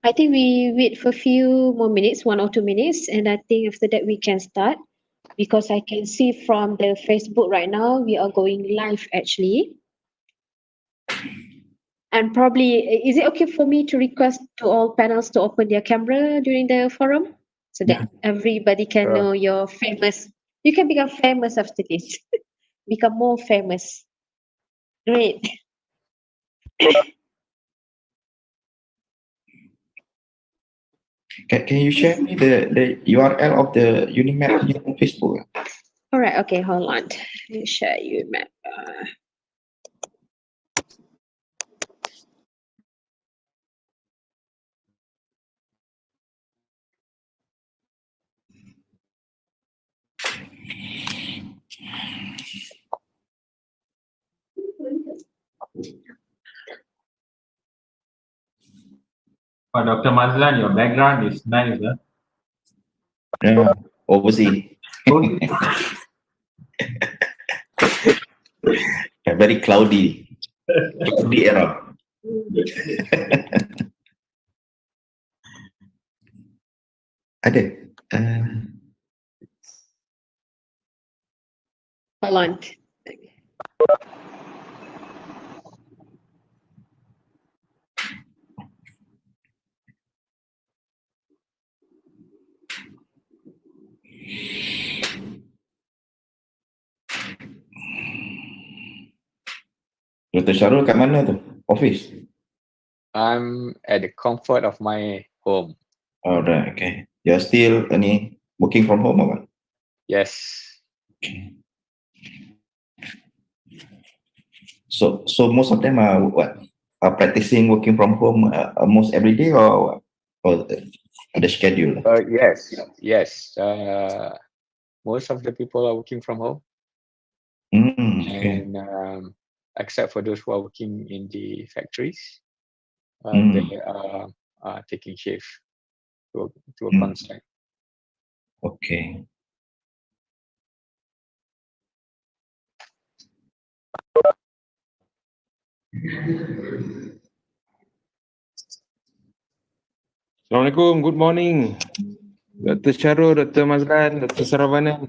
I think we wait for a few more minutes, 1 or 2 minutes, and I think after that we can start because I can see from the Facebook right now we are going live actually. And probably, is it okay for me to request to all panels to open their camera during the forum so that everybody can know you're famous? You can become famous after this, become more famous. Great. Can you share me the URL of the Unimap here on Facebook? All right. Okay. Hold on. Let me share you map. Oh, Dr. Mazlan, your background is nice, huh? Yeah, overseas. Very cloudy. Cloudy era. Ada. Hold on. Dr. Syarul kat mana tu? Office? I'm at the comfort of my home. Alright, okay. You're still working from home or what? Yes. Okay. So most of them are what? Are practicing working from home almost every day or what? Or ada schedule? Yes. Most of the people are working from home. Okay. And except for those who are working in the factories, they are taking shift to a contract. Okay. Assalamualaikum, good morning. Dr. Syarul, Dr. Mazlan, Dr. Saravana.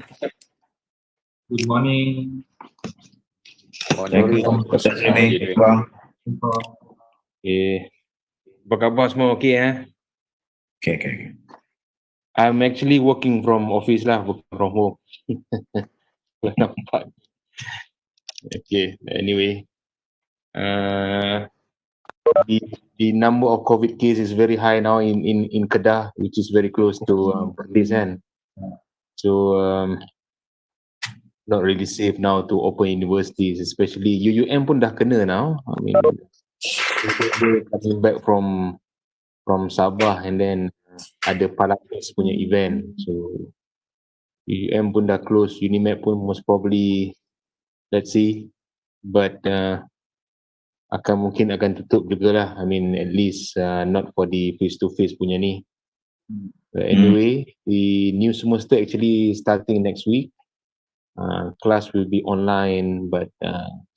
Good morning. Thank you. Dr. Srini. Bang. Okay. Apa khabar semua? Okay, Okay. I'm actually working from office lah, working from home. Nampak. Okay, anyway. The number of COVID cases is very high now in Kedah, which is very close to this end. So not really safe now to open universities, especially UUM pun dah kena now. I mean, they're coming back from Sabah and then ada Palatis punya event. So UUM pun dah close, Unimap pun most probably, let's see, but mungkin akan tutup juga lah. I mean, at least not for the face-to-face punya ni. But anyway, the new semester actually starting next week. Class will be online, but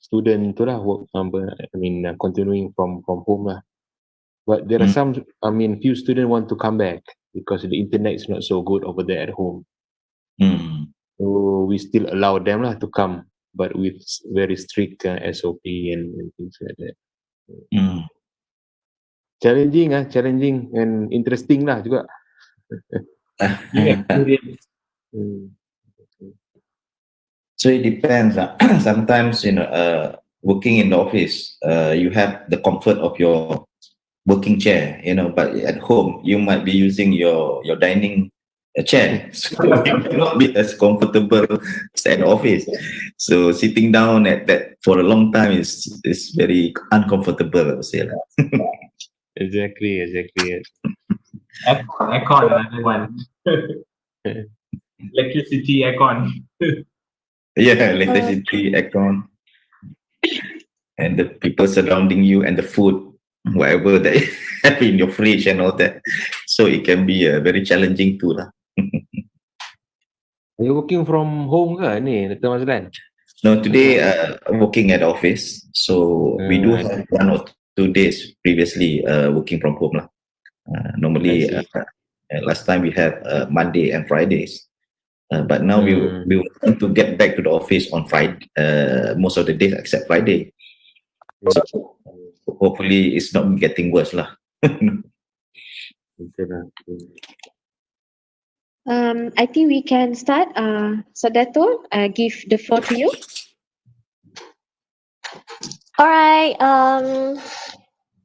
student tu lah continuing from home lah. But there are few students want to come back because the internet is not so good over there at home. So we still allow them lah to come, but with very strict SOP and things like that. Challenging and interesting lah juga. So it depends. Sometimes, working in the office, you have the comfort of your working chair, but at home, you might be using your dining chair. So you may not be as comfortable as at office. So sitting down at that for a long time is very uncomfortable, I would say. Exactly. Aircon, another one. Electricity, aircon. Yeah, electricity, aircon, and the people surrounding you, and the food, whatever that you have in your fridge and all that. So it can be very challenging too lah. Are you working from home ke ni, Dr. Mazlan? No, today working at office, so we do I have 1 or 2 days previously working from home lah. Normally, see. last time we have Monday and Fridays, but now we will tend to get back to the office on Friday, most of the days except Friday. So hopefully it's not getting worse lah. Okay lah. I think we can start. So Dato, give the floor to you. Alright,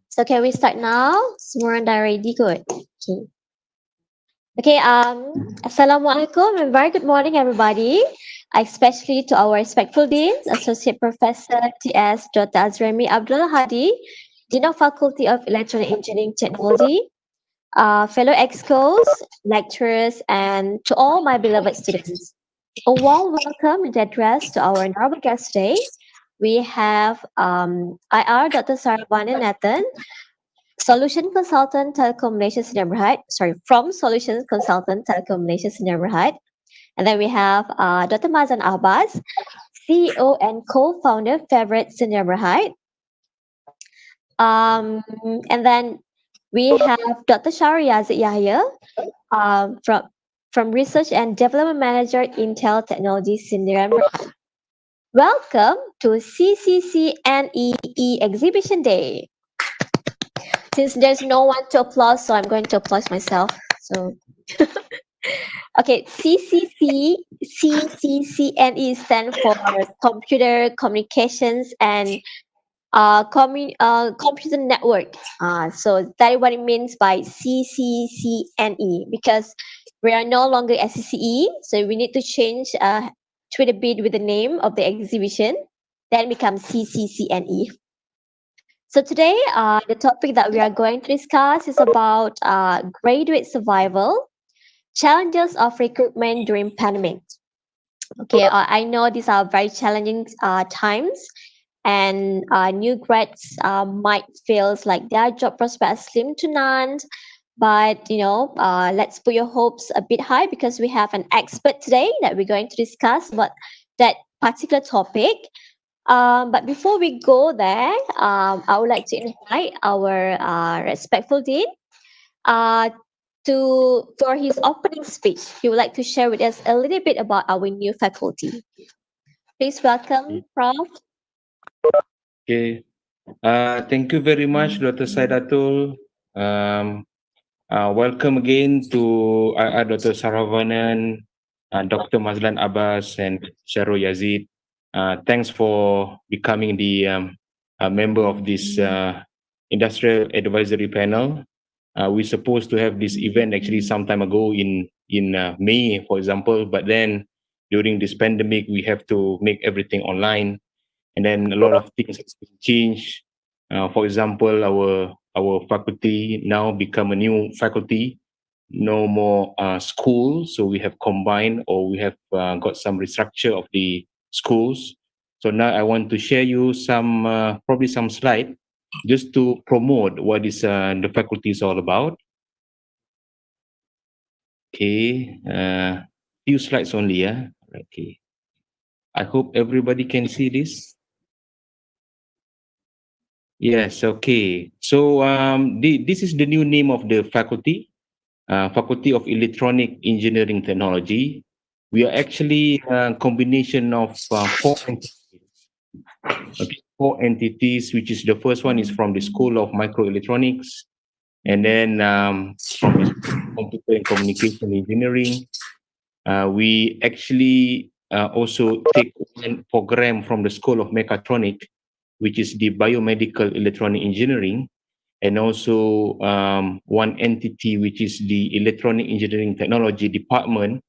so can we start now? Semua orang dah ready kot? Okay, Assalamualaikum and very good morning everybody, especially to our respectful Dean, Associate Professor T.S. Dr. Azrami Abdul Hadi, Dean of Faculty of Electronic Engineering Technology, fellow EXCOs, lecturers, and to all my beloved students. A warm welcome and address to our honorable guest today. We have IR Dr. Saravanan Nathan, Solution Consultant Telecom Malaysia Sdn Bhd. From Solution Consultant Telecom Malaysia Sdn Bhd. And then we have Dr. Mazlan Abbas, CEO and co-founder Favorite Sdn Bhd. And then we have Dr. Shahriyazi Yahya from Research and Development Manager Intel Technology Sdn Bhd. Welcome to CCCNE Exhibition Day. Since there's no one to applaud, so I'm going to applaud myself. So, okay, CCCNE stands for Computer Communications and Computer Network. So that is what it means by CCCNE, because we are no longer SCCE, so we need to change to a bit with the name of the exhibition, then becomes CCCNE. So today, the topic that we are going to discuss is about graduate survival, challenges of recruitment during pandemic. Okay, I know these are very challenging times, and new grads might feel like their job prospects slim to none. But let's put your hopes a bit high, because we have an expert today that we're going to discuss about that particular topic. But before we go there, I would like to invite our respectful Dean for his opening speech. He would like to share with us a little bit about our new faculty. Please welcome, Prof. Okay. Thank you very much, Dr. Saidatul. Welcome again to Dr. Saravanan, Dr. Mazlan Abbas, and Syarul Yazid. Thanks for becoming the member of this industrial advisory panel. We're supposed to have this event actually some time ago in May, for example, but then during this pandemic, we have to make everything online, and then a lot of things have been changed. For example, our faculty now become a new faculty, no more school, so we have combined, or we have got some restructure of the schools. So now I want to share you some probably some slide just to promote what is the faculty is all about. Okay, few slides only, yeah. Okay, I hope everybody can see this. Yes, okay. So this is the new name of the faculty, Faculty of Electronic Engineering Technology. We are actually a combination of four entities. Okay, four entities, which is the first one is from the School of Microelectronics, and then from the Computer and Communication Engineering. We actually also take one program from the School of Mechatronics, which is the Biomedical Electronic Engineering, and also one entity which is the Electronic Engineering Technology Department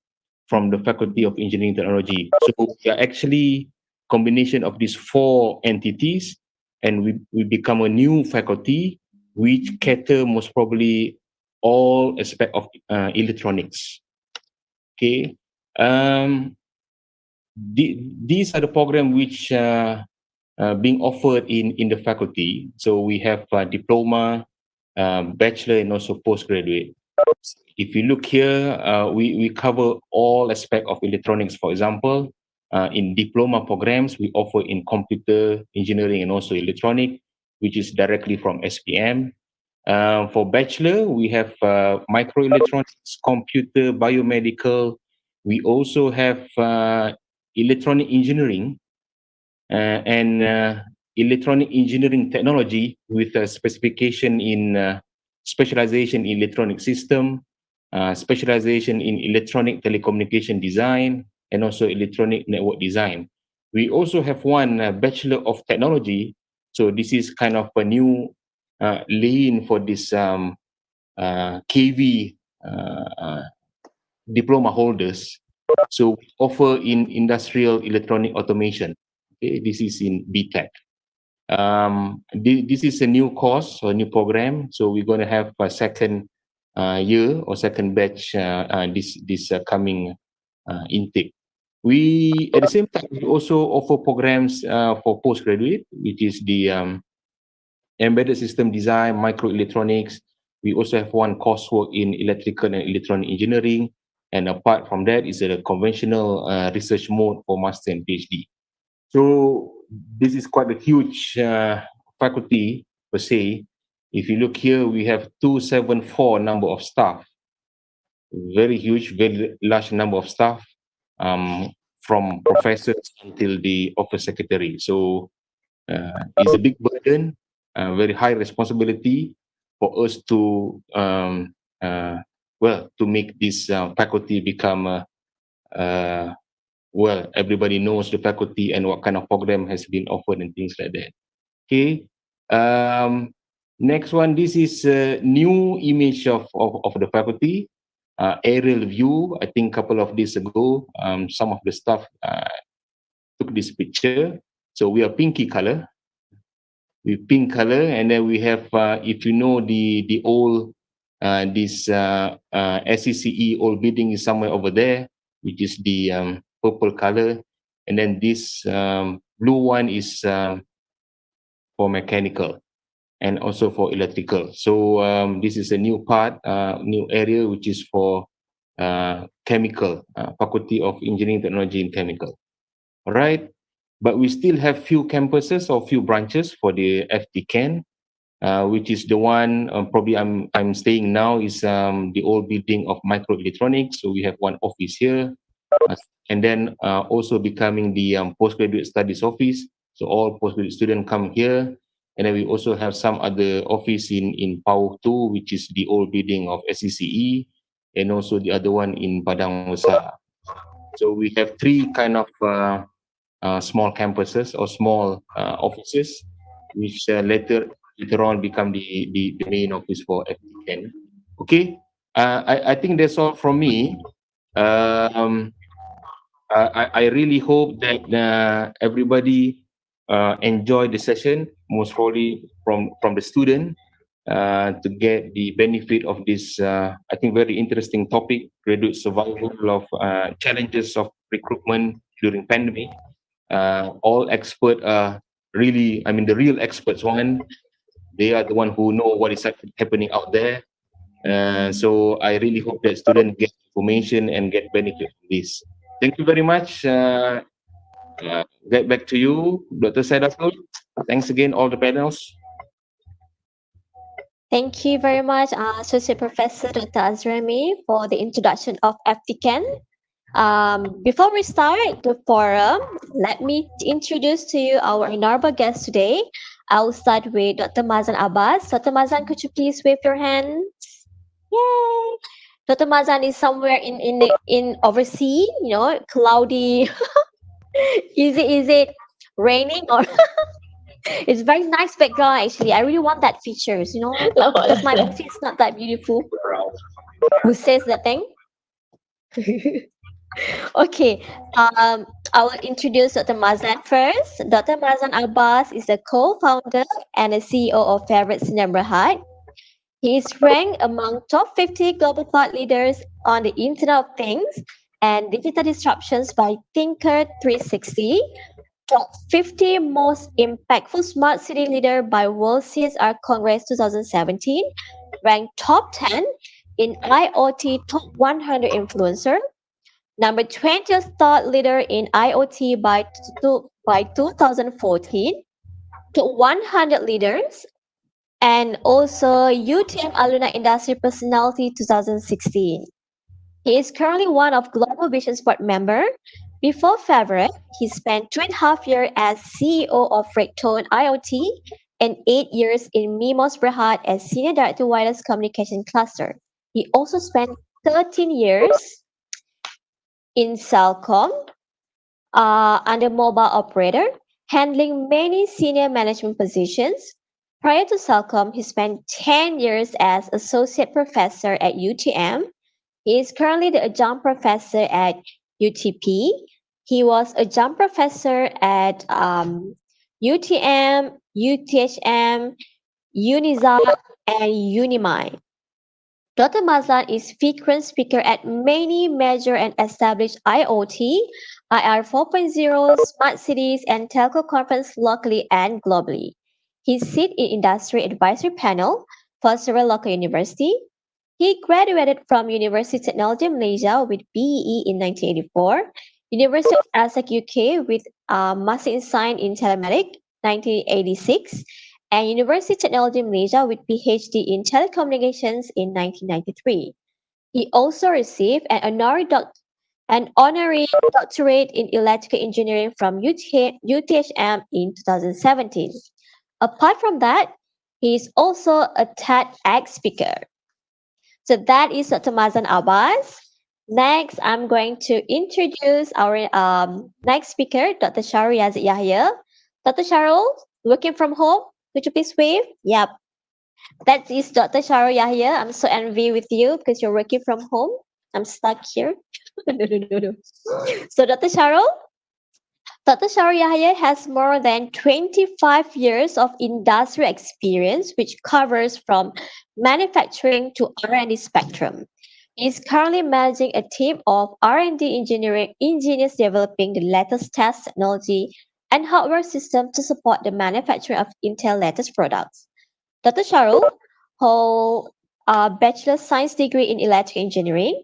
from the Faculty of Engineering Technology. So we are actually combination of these four entities, and we become a new faculty which cater most probably all aspect of electronics. Okay. these are the program which being offered in the faculty. So we have diploma, bachelor, and also postgraduate. If you look here, we cover all aspects of electronics. For example, in diploma programs, we offer in computer engineering and also electronic, which is directly from SPM. For bachelor, we have microelectronics, computer, biomedical. We also have electronic engineering and electronic engineering technology with a specification in specialization in electronic system, specialization in electronic telecommunication design, and also electronic network design. We also have one Bachelor of Technology. So this is kind of a new lane for this KV diploma holders. So we offer in industrial electronic automation. Okay, this is in BTech. This is a new course or new program. So we're going to have a second year or second batch this coming intake. We at the same time we also offer programs for postgraduate, which is the embedded system design, microelectronics. We also have one coursework in electrical and electronic engineering. And apart from that, is a conventional research mode for master and PhD. So this is quite a huge faculty per se. If you look here, we have 274 number of staff. Very huge, very large number of staff, from professors until the office secretary. So it's a big burden, very high responsibility for us to to make this faculty become everybody knows the faculty and what kind of program has been offered and things like that. Okay. Next one, this is a new image of the faculty, aerial view. I think a couple of days ago, some of the staff took this picture. So we are pinky color, with pink color, and then we have, if you know the old, this SCCE old building is somewhere over there, which is the purple color, and then this blue one is for mechanical and also for electrical. So this is a new part, new area, which is for chemical, Faculty of Engineering Technology and Chemical. All right, but we still have few campuses or few branches for the FTCAN, which is the one probably I'm staying now is the old building of microelectronics. So we have one office here, and then also becoming the postgraduate studies office. So all postgraduate students come here, and then we also have some other office in Pau 2, which is the old building of SCCE, and also the other one in Padang Besar. So we have three kind of small campuses or small offices, which later on become the main office for FTCAN. Okay, I think that's all from me. I really hope that everybody enjoy the session, most probably from the student, to get the benefit of this, I think, very interesting topic, graduate survival of challenges of recruitment during pandemic. All experts are really, I mean, the real experts one, they are the one who know what is happening out there. So I really hope that students get information and get benefit from this. Thank you very much. Get back to you, Dr. Saidatul. Thanks again, all the panels. Thank you very much, Associate Professor Dr. Azrami, for the introduction of FTCAN. Before we start the forum, let me introduce to you our honorable guest today. I'll start with Dr. Mazan Abbas. Dr. Mazan, could you please wave your hands? Yay! Dr. Mazan is somewhere in overseas, cloudy. Is it raining or? It's very nice background actually. I really want that features, because my office is not that beautiful. Who says that thing? Okay, I will introduce Dr. Mazan first. Dr. Mazan Abbas is the co-founder and the CEO of Favorite Sinar Berhad. He is ranked among top 50 global thought leaders on the Internet of Things and Digital Disruptions by Thinker 360. Top 50 Most Impactful Smart City Leader by World CSR Congress 2017. Ranked top 10 in IoT Top 100 Influencer. Number 20th Thought Leader in IoT by 2014. Top 100 Leaders. And also UTM Alumni Industry Personality 2016. He is currently one of Global Vision's board member. Before February, he spent 2.5 years as CEO of Rectone IoT and 8 years in Mimos Berhad as Senior Director Wireless Communication Cluster. He also spent 13 years in Cellcom under mobile operator, handling many senior management positions. Prior to Cellcom, he spent 10 years as associate professor at UTM. He is currently the adjunct professor at UTP. He was adjunct professor at UTM, UTHM, UNIZA, and UNIMI. Dr. Mazlan is frequent speaker at many major and established IoT, IR 4.0, smart cities, and telco conferences locally and globally. He sits in industry advisory panel for several local universities. He graduated from University of Technology Malaysia with BEE in 1984, University of Essex UK with Master in Science in Telematics 1986, and University of Technology Malaysia with PhD in Telecommunications in 1993. He also received an honorary doctorate in electrical engineering from UTHM in 2017. Apart from that, he is also a TEDx speaker. So that is Dr. Mazlan Abbas. Next, I'm going to introduce our next speaker, Dr. Sharul Yazid Yahya. Dr. Sharul, working from home, could you please wave? Yep. That is Dr. Sharul Yahya. I'm so envy with you because you're working from home. I'm stuck here. No. So Dr. Sharul Yahya has more than 25 years of industry experience, which covers from manufacturing to R&D spectrum. He is currently managing a team of R&D engineers developing the latest test technology and hardware system to support the manufacturing of Intel latest products. Dr. Sharul holds a bachelor's science degree in electrical engineering,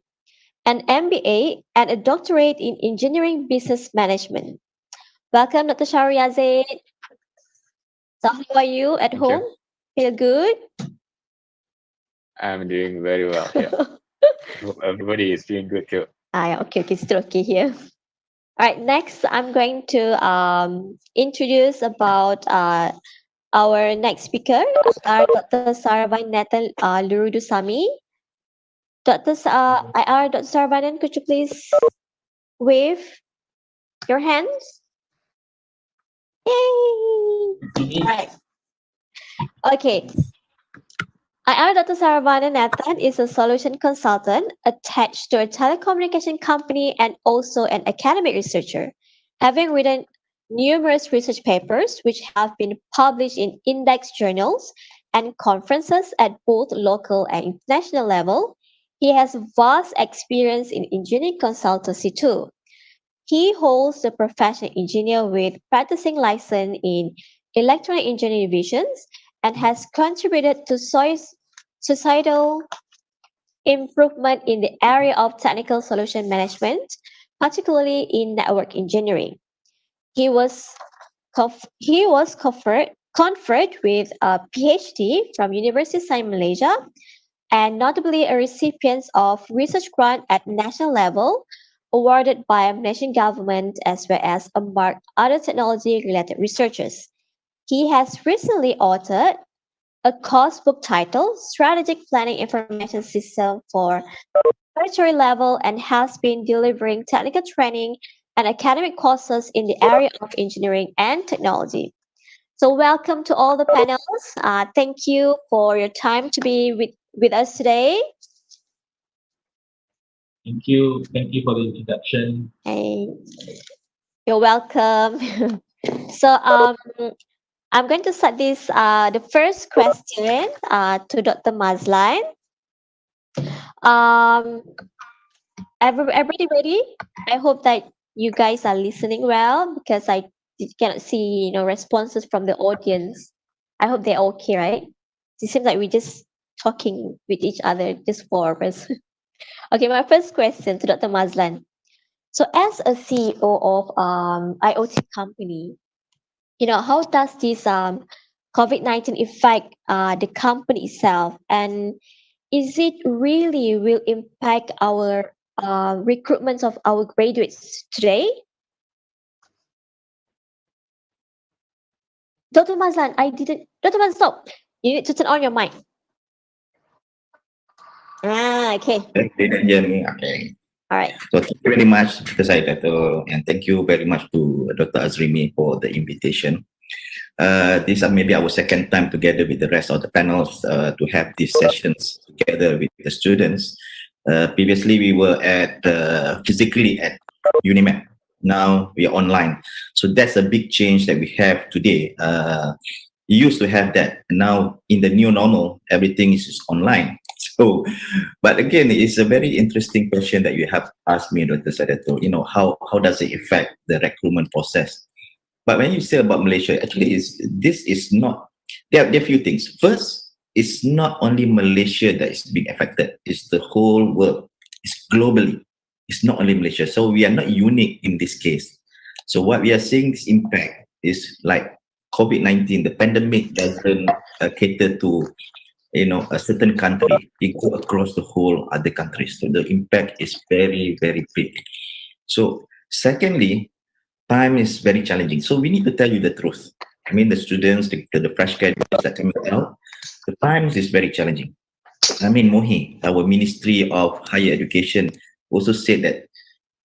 an MBA, and a doctorate in engineering business management. Welcome, Dr. Sharul Yazid. So how are you at Thank home? you. Feel good? I'm doing very well here. Hope everybody is doing good too. Yeah, okay, still okay here. All right, next I'm going to introduce about our next speaker, Dr. Saravanan Nathan Lurudusamy. Dr. Saravanan, could you please wave your hands? Yay! All right. Okay. Dr. Saravanan Nathan is a solution consultant attached to a telecommunication company and also an academic researcher, having written numerous research papers which have been published in index journals and conferences at both local and international level. He has vast experience in engineering consultancy too. He holds the professional engineer with practicing license in electronic engineering divisions and has contributed to societal improvement in the area of technical solution management, particularly in network engineering. He was conferred with a PhD from University of Science Malaysia and notably a recipient of research grant at national level awarded by Malaysian government as well as among other technology-related researchers. He has recently authored a course book titled Strategic Planning Information System for Tertiary Level and has been delivering technical training and academic courses in the area of engineering and technology. So welcome to all the panels. Thank you for your time to be with us today. Thank you. Thank you for the introduction. Hey, you're welcome. So I'm going to start this the first question to Dr. Mazlan. Um, everybody ready? I hope that you guys are listening well because I cannot see responses from the audience. I hope they're okay, right? It seems like we're just talking with each other, just four of us. Okay, my first question to Dr. Mazlan. So, as a CEO of IoT company, how does this COVID-19 affect the company itself, and is it really will impact our recruitment of our graduates today? Dr. Mazlan, Dr. Mazlan, stop. You need to turn on your mic. Okay. Okay. All right. So thank you very much, Dr. Saidato, and thank you very much to Dr. Azrimi for the invitation. This is maybe our second time together with the rest of the panels to have these sessions together with the students. Previously, we were physically at UNIMED. Now we are online. So that's a big change that we have today. We used to have that. Now in the new normal, everything is online. So, but again, it's a very interesting question that you have asked me, Dr. Sadato. How does it affect the recruitment process? But when you say about Malaysia, actually, this is not. There are a few things. First, it's not only Malaysia that is being affected; it's the whole world. It's globally. It's not only Malaysia. So we are not unique in this case. So what we are seeing this impact is like COVID-19. The pandemic doesn't cater to a certain country. It go across the whole other countries. So the impact is very, very big. So secondly, time is very challenging. So we need to tell you the truth. I mean, the students, the fresh graduates that coming out, the times is very challenging. I mean, Mohi, our Ministry of Higher Education, also said that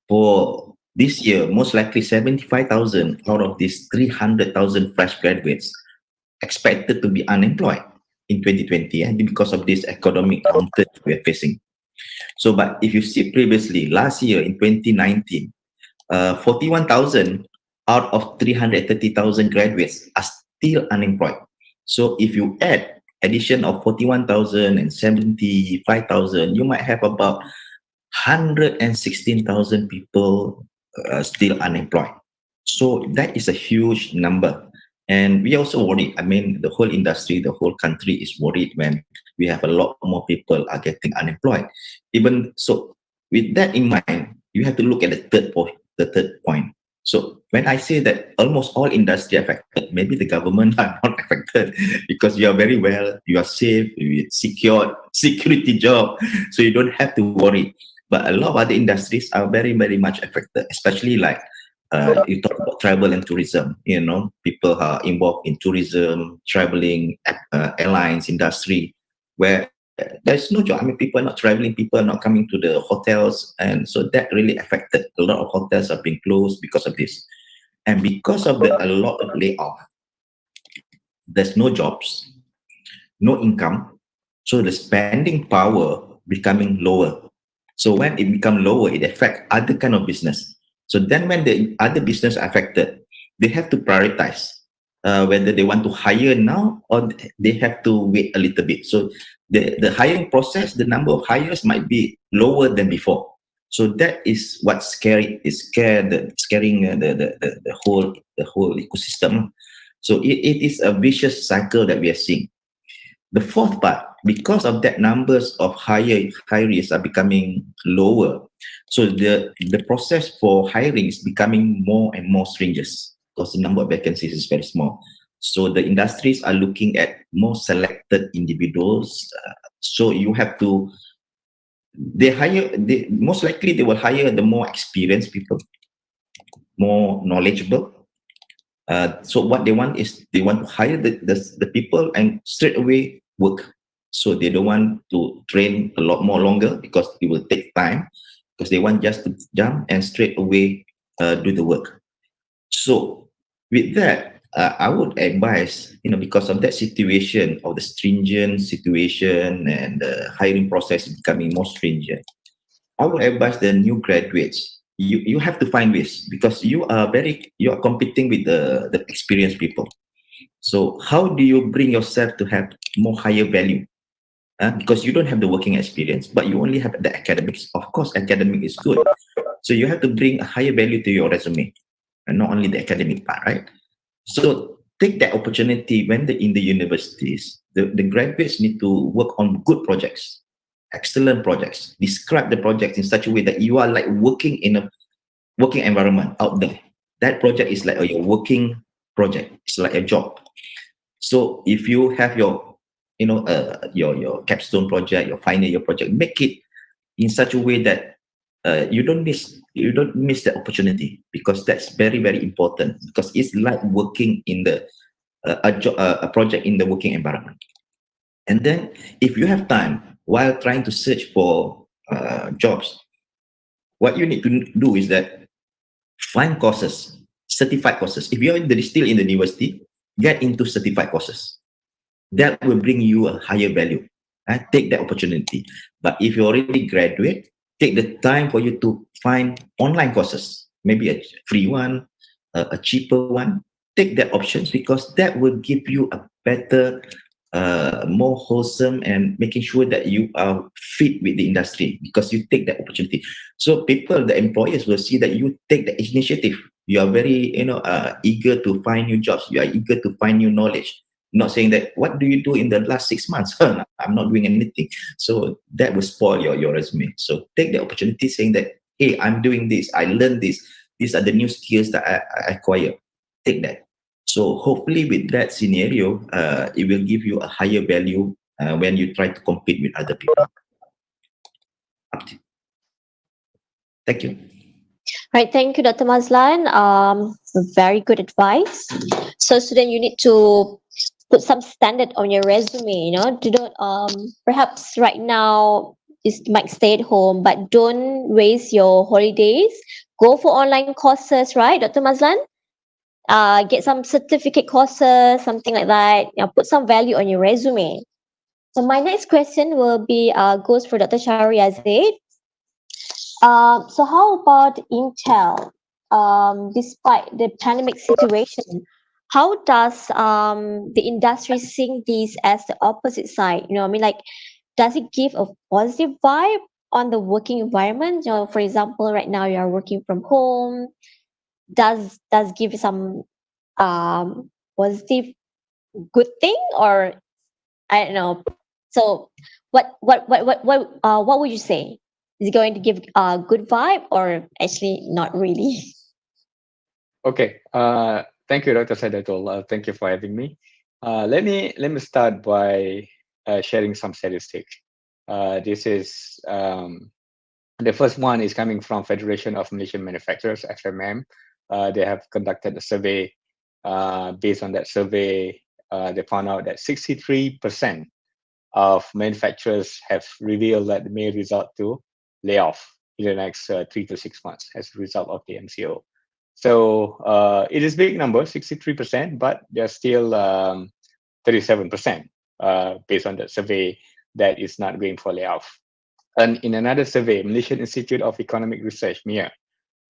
for this year, most likely 75,000 out of these 300,000 fresh graduates expected to be unemployed in 2020 and because of this economic downturn we are facing. So, but if you see previously, last year in 2019, 41,000 out of 330,000 graduates are still unemployed. So if you add addition of 41,000 and 75,000, you might have about 116,000 people still unemployed. So that is a huge number. And we also worried. I mean, the whole industry, the whole country is worried when we have a lot more people are getting unemployed. Even so, with that in mind, you have to look at the third point. So when I say that almost all industry affected, maybe the government are not affected because you are very well, you are safe, you secured security job, so you don't have to worry. But a lot of other industries are very, very much affected, especially like you talk about travel and tourism. People are involved in tourism, traveling, airlines industry, where there's no job. I mean, people are not traveling, people are not coming to the hotels, and so that really affected. A lot of hotels are being closed because of this, and because of a lot of layoff, there's no jobs, no income, so the spending power becoming lower. So when it become lower, it affects other kind of business. So then when the other business are affected, they have to prioritize whether they want to hire now or they have to wait a little bit. So the hiring process, the number of hires might be lower than before. So that is what's scaring the whole ecosystem. So it is a vicious cycle that we are seeing. The fourth part, because of that, numbers of hirees are becoming lower. So the process for hiring is becoming more and more stringent because the number of vacancies is very small. So the industries are looking at more selected individuals. So you have to, most likely they will hire the more experienced people, more knowledgeable. So what they want is they want to hire the people and straight away work. So they don't want to train a lot more longer because it will take time, because they want just to jump and straight away do the work. So with that, I would advise, because of that situation, of the stringent situation and the hiring process becoming more stringent, I would advise the new graduates, you have to find ways, because you are competing with the experienced people. So how do you bring yourself to have more higher value? because you don't have the working experience, but you only have the academics. Of course, academic is good. So you have to bring a higher value to your resume, and not only the academic part, right? So take that opportunity when they're in the universities. The graduates need to work on good projects, excellent projects. Describe the projects in such a way that you are like working in a working environment out there. That project is like your working project. It's like a job. So if you have your, your capstone project, your final year project, make it in such a way that you don't miss the opportunity, because that's very very important, because it's like working in the a project in the working environment. And then if you have time while trying to search for jobs, what you need to do is that find courses, certified courses. If you're still in the university, get into certified courses. That will bring you a higher value. Take that opportunity. But if you already graduate, take the time for you to find online courses, maybe a free one, a cheaper one. Take that options, because that will give you a better, more wholesome, and making sure that you are fit with the industry, because you take that opportunity. So people, the employers will see that you take the initiative. You are very, eager to find new jobs. You are eager to find new knowledge. Not saying that, what do you do in the last 6 months? I'm not doing anything. So that will spoil your resume. So take the opportunity, saying that, hey, I'm doing this. I learned this. These are the new skills that I acquire. Take that. So hopefully with that scenario, it will give you a higher value when you try to compete with other people. Thank you. Right, thank you, Dr. Mazlan. Very good advice. So, student, you need to put some standard on your resume. Do not perhaps right now you might stay at home, but don't waste your holidays. Go for online courses, right, Dr. Mazlan? Get some certificate courses, something like that. Put some value on your resume. So my next question will be goes for Dr. Shahriazid. So how about Intel? Despite the pandemic situation, how does the industry see this as the opposite side? Like, does it give a positive vibe on the working environment? For example, right now you are working from home. Does give some positive good thing, or I don't know. So what would you say? Is it going to give a good vibe, or actually not really? Okay. Thank you, Dr. Saidatul. Thank you for having me. Let me start by sharing some statistics. This is the first one is coming from Federation of Malaysian Manufacturers, FMM. They have conducted a survey. Based on that survey, they found out that 63% of manufacturers have revealed that they may result to layoff in the next 3 to 6 months as a result of the MCO. So it is big number, 63%, but there's still 37% based on that survey that is not going for layoff. And in another survey, Malaysian Institute of Economic Research, MIA,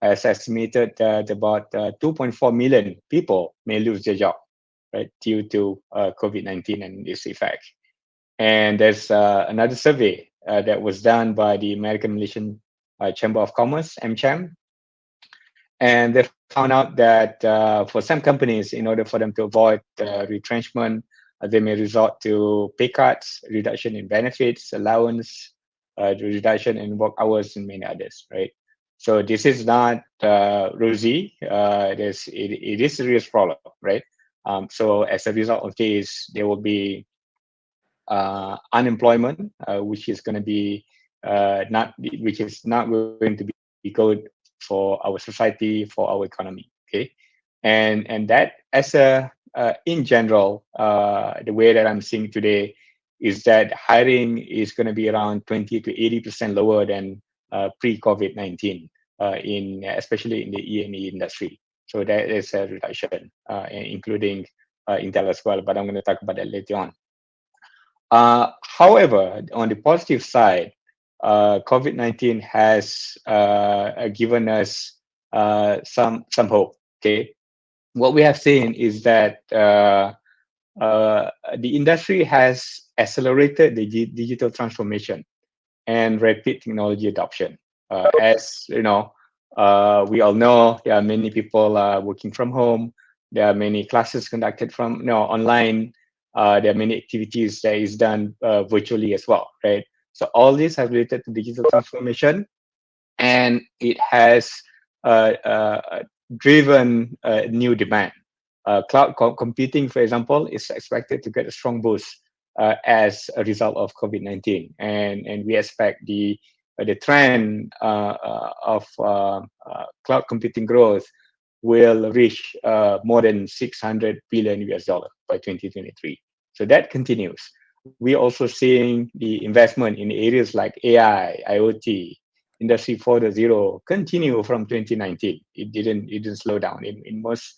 has estimated that about 2.4 million people may lose their job, right, due to COVID-19 and its effect. And there's another survey that was done by the American Malaysian Chamber of Commerce, AmCham, and they found out that for some companies, in order for them to avoid retrenchment, they may resort to pay cuts, reduction in benefits, allowance, reduction in work hours, and many others, right? So this is not rosy. It is a serious problem, right? So as a result of this, there will be unemployment, which is going to be which is not going to be good for our society, for our economy. Okay, and that as a in general, the way that I'm seeing today is that hiring is going to be around 20 to 80% lower than pre-COVID-19 in especially in the E&E industry. So that is a reduction, including Intel as well. But I'm going to talk about that later on. However, on the positive side, COVID-19 has given us some hope. Okay, what we have seen is that the industry has accelerated the digital transformation and rapid technology adoption. As you know, we all know there are many people working from home. There are many classes conducted from online. There are many activities that is done virtually as well, right? So all this has related to digital transformation, and it has driven new demand. Cloud computing, for example, is expected to get a strong boost as a result of COVID-19, and we expect the trend of cloud computing growth will reach more than 600 billion US dollar by 2023. So that continues. We're also seeing the investment in areas like AI, IoT, Industry 4.0 continue from 2019. It didn't slow down in most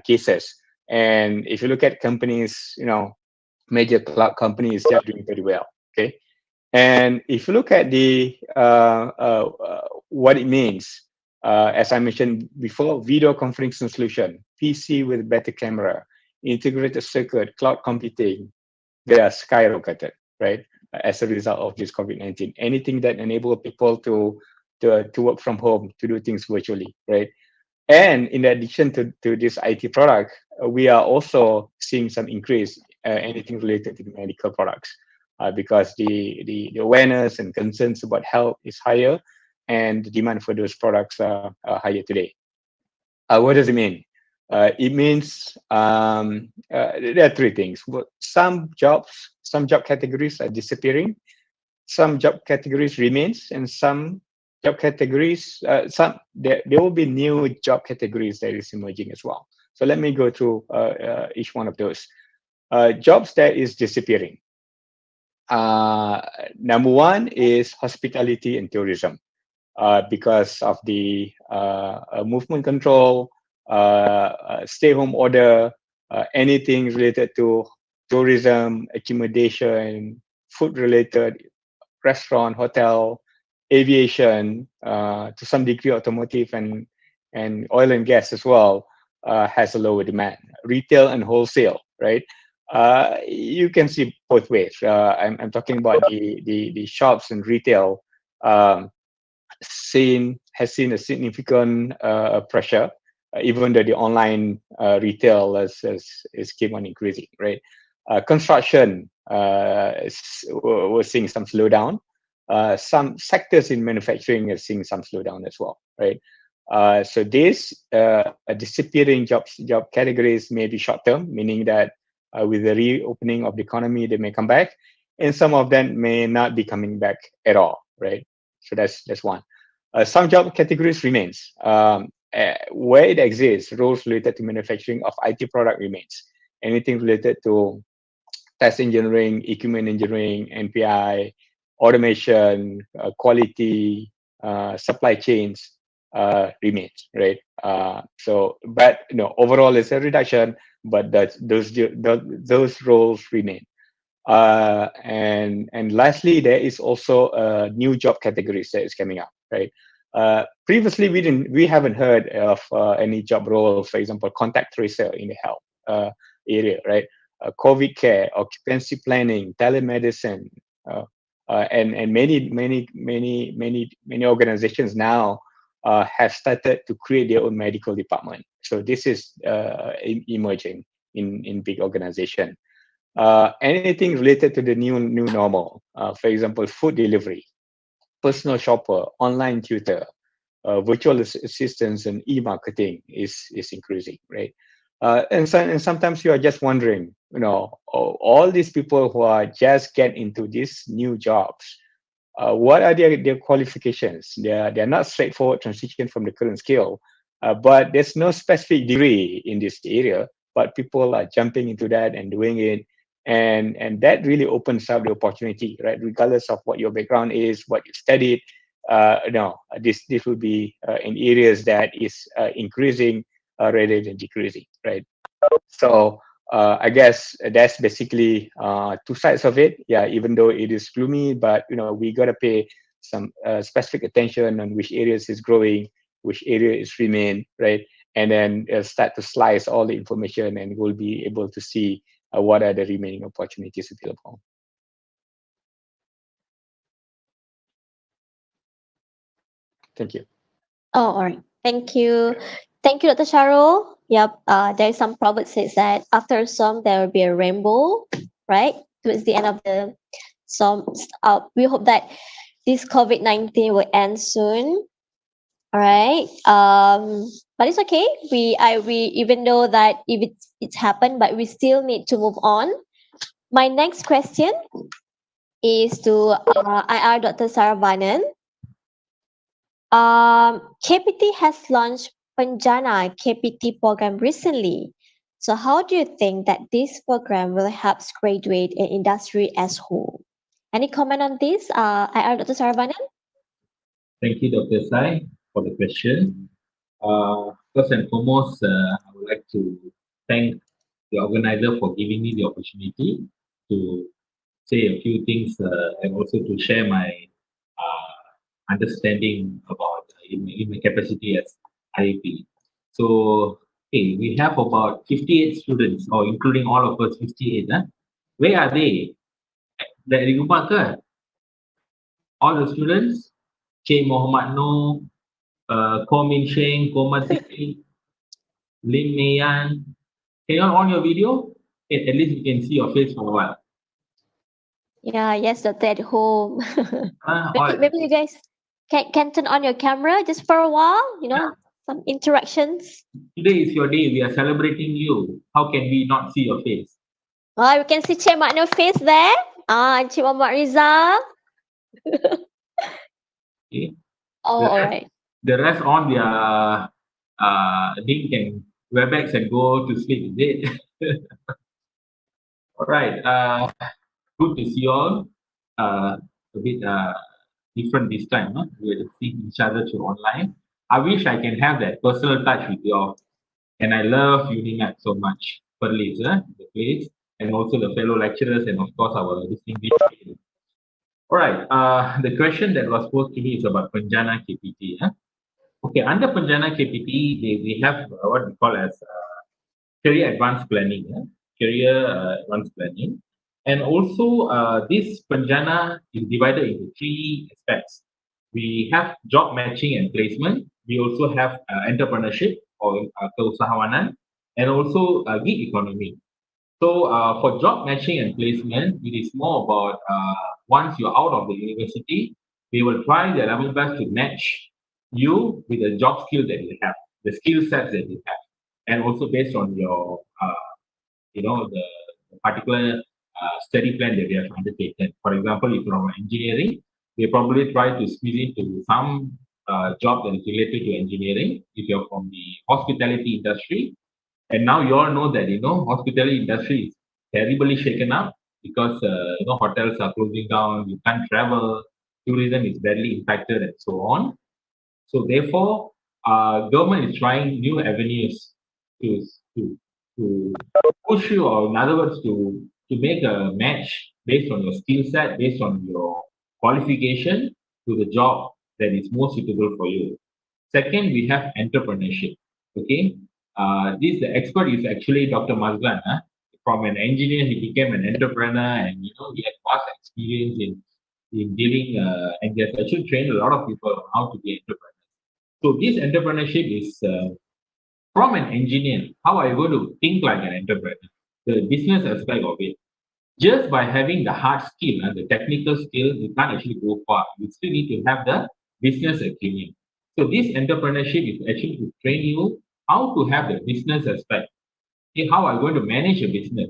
cases. And if you look at companies, major cloud companies, they're doing pretty well. Okay, and if you look at the what it means, as I mentioned before, video conferencing solution, PC with better camera, integrated circuit, cloud computing, they are skyrocketed, right? As a result of this COVID-19, anything that enable people to work from home, to do things virtually, right? And in addition to this IT product, we are also seeing some increase anything related to the medical products because the awareness and concerns about health is higher, and the demand for those products are higher today. What does it mean? It means there are three things. Some job categories are disappearing, some job categories remains, and some job categories, there will be new job categories that is emerging as well. So let me go through each one of those. Jobs that is disappearing. Number one is hospitality and tourism. Because of the movement control, stay-home order, anything related to tourism, accommodation, food-related, restaurant, hotel, aviation, to some degree, automotive and oil and gas as well has a lower demand. Retail and wholesale, right? You can see both ways. I'm talking about the shops and retail. Has seen a significant pressure, even though the online retail is keep on increasing, right? Construction, we're seeing some slowdown. Some sectors in manufacturing are seeing some slowdown as well, right? So these disappearing job categories may be short term, meaning that with the reopening of the economy, they may come back, and some of them may not be coming back at all, right? So that's one. Some job categories remains. Where it exists, roles related to manufacturing of IT product remains. Anything related to test engineering, equipment engineering, NPI, automation, quality, supply chains remains, right? But overall it's a reduction, but those roles remain. And lastly, there is also new job categories that is coming up, right? Previously, we haven't heard of any job roles, for example, contact tracer in the health area, right? COVID care, occupancy planning, telemedicine, and many organizations now have started to create their own medical department. So this is emerging in big organization. Anything related to the new normal, for example, food delivery, personal shopper, online tutor, virtual assistants, and e-marketing is increasing, right? And sometimes you are just wondering, all these people who are just get into these new jobs, what are their qualifications? They're not straightforward transition from the current skill, but there's no specific degree in this area, but people are jumping into that and doing it. And that really opens up the opportunity, right? Regardless of what your background is, what you studied, this will be in areas that is increasing rather than decreasing, right? So I guess that's basically two sides of it. Yeah, even though it is gloomy, but we gotta pay some specific attention on which areas is growing, which area is remain, right? And then start to slice all the information, and we'll be able to see what are the remaining opportunities available. Thank you. Oh, all right. Thank you. Thank you, Dr. Sharul. Yep. There is some proverb says that after a storm there will be a rainbow, right? Towards the end of the storm. We hope that this COVID-19 will end soon. All right. But it's okay. We even though that if it's happened, but we still need to move on. My next question is to IR Dr. Saravanan. KPT has launched Penjana KPT program recently. So how do you think that this program will help graduate and industry as whole? Any comment on this, IR Dr. Saravanan? Thank you, Dr. Sai, for the question. First and foremost, I would like to thank the organizer for giving me the opportunity to say a few things and also to share my understanding about in my capacity as IAP. So, okay, we have about 58 students, or including all of us, 58. Where are they? Dari rumah ke? All the students? Cik Muhammad Noor, Ko Min Sheng, Ko Mati, Lim Mayan. Can you on your video? At least you can see your face for a while. Yeah, yes, Dr. At home. All maybe, right. maybe you guys can turn on your camera just for a while, some interactions. Today is your day. We are celebrating you. How can we not see your face? We can see Cik Makno's face there. And Cik Muhammad Rizal. Okay. Oh, The all rest- right. The rest on their link and WebEx and go to sleep. Is it? All right. Good to see you all. A bit different this time. Huh? We're seeing each other through online. I wish I can have that personal touch with you all. And I love Unimat so much. Perlis, the place, and also the fellow lecturers, and of course our distinguished. All right. The question that was posed to me is about Penjana KPT. Okay, under Penjana KPT, we have what we call as career advanced planning, career advanced planning. And also, this Penjana is divided into three aspects. We have job matching and placement. We also have entrepreneurship or keusahawanan, and also gig economy. So for job matching and placement, it is more about once you're out of the university, they will try their level best to match you with the job skill that you have, the skill sets that you have, and also based on your, the particular study plan that you have undertaken. For example, if you're from engineering, they probably try to squeeze into some job that is related to engineering. If you're from the hospitality industry, and now you all know that hospitality industry is terribly shaken up because hotels are closing down, you can't travel, tourism is badly impacted, and so on. So therefore, government is trying new avenues to to to push you, or in other words, to make a match based on your skill set, based on your qualification to the job that is more suitable for you. Second, we have entrepreneurship. Okay, this the expert is actually Dr. Mazlan. From an engineer, he became an entrepreneur, and he had vast experience in dealing, and he has actually trained a lot of people on how to be entrepreneurs. So this entrepreneurship is from an engineer. How are you going to think like an entrepreneur? The business aspect of it. Just by having the hard skill and the technical skill, you can't actually go far. You still need to have the business acumen. So this entrepreneurship is actually to train you how to have the business aspect. Okay, how are you going to manage a business?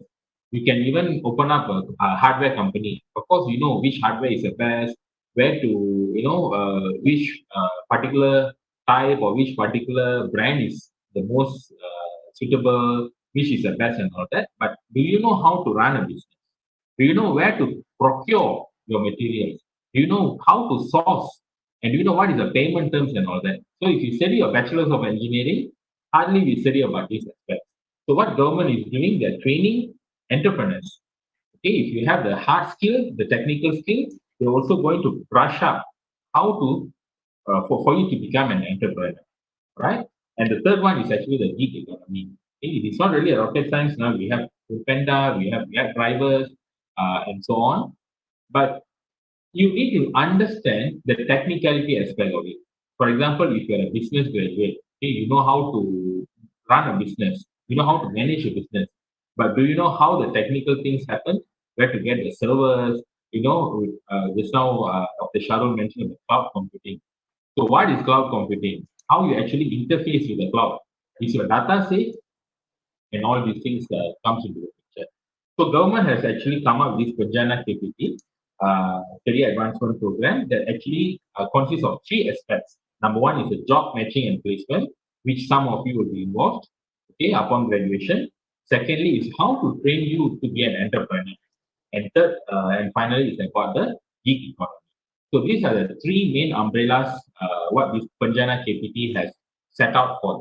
You can even open up a hardware company. Of course, you know which hardware is the best, where to, which particular type or which particular brand is the most suitable, which is the best and all that. But do you know how to run a business? Do you know where to procure your materials? Do you know how to source? And do you know what is the payment terms and all that? So if you study a bachelor's of engineering, hardly we study about this aspect. So what government is doing, they're training entrepreneurs. Okay, if you have the hard skill, the technical skill, they're also going to brush up how to for you to become an entrepreneur, right? And the third one is actually the gig economy. It is not really a rocket science now. We have Panda, we have drivers, and so on. But you need to understand the technicality aspect of it. For example, if you're a business graduate, okay, you know how to run a business, you know how to manage a business. But do you know how the technical things happen? Where to get the servers, just now Dr. Sharul mentioned about cloud computing. So what is cloud computing? How you actually interface with the cloud. Is your data safe? And all these things comes into the picture. So government has actually come up with this Penjana KPT, Career Advancement Program that actually consists of three aspects. Number one is the job matching and placement, which some of you will be involved, okay, upon graduation. Secondly is how to train you to be an entrepreneur. And third, and finally is about the gig economy. So these are the three main umbrellas, what this Penjana KPT has set out for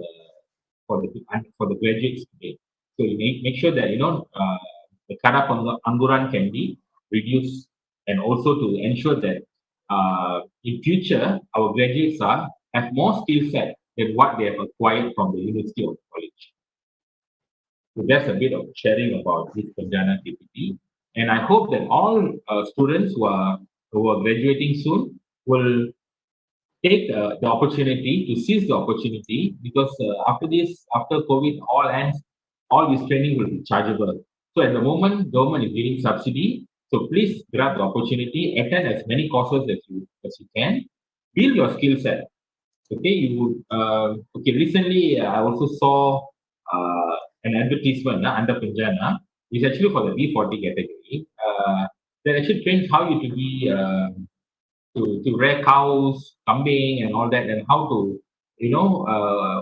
the graduates today. So you make sure that the Kara Anguran can be reduced, and also to ensure that in future our graduates have more skill set than what they have acquired from the university or college. So that's a bit of sharing about this Penjana KPT. And I hope that all students who are graduating soon will take the opportunity to seize the opportunity, because after COVID all ends, all this training will be chargeable. So at the moment, government is giving subsidy. So please grab the opportunity, attend as many courses as you can, build your skill set. Okay, recently I also saw an advertisement under Punjana. It's actually for the B40 category. That actually trains how you to be to rear cows, kambing, and all that, and how to,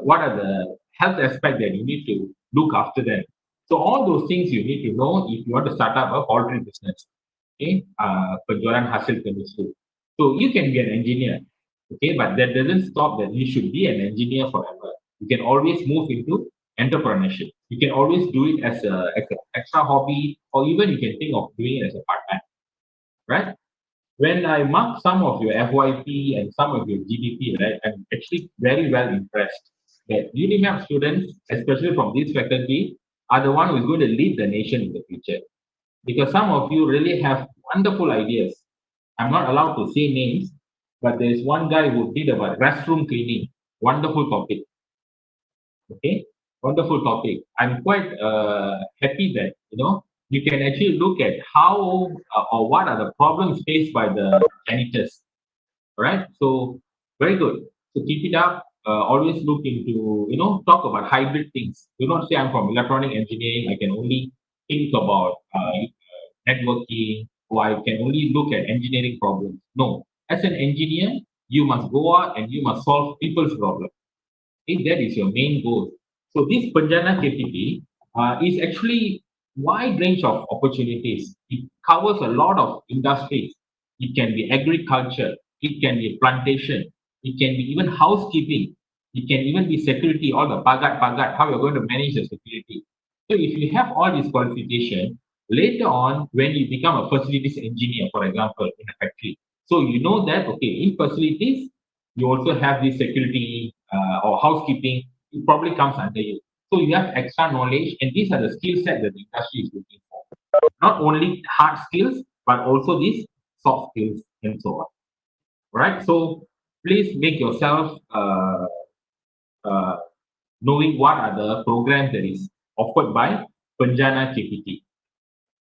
what are the health aspects that you need to look after them. So all those things you need to know if you want to start up a poultry business. Okay, penjualan hasil termisku. So you can be an engineer, okay, but that doesn't stop that you should be an engineer forever. You can always move into entrepreneurship. You can always do it as a extra hobby, or even you can think of doing it as a part time, right? When I mark some of your FYP and some of your GDP, right, I'm actually very well impressed that UNIMAP students, especially from this faculty, are the one who is going to lead the nation in the future. Because some of you really have wonderful ideas. I'm not allowed to say names, but there's one guy who did about restroom cleaning. Wonderful topic. Okay, wonderful topic. I'm quite happy that you can actually look at how or what are the problems faced by the janitors. All right, so very good. So keep it up. Always look into talk about hybrid things. Do not say I'm from electronic engineering. I can only think about networking, or I can only look at engineering problems. No, as an engineer, you must go out and you must solve people's problems. If that is your main goal. So this Penjana KPT is actually wide range of opportunities. It covers a lot of industries. It can be agriculture, it can be plantation, it can be even housekeeping, it can even be security, all the pagat, how you're going to manage the security. So if you have all these qualifications, later on when you become a facilities engineer, for example, in a factory, so you know that okay, in facilities you also have the security or housekeeping, it probably comes under you. So you have extra knowledge, and these are the skill set that the industry is looking for. Not only hard skills, but also these soft skills and so on. Right? So please make yourself knowing what are the programs that is offered by Penjana KPT.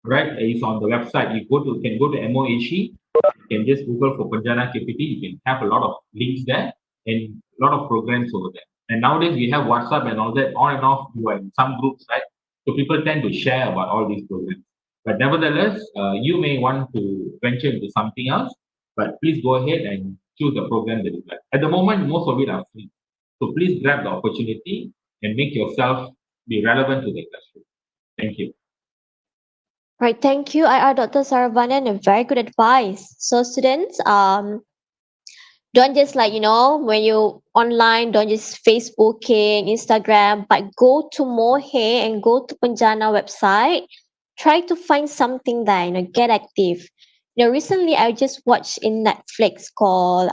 Right? It's on the website. Can go to MOHE. You can just Google for Penjana KPT. You can have a lot of links there and a lot of programs over there. And nowadays we have WhatsApp and all that on and off. You are in some groups, right? So people tend to share about all these programs. But nevertheless, you may want to venture into something else. But please go ahead and choose the program that you like. At the moment, most of it are free. So please grab the opportunity and make yourself be relevant to the industry. Thank you. Right, thank you, IR Dr. Saravanan, and very good advice. So students, don't just when you online, don't just Facebooking, Instagram, but go to Mohe and go to Penjana website. Try to find something there, get active. Recently I just watched in Netflix called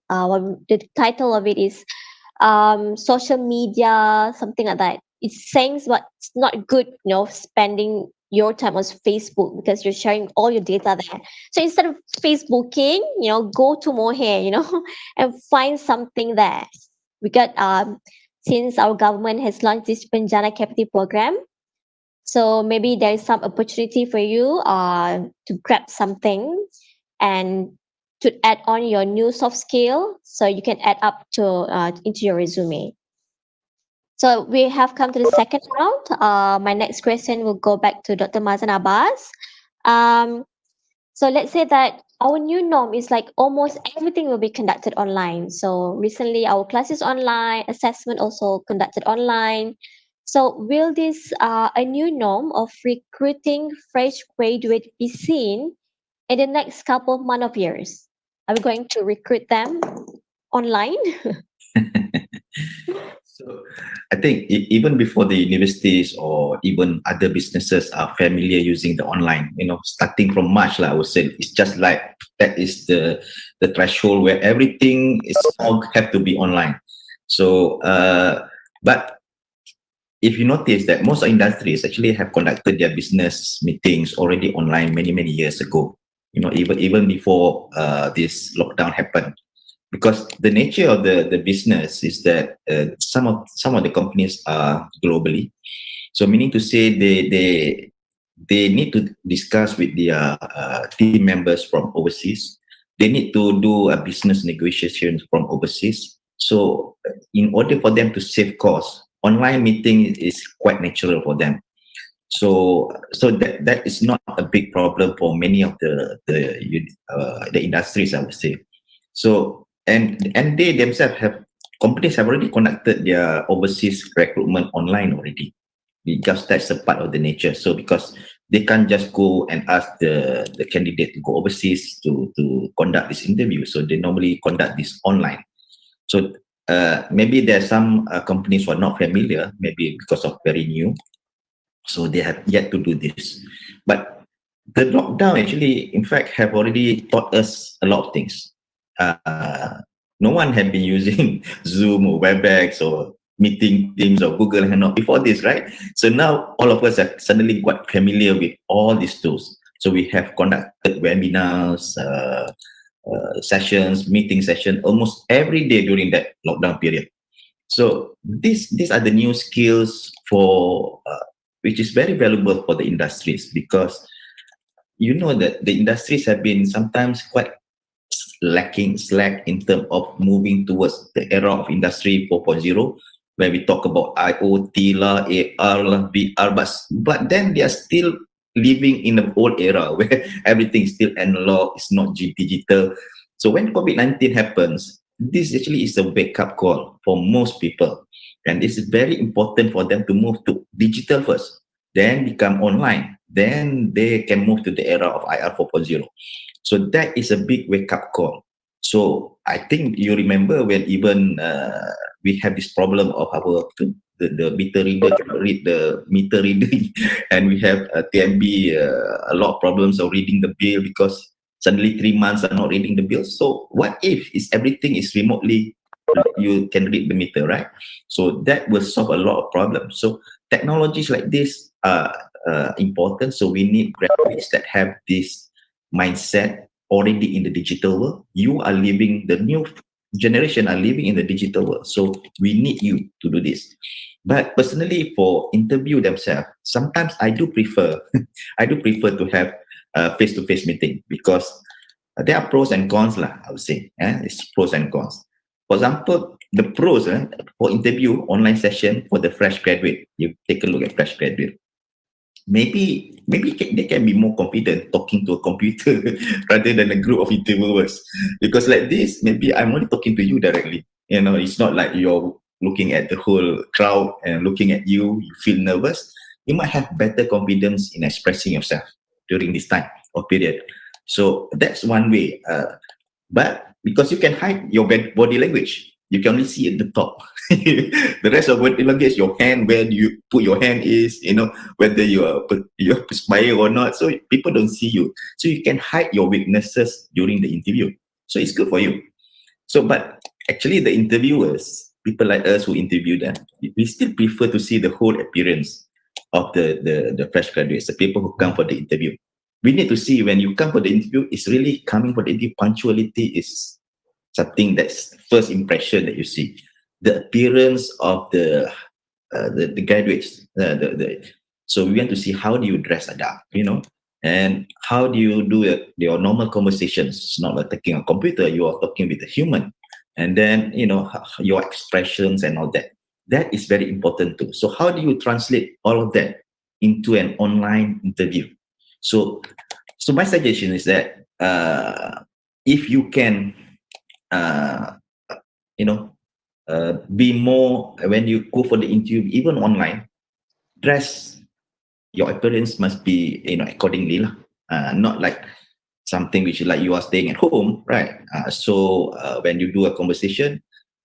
the title of it is social media, something like that. it's saying what's not good, spending your time on Facebook because you're sharing all your data there. So instead of Facebooking, go to Mohe, and find something there. We got since our government has launched this Penjana Captive program, so maybe there is some opportunity for you to grab something and to add on your new soft skill, so you can add up to into your resume. So we have come to the second round. My next question will go back to Dr. Mazan Abbas. Um, so let's say that our new norm is like almost everything will be conducted online. So recently our classes online, assessment also conducted online. So will this a new norm of recruiting fresh graduate be seen in the next couple of months of years? Are we going to recruit them online? So I think even before the universities or even other businesses are familiar using the online, starting from March, I would say it's just like that is the threshold where everything is all have to be online. So, but if you notice that most industries actually have conducted their business meetings already online many years ago. Even before this lockdown happened, because the nature of the business is that some of the companies are globally, so meaning to say they need to discuss with their team members from overseas. They need to do a business negotiations from overseas. So in order for them to save costs, online meeting is quite natural for them. So that is not a big problem for many of the industries, I would say. So and they themselves companies have already conducted their overseas recruitment online already, because that's a part of the nature. So because they can't just go and ask the candidate to go overseas to conduct this interview, so they normally conduct this online. So maybe there are some companies who are not familiar, maybe because of very new, so they have yet to do this. But the lockdown actually, in fact, have already taught us a lot of things. No one had been using Zoom or WebEx or meeting Teams or Google Hangout before this, right? So now all of us are suddenly quite familiar with all these tools. So we have conducted webinars, sessions, meeting sessions almost every day during that lockdown period. So these are the new skills for which is very valuable for the industries, because that the industries have been sometimes quite slack in terms of moving towards the era of industry 4.0, where we talk about IoT lah, AR lah, VR, but then they are still living in the old era where everything is still analog, it's not digital. So when COVID-19 happens, this actually is a wake-up call for most people, and it's very important for them to move to digital first, then become online, then they can move to the era of IR 4.0. So that is a big wake-up call. So I think you remember when even we have this problem of our the meter reader cannot read the meter reading, and we have TMB a lot of problems of reading the bill because suddenly 3 months are not reading the bill. So what if everything is remotely, you can read the meter, right? So that will solve a lot of problems. So technologies like this are important. So we need graduates that have this mindset already in the digital world. You are living, the new generation are living in the digital world. So we need you to do this. But personally, for interview themselves, sometimes I do prefer to have a face-to-face meeting, because there are pros and cons lah, I would say. It's pros and cons. For example, the pros for interview online session for the fresh graduate, you take a look at fresh graduate. Maybe they can be more confident talking to a computer rather than a group of interviewers, because like this, maybe I'm only talking to you directly. It's not like you're looking at the whole crowd and looking at you feel nervous. You might have better confidence in expressing yourself during this time or period. So that's one way. But because you can hide your body language, you can only see at the top. The rest of body language, your hand, where do you put your hand is, whether you're perspire or not. So people don't see you. So you can hide your weaknesses during the interview. So it's good for you. So, but actually the interviewers people like us who interview them, we still prefer to see the whole appearance of the fresh graduates, the people who come for the interview. We need to see when you come for the interview, it's really coming for the interview. Punctuality is something that's first impression that you see. The appearance of the graduates, so we want to see how do you dress adapt, and how do you do your normal conversations. It's not like taking a computer, you are talking with a human, and then your expressions and all that. That is very important too. So how do you translate all of that into an online interview? So my suggestion is that if you can uh, be more, when you go for the interview, even online, dress, your appearance must be accordingly lah. Not like something which is like you are staying at home, right? So when you do a conversation,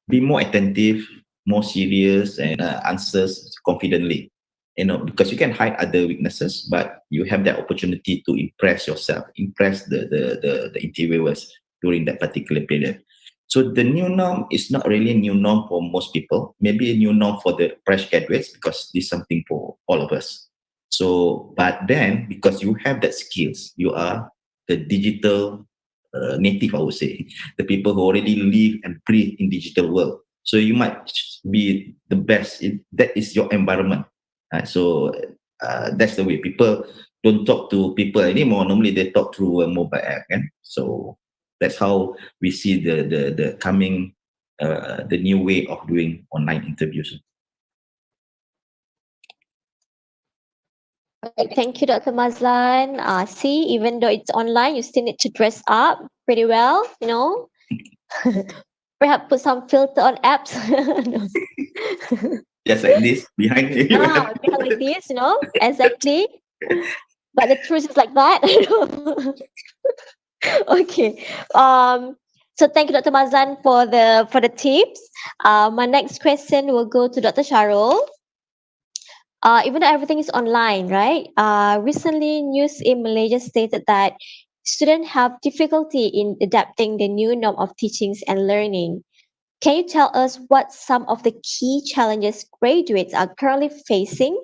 be more attentive, more serious, and answers confidently. Because you can hide other weaknesses, but you have that opportunity to impress yourself, impress the interviewers during that particular period. So the new norm is not really a new norm for most people. Maybe a new norm for the fresh graduates, because this is something for all of us. So, but then because you have that skills, you are the digital native, I would say, the people who already live and breathe in digital world. So you might be the best. That is your environment. So that's the way people don't talk to people anymore. Normally they talk through a mobile app. So that's how we see the coming the new way of doing online interviews. Okay, thank you, Dr. Mazlan. See, even though it's online, you still need to dress up pretty well, Perhaps put some filter on apps. No. Just like this behind you. Behind like this, exactly. But the truth is like that. Okay. So thank you, Dr. Mazlan, for the tips. My next question will go to Dr. Sharul. Even though everything is online, right? Recently, news in Malaysia stated that students have difficulty in adapting the new norm of teachings and learning. Can you tell us what some of the key challenges graduates are currently facing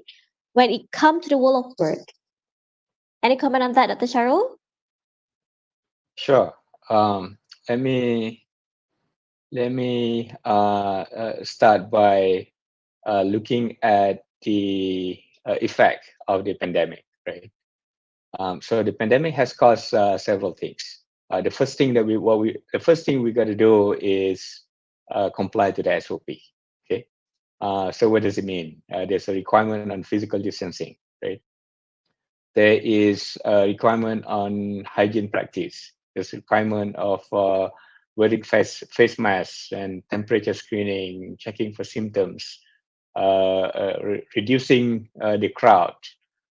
when it comes to the world of work? Any comment on that, Dr. Sharul? Sure. Let me start by looking at the effect of the pandemic, right? So the pandemic has caused several things. The first thing we got to do is comply to the SOP. Okay. So what does it mean? There's a requirement on physical distancing, right? There is a requirement on hygiene practice. There's a requirement of wearing face masks and temperature screening, checking for symptoms, reducing the crowd,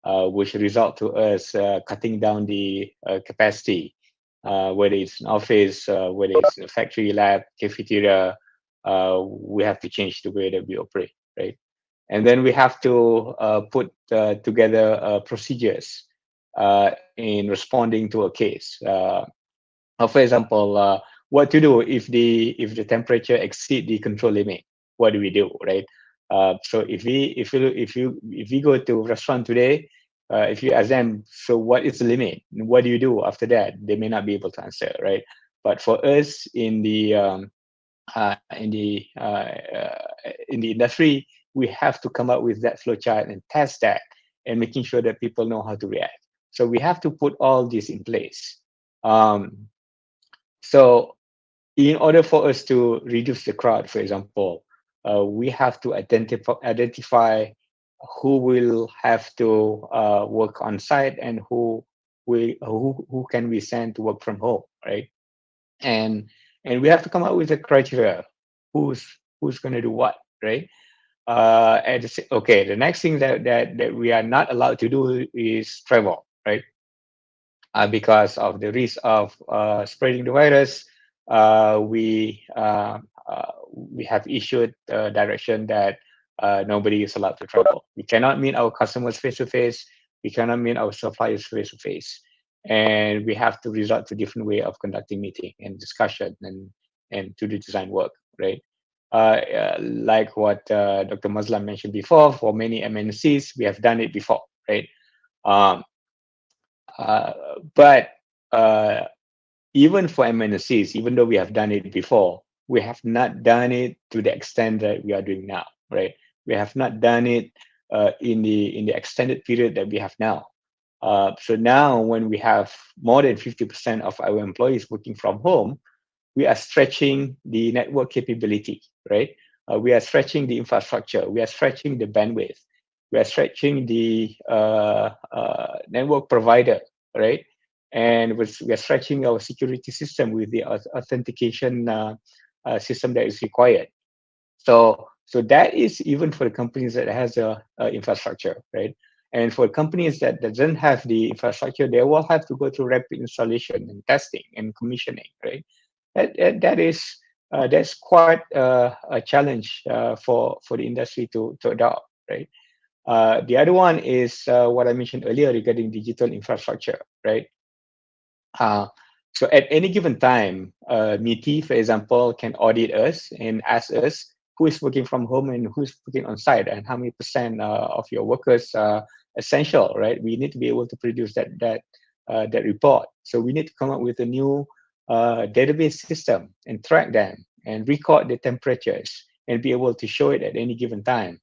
which result to us cutting down the capacity, whether it's an office, whether it's a factory, lab, cafeteria. We have to change the way that we operate, right? And then we have to put together procedures in responding to a case. For example, what to do if the temperature exceed the control limit? What do we do, right? So if we go to a restaurant today, if you ask them, so what is the limit? What do you do after that? They may not be able to answer, right? But for us in the industry, we have to come up with that flowchart and test that, and making sure that people know how to react. So we have to put all this in place. So in order for us to reduce the crowd, for example, we have to identify who will have to work on site and who can we send to work from home, right? And we have to come up with a criteria, who's going to do what, right? The next thing that we are not allowed to do is travel, right? Because of the risk of spreading the virus, we have issued a direction that nobody is allowed to travel. We cannot meet our customers face to face. We cannot meet our suppliers face to face, and we have to resort to different way of conducting meeting and discussion and to the design work, right? like what Dr. Mazlan mentioned before, for many MNCs, we have done it before, right? Um, but even for MNCs, even though we have done it before, we have not done it to the extent that we are doing now, right? We have not done it in the extended period that we have now. So now, when we have more than 50% of our employees working from home, we are stretching the network capability, right? We are stretching the infrastructure. We are stretching the bandwidth. We are stretching the network provider, right? And we are stretching our security system with the authentication system that is required. So that is even for the companies that has a infrastructure, right? And for companies that doesn't have the infrastructure, they will have to go through rapid installation and testing and commissioning, right? That is that's quite a challenge for the industry to adopt, right? The other one is what I mentioned earlier regarding digital infrastructure, right? Uh, so at any given time, MITI, for example, can audit us and ask us who is working from home and who's working on site and how many percent of your workers are essential, right? We need to be able to produce that report. So we need to come up with a new database system and track them and record the temperatures and be able to show it at any given time.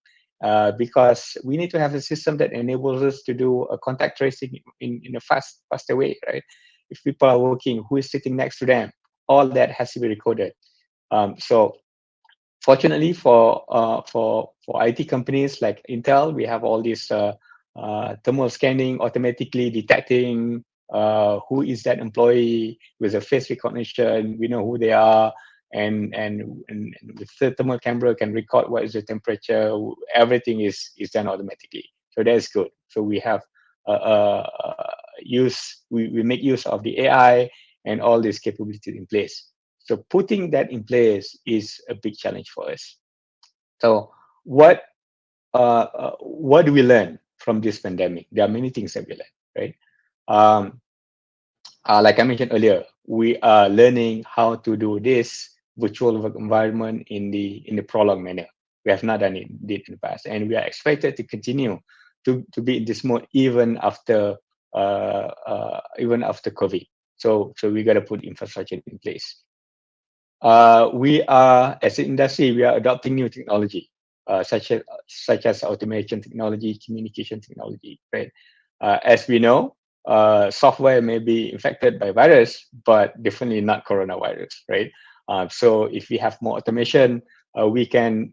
Because we need to have a system that enables us to do a contact tracing in a faster way, right? If people are working, who is sitting next to them, all that has to be recorded. So fortunately for IT companies like Intel, we have all these thermal scanning, automatically detecting who is that employee with a face recognition. We know who they are, and with the thermal camera can record what is the temperature. Everything is done automatically. So that's good. So we have we make use of the AI and all these capabilities in place. So putting that in place is a big challenge for us. So what do we learn from this pandemic? There are many things that we learn, right? Um, like I mentioned earlier, we are learning how to do this virtual work environment in the prolonged manner. We have not done it in the past, and we are expected to continue to be in this mode even after COVID. So we got to put infrastructure in place. We are, as an industry, we are adopting new technology, such as automation technology, communication technology, right? As we know, software may be infected by virus, but definitely not coronavirus, right? So if we have more automation, we can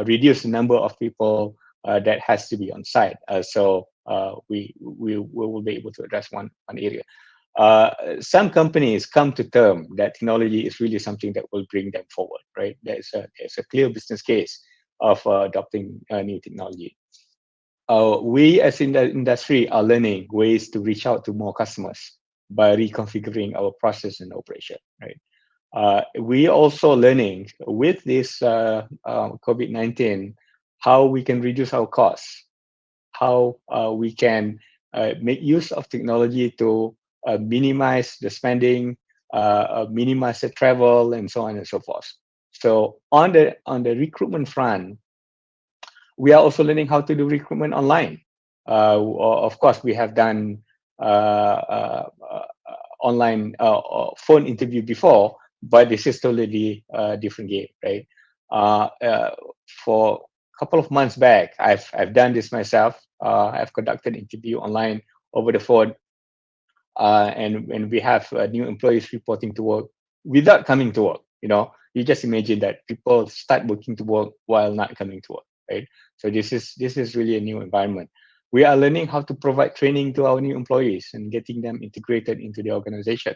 reduce the number of people that has to be on site. So we will be able to address one area. Some companies come to term that technology is really something that will bring them forward, right? There's a clear business case of adopting new technology. We as in the industry are learning ways to reach out to more customers by reconfiguring our process and operation, right? We also learning with this COVID-19 how we can reduce our costs, how we can make use of technology to minimize the spending, minimize the travel, and so on and so forth. So on the recruitment front, we are also learning how to do recruitment online. Of course, we have done online phone interview before, but this is totally different game, right? For a couple of months back, I've done this myself. I've conducted interview online over the phone, and we have new employees reporting to work without coming to work. You just imagine that people start working to work while not coming to work, right? So this is really a new environment. We are learning how to provide training to our new employees and getting them integrated into the organization.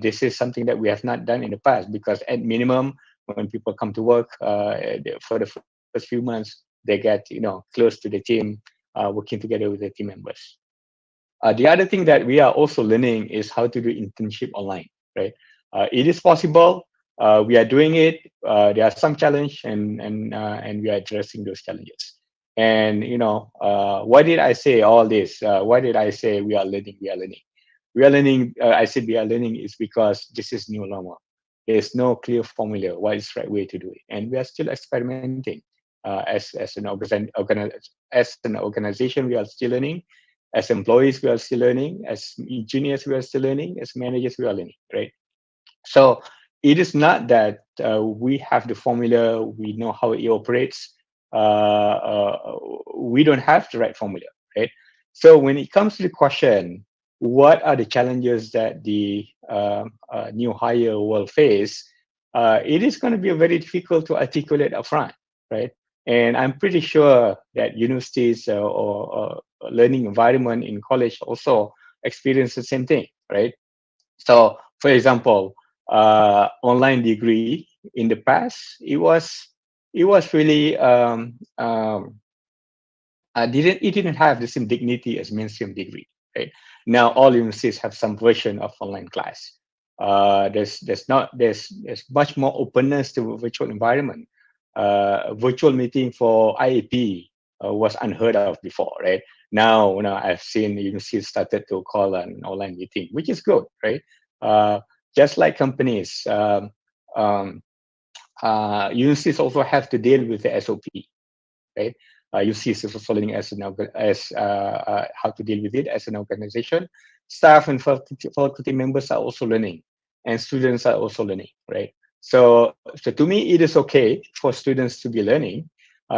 This is something that we have not done in the past, because at minimum, when people come to work for the first few months, they get close to the team, working together with the team members. The other thing that we are also learning is how to do internship online, right? It is possible. We are doing it. There are some challenge, and we are addressing those challenges. And why did I say all this? Why did I say we are learning? We are learning. We are learning. I said we are learning is because this is new normal. There's no clear formula what is the right way to do it, and we are still experimenting. As an organization, we are still learning. As employees, we are still learning. As engineers, we are still learning. As managers, we are learning. Right. So it is not that we have the formula, we know how it operates. We don't have the right formula, right? So when it comes to the question, what are the challenges that the new hire will face? It is going to be very difficult to articulate upfront, right? And I'm pretty sure that universities or learning environment in college also experience the same thing, right? So, for example, online degree in the past, it was really it didn't have the same dignity as mainstream degree. Right now, all universities have some version of online class. There's much more openness to virtual environment. Virtual meeting for IAP was unheard of before, right? Now, I've seen universities started to call an online meeting, which is good, right? Uh, just like companies, universities also have to deal with the SOP, right? You see following as how to deal with it as an organization. Staff and faculty members are also learning, and students are also learning, right? So to me, it is okay for students to be learning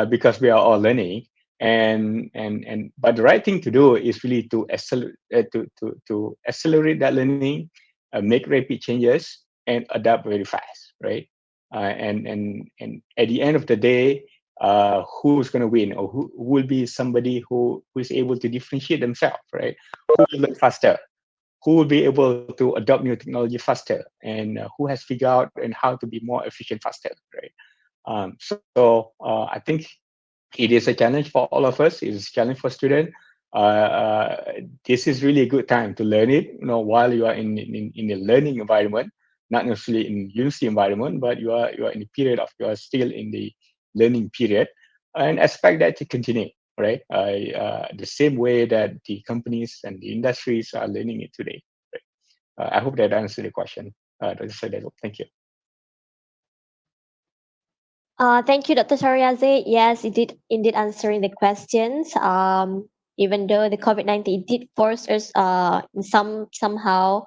because we are all learning, and but the right thing to do is really to accelerate that learning, make rapid changes, and adapt very fast, right? And at the end of the day, who's going to win, or who will be somebody who is able to differentiate themselves, right? Who will learn faster, who will be able to adopt new technology faster, and who has figured out and how to be more efficient faster, right? I think it is a challenge for all of us. It is a challenge for students. This is really a good time to learn it, while you are in a learning environment, not necessarily in university environment, but you are in the period of, you are still in the learning period, and expect that to continue, right? The same way that the companies and the industries are learning it today. Right? I hope that answered the question. Dr. Sadeko. Thank you. Thank you, Dr. Shariaze. Yes, it did indeed answering the questions. Even though the COVID-19 did force us somehow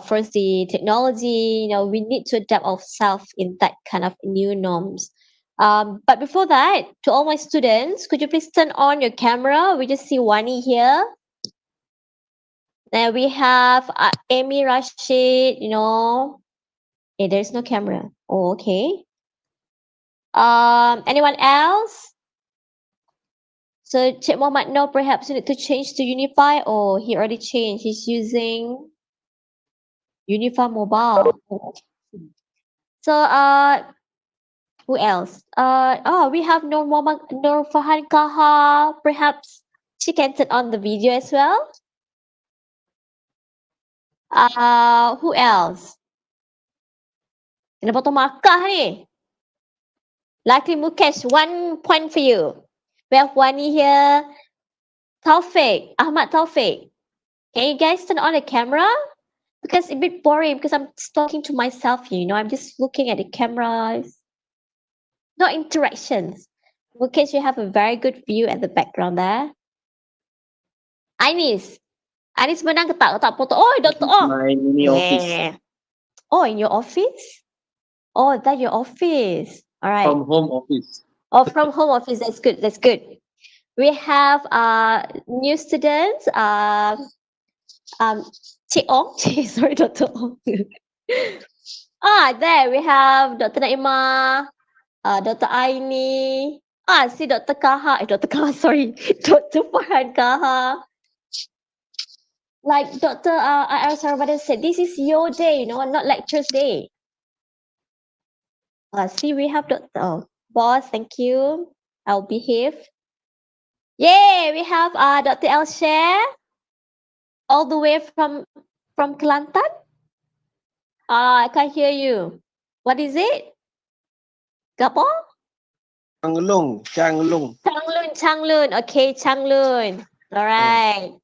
force the technology, we need to adapt ourselves in that kind of new norms. But before that, to all my students, could you please turn on your camera? We just see Wani here. Then we have Amy Rashid, Hey, there's no camera. Oh, okay. Anyone else? So Cik Muhammad, no, perhaps you need to change to Unify, or he already changed. He's using Unify Mobile. So who else? We have Nur Fahan Kaha. Perhaps she can turn on the video as well. Who else? Kena potong markah ni. Luckily Mukesh, 1 point for you. We have Wani here. Taufik, Ahmad Taufik. Can you guys turn on the camera? Because it's a bit boring because I'm just talking to myself, I'm just looking at the cameras. No interactions. Mukesh, you have a very good view at the background there. Anis menang ke tak? Tak foto. Oh, Dr. Ong. My mini office. Yeah. Oh, in your office? Oh, that your office. All right. From home office. Oh, from home office. That's good. That's good. We have new students. Cik Ong. Sorry, Dr. Ong. There we have Dr. Naimah, Dr. Aini. See Dr. Kaha. Dr. Kaha, sorry. Dr. Farhan Kaha. Like Dr. I.R. Sarvada said, this is your day, not lectures day. See, we have Dr. Boss, thank you. I'll behave. Yay, we have Dr. Elsher, all the way from Kelantan. I can't hear you. What is it? Gapo? Changlung. Changlun. Okay, Changlun. All right.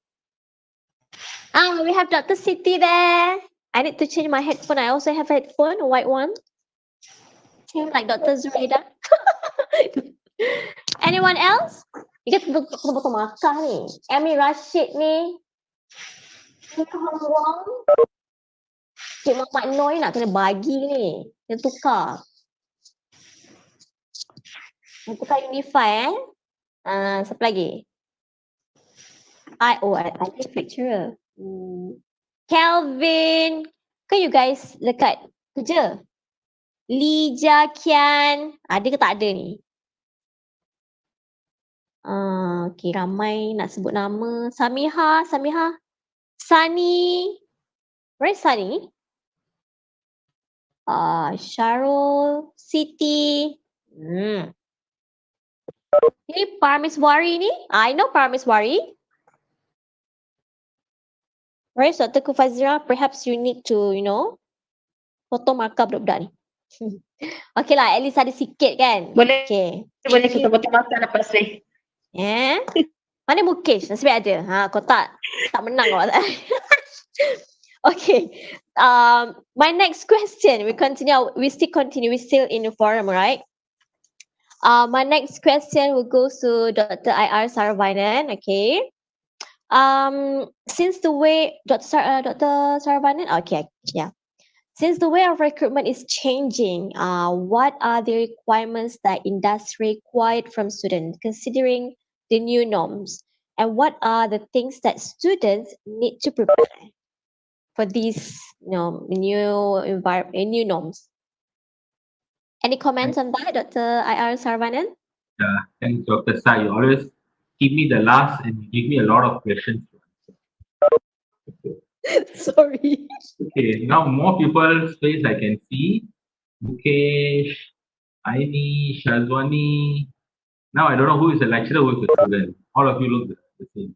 We have Dr. Siti there. I need to change my headphone. I also have a headphone, a white one. Same like Dr. Zuraida. Anyone else? You get betul-betul makan ni. Amy Rashid ni. Hong Wong. Cik Muhammad Noi nak kena bagi ni. Kena tukar. Kena tukar Unify siapa lagi? I think lecturer. Kelvin. Kan you guys dekat kerja? Lee Jia Kian. Ada ke tak ada ni? Okay, ramai nak sebut nama. Samiha. Sunny. Where is Sunny? Syarul. Siti. Ini Parmeswari ni. I know Parmeswari. Where is Dr. Kufazira? Perhaps you need to, foto markah budak-budak ni. Okay lah, at least ada sikit kan? Boleh. Okay. Boleh kita betul makan lepas ni. Mana Mukesh? Nasib baik ada. Kau tak menang kau. Okay. My next question, we still continue. We still in the forum, right? My next question will go to Dr. I.R. Saravanan. Okay. Since the way Dr. Saravanan, okay, yeah. Since the way of recruitment is changing, what are the requirements that industry required from students, considering the new norms? And what are the things that students need to prepare for these, new norms? Any comments on that, Dr. I.R. Saravanan? Thanks, Dr. Sai. You always give me the last and give me a lot of questions. Sorry. Okay, now more people's face I can see. Mukesh, Aini, Shazwani. Now I don't know who is the lecturer, who is the student. All of you look the same.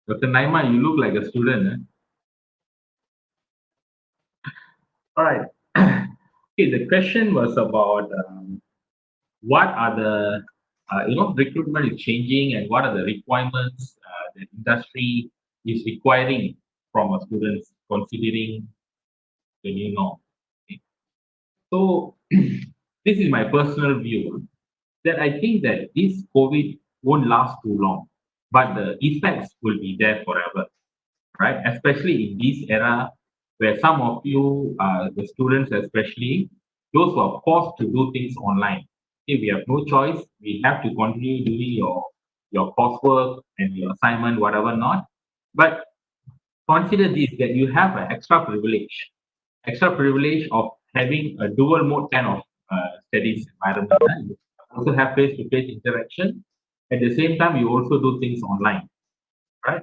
Dr. Naima, you look like a student. All right. Okay, the question was about what are the recruitment is changing and what are the requirements that industry is requiring from a students considering the new norm. Okay. So this is my personal view that I think that this COVID won't last too long, but the effects will be there forever, right? Especially in this era where some of you, the students especially, those who are forced to do things online. Okay, we have no choice. We have to continue doing your coursework and your assignment, whatever not. But consider this, that you have an extra privilege of having a dual mode kind of studies environment. You also have face-to-face interaction. At the same time, you also do things online, right?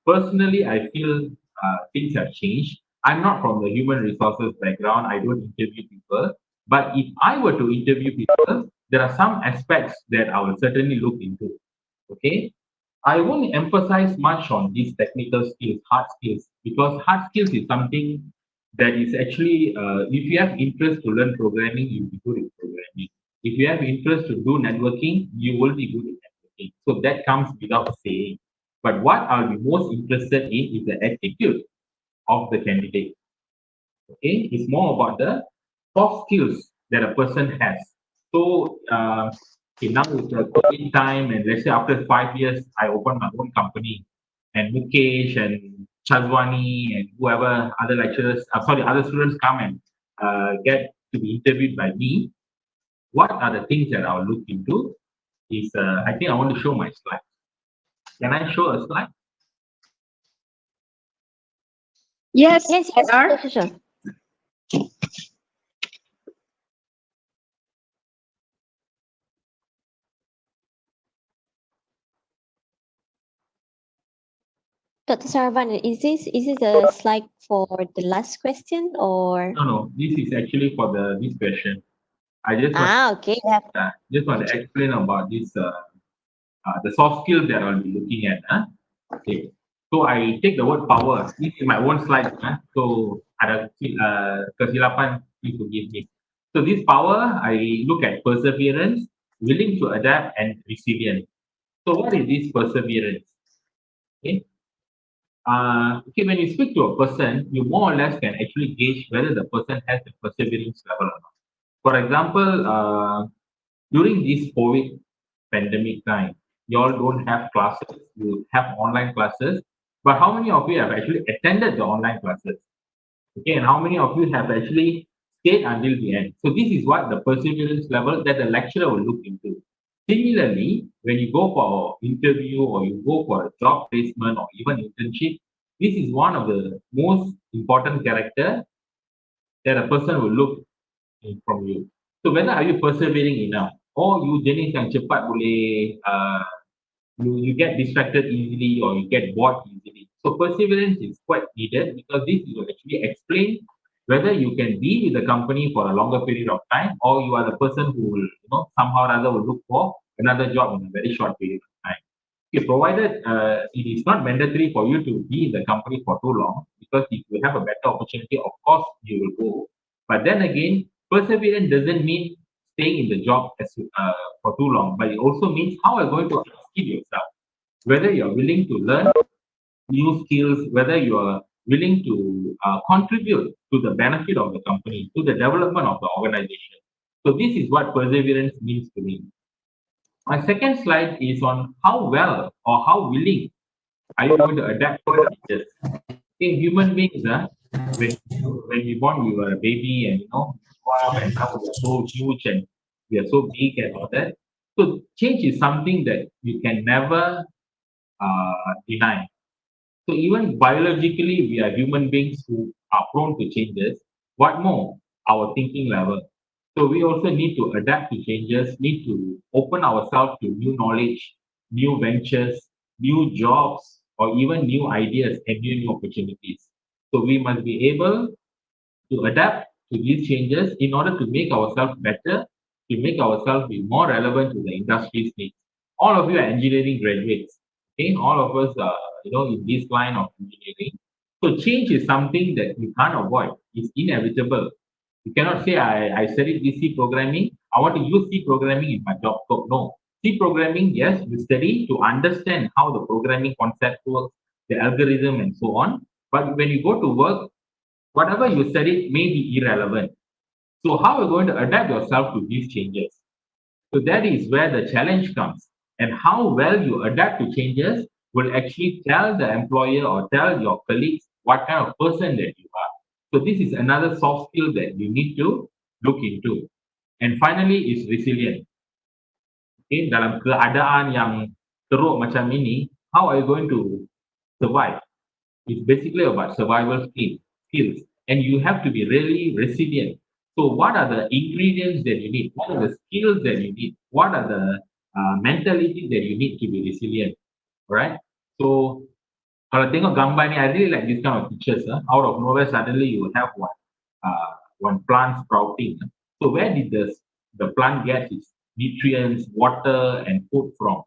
Personally, I feel things have changed. I'm not from the human resources background. I don't interview people. But if I were to interview people, there are some aspects that I will certainly look into. Okay. I won't emphasize much on these technical skills, hard skills, because hard skills is something that is actually, if you have interest to learn programming, you'll be good in programming. If you have interest to do networking, you will be good in networking. So that comes without saying. But what I'll be most interested in is the attitude of the candidate. Okay, it's more about the soft skills that a person has. So, now it's the COVID time, and let's say after 5 years, I open my own company, and Mukesh and Chazwani and whoever other lecturers, other students come and get to be interviewed by me. What are the things that I'll look into? Is I think I want to show my slide. Can I show a slide? Yes, Yes, IR. sure. Dr. Saravanan, is this a slide for the last question or? No. This is actually for this question. I just Okay. just want to explain about this the soft skills that I'll be looking at. Okay. So I take the word power. This is my own slide. So ada kesilapan, please forgive me. So this power, I look at perseverance, willing to adapt, and resilience. So what is this perseverance? Okay. Okay, when you speak to a person, you more or less can actually gauge whether the person has the perseverance level or not. For example, during this COVID pandemic time, you all don't have classes, you have online classes, but how many of you have actually attended the online classes? Okay, and how many of you have actually stayed until the end? So this is what the perseverance level that the lecturer will look into. Similarly, when you go for interview or you go for a job placement or even internship, this is one of the most important character that a person will look from you. So whether are you persevering enough or you jenis yang cepat boleh you get distracted easily or you get bored easily. So perseverance is quite needed because this will actually explain whether you can be with the company for a longer period of time or you are the person who will somehow or other will look for another job in a very short period of time. Okay, provided it is not mandatory for you to be in the company for too long, because if you have a better opportunity, of course you will go. But then again, perseverance doesn't mean staying in the job for too long, but it also means how are you going to upskill yourself, whether you're willing to learn new skills, whether you are willing to contribute to the benefit of the company, to the development of the organization. So this is what perseverance means to me. My second slide is on how well or how willing are you going to adapt to changes. Okay, human beings, when we born, we were a baby and grow up and now we are so huge and we are so big and all that. So change is something that you can never deny. So even biologically, we are human beings who are prone to changes. What more? Our thinking level. So we also need to adapt to changes, need to open ourselves to new knowledge, new ventures, new jobs, or even new ideas and new opportunities. So we must be able to adapt to these changes in order to make ourselves better, to make ourselves be more relevant to the industry's needs. All of you are engineering graduates. Okay, all of us are in this line of engineering. So change is something that you can't avoid. It's inevitable. You cannot say I studied this C programming. I want to use C programming in my job scope. No. C programming, yes, you study to understand how the programming concept works, the algorithm and so on. But when you go to work, whatever you studied may be irrelevant. So how are you going to adapt yourself to these changes? So that is where the challenge comes. And how well you adapt to changes will actually tell the employer or tell your colleagues what kind of person that you are. So this is another soft skill that you need to look into. And finally is resilient. Okay, dalam keadaan yang teruk macam ini, how are you going to survive? It's basically about survival skills, and you have to be really resilient. So, what are the ingredients that you need? What are the skills that you need? What are the mentality that you need to be resilient? Right? So, kalau tengok gambar ni, I really like this kind of pictures. Out of nowhere, suddenly you have one plant sprouting. So, where did the plant get its nutrients, water, and food from?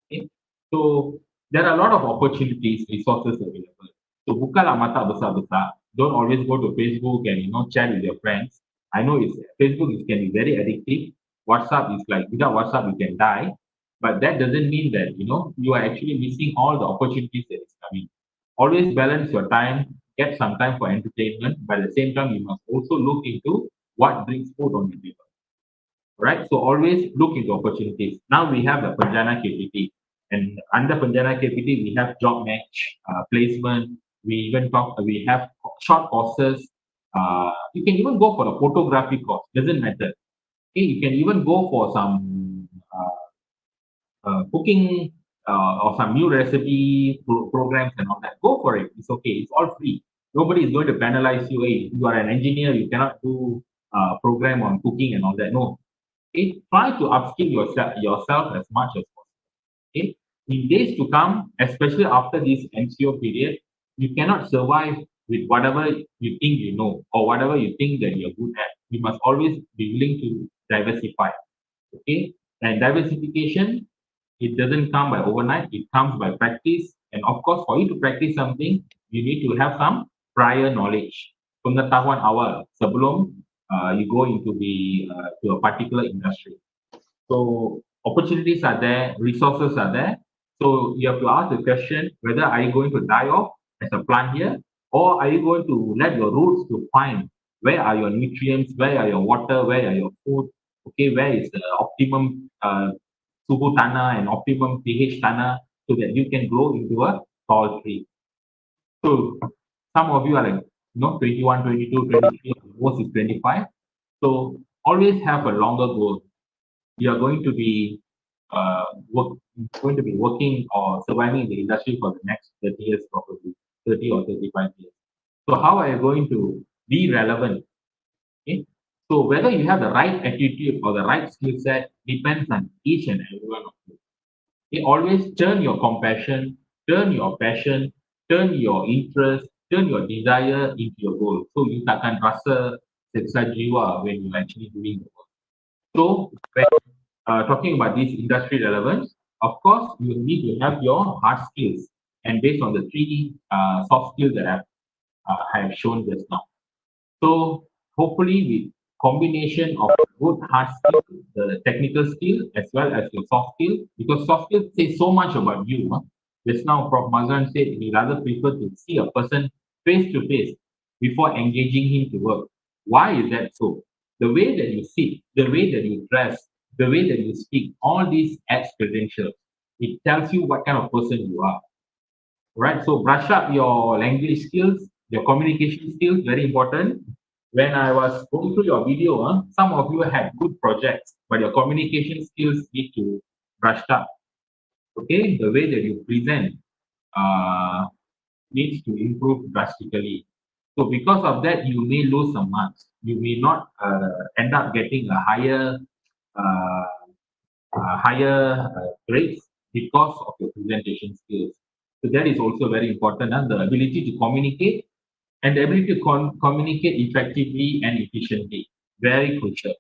Okay? So there are a lot of opportunities, resources available. So bukalah mata besar-besar. Don't always go to Facebook and chat with your friends. I know Facebook can be very addictive. WhatsApp is like without WhatsApp you can die, but that doesn't mean that you are actually missing all the opportunities that is coming. Always balance your time. Get some time for entertainment, but at the same time you must also look into what brings food on the table. Right? So always look into opportunities. Now we have the Penjana KPT, and under Penjana KPT we have job match, placement. We even we have short courses. You can even go for a photography course. Doesn't matter. Okay, you can even go for some cooking or some new recipe programs and all that. Go for it. It's okay. It's all free. Nobody is going to penalize you. Hey, you are an engineer. You cannot do program on cooking and all that. No, try to upskill yourself as much as possible. Okay? In days to come, especially after this MCO period, you cannot survive with whatever you think you know or whatever you think that you're good at. You must always be willing to diversify. Okay? And diversification, it doesn't come by overnight, it comes by practice. And of course, for you to practice something, you need to have some prior knowledge. Pengetahuan awal sebelum you go into to a particular industry. So opportunities are there, resources are there. So you have to ask the question whether are you going to die off as a plant here, or are you going to let your roots to find where are your nutrients, where are your water, where are your food, okay, where is the optimum suhu tanah and optimum pH tanah so that you can grow into a tall tree. So some of you are like, 21, 22, 23, most is 25. So always have a longer goal. You are going to be uh, work, going to be working or surviving in the industry for the next 30 years, probably 30 or 35 years. So how are you going to be relevant? Okay. So whether you have the right attitude or the right skill set depends on each and every one of you. Okay. Always turn your compassion, turn your passion, turn your interest, turn your desire into your goal. So you takkan rasa seksa jiwa when you're actually doing the work. So when talking about this industry relevance, of course, you need to have your hard skills, and based on the three soft skills that I have shown just now. So hopefully, with combination of good hard skill, the technical skill, as well as your soft skill, because soft skill say so much about you. Huh? Just now, Prof. Mazan said he rather prefer to see a person face to face before engaging him to work. Why is that so? The way that you sit, the way that you dress, the way that you speak, all these adds credentials. It tells you what kind of person you are. Right? So brush up your language skills, your communication skills, very important. When I was going through your video, some of you had good projects, but your communication skills need to brush up. Okay, the way that you present uh, needs to improve drastically. So because of that, you may lose some marks. You may not end up getting a uh, higher grades because of your presentation skills. So that is also very important, and the ability to communicate and the ability to communicate effectively and efficiently, very crucial,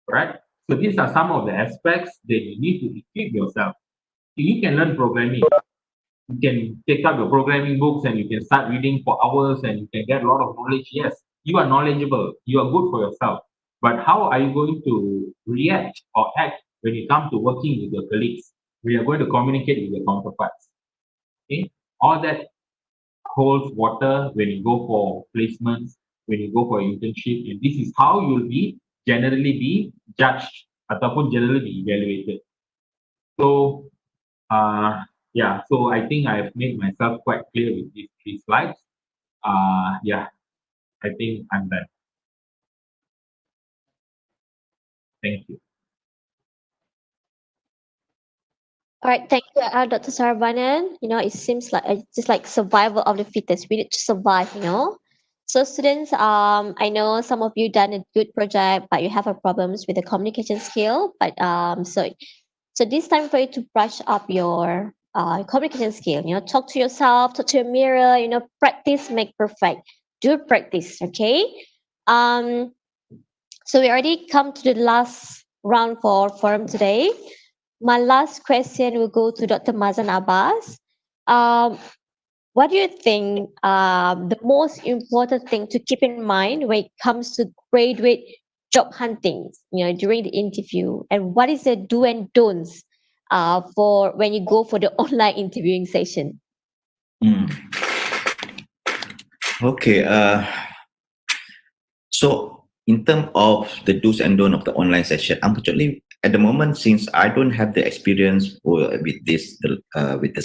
right? So these are some of the aspects that you need to equip yourself. You can learn programming. You can take up your programming books and you can start reading for hours and you can get a lot of knowledge. Yes, you are knowledgeable. You are good for yourself. But how are you going to react or act when you come to working with your colleagues? We are going to communicate with your counterparts. Okay, all that holds water when you go for placements, when you go for internship, and this is how you'll be generally be judged ataupun generally be evaluated. So yeah, so I think I've made myself quite clear with these three slides. Yeah, I think I'm done. Thank you. All right, thank you, Dr. Saravanan. It seems like it's just like survival of the fittest. We need to survive. So students, I know some of you done a good project, but you have a problems with the communication skill. But so this time for you to brush up your communication skill. Talk to yourself, talk to your mirror. Practice make perfect. Do practice, okay? Um, so we already come to the last round for forum today. My last question will go to Dr. Mazan Abbas. What do you think the most important thing to keep in mind when it comes to graduate job hunting, during the interview, and what is the do and don'ts for when you go for the online interviewing session? Mm. Okay. So in terms of the do's and don'ts of the online session, unfortunately, at the moment, since I don't have the experience with this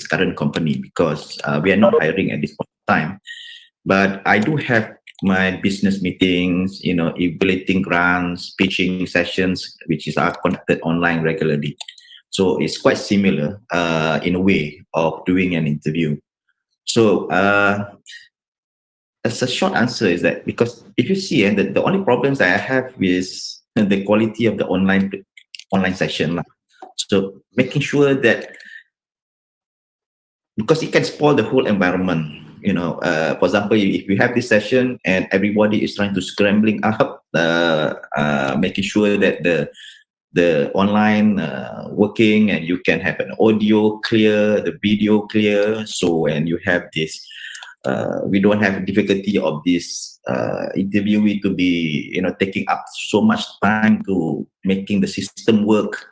current company, because we are not hiring at this point in time, but I do have my business meetings, evaluating grants, pitching sessions, which is are conducted online regularly. So it's quite similar in a way of doing an interview. So as a short answer is that, because if you see, the only problems that I have is the quality of the online session. So making sure that, because it can spoil the whole environment. For example, if you have this session and everybody is trying to scrambling up, making sure that the online working, and you can have an audio clear, the video clear. So when you have this, we don't have difficulty of this interviewee to be taking up so much time to making the system work.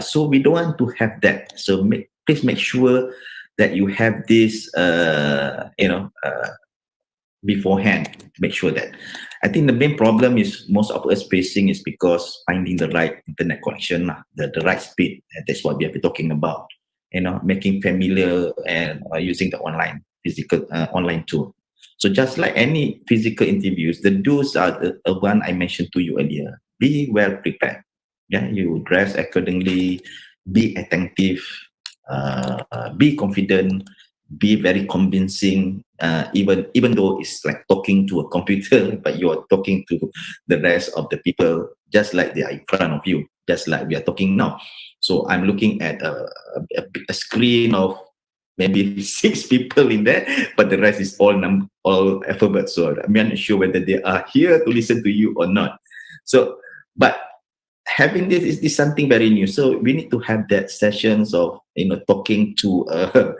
So we don't want to have that. So please make sure that you have this, beforehand. Make sure that. I think the main problem is most of us facing is because finding the right internet connection, the right speed. And that's what we have been talking about. Making familiar and using the physical online tool. So just like any physical interviews, the do's are the one I mentioned to you earlier. Be well prepared. Yeah, you dress accordingly, be attentive, be confident, be very convincing. Even though it's like talking to a computer, but you are talking to the rest of the people, just like they are in front of you, just like we are talking now. So I'm looking at a screen of maybe 6 people in there, but the rest is all alphabet. So I'm not sure whether they are here to listen to you or not. So, but having this is something very new. So we need to have that sessions of talking to a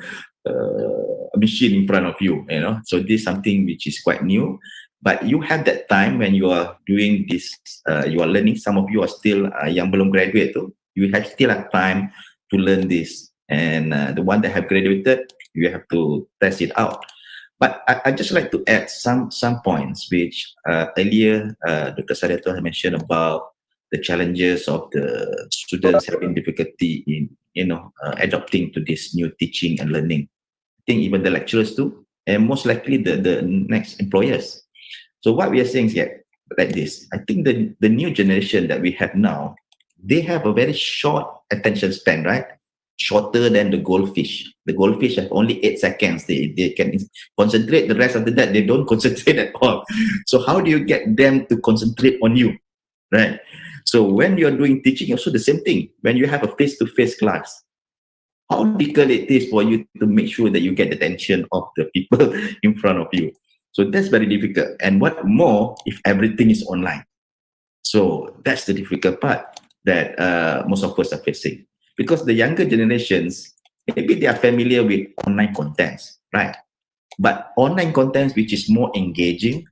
machine in front of you. So this is something which is quite new. But you have that time when you are doing this, you are learning. Some of you are still yang belum graduate. You still have time to learn this. And the one that have graduated, you have to test it out. But I just like to add some points which earlier Dr. Sadiato had mentioned about the challenges of the students having difficulty in adopting to this new teaching and learning. I think even the lecturers too, and most likely the next employers. So what we are saying is like this. I think the new generation that we have now, they have a very short attention span, right? Shorter than the goldfish. The goldfish have only 8 seconds. They can concentrate. The rest of the day, they don't concentrate at all. So how do you get them to concentrate on you, right? So when you're doing teaching, also the same thing. When you have a face-to-face class, how difficult it is for you to make sure that you get the attention of the people in front of you. So that's very difficult. And what more if everything is online? So that's the difficult part that most of us are facing. Because the younger generations, maybe they are familiar with online contents, right? But online contents which is more engaging,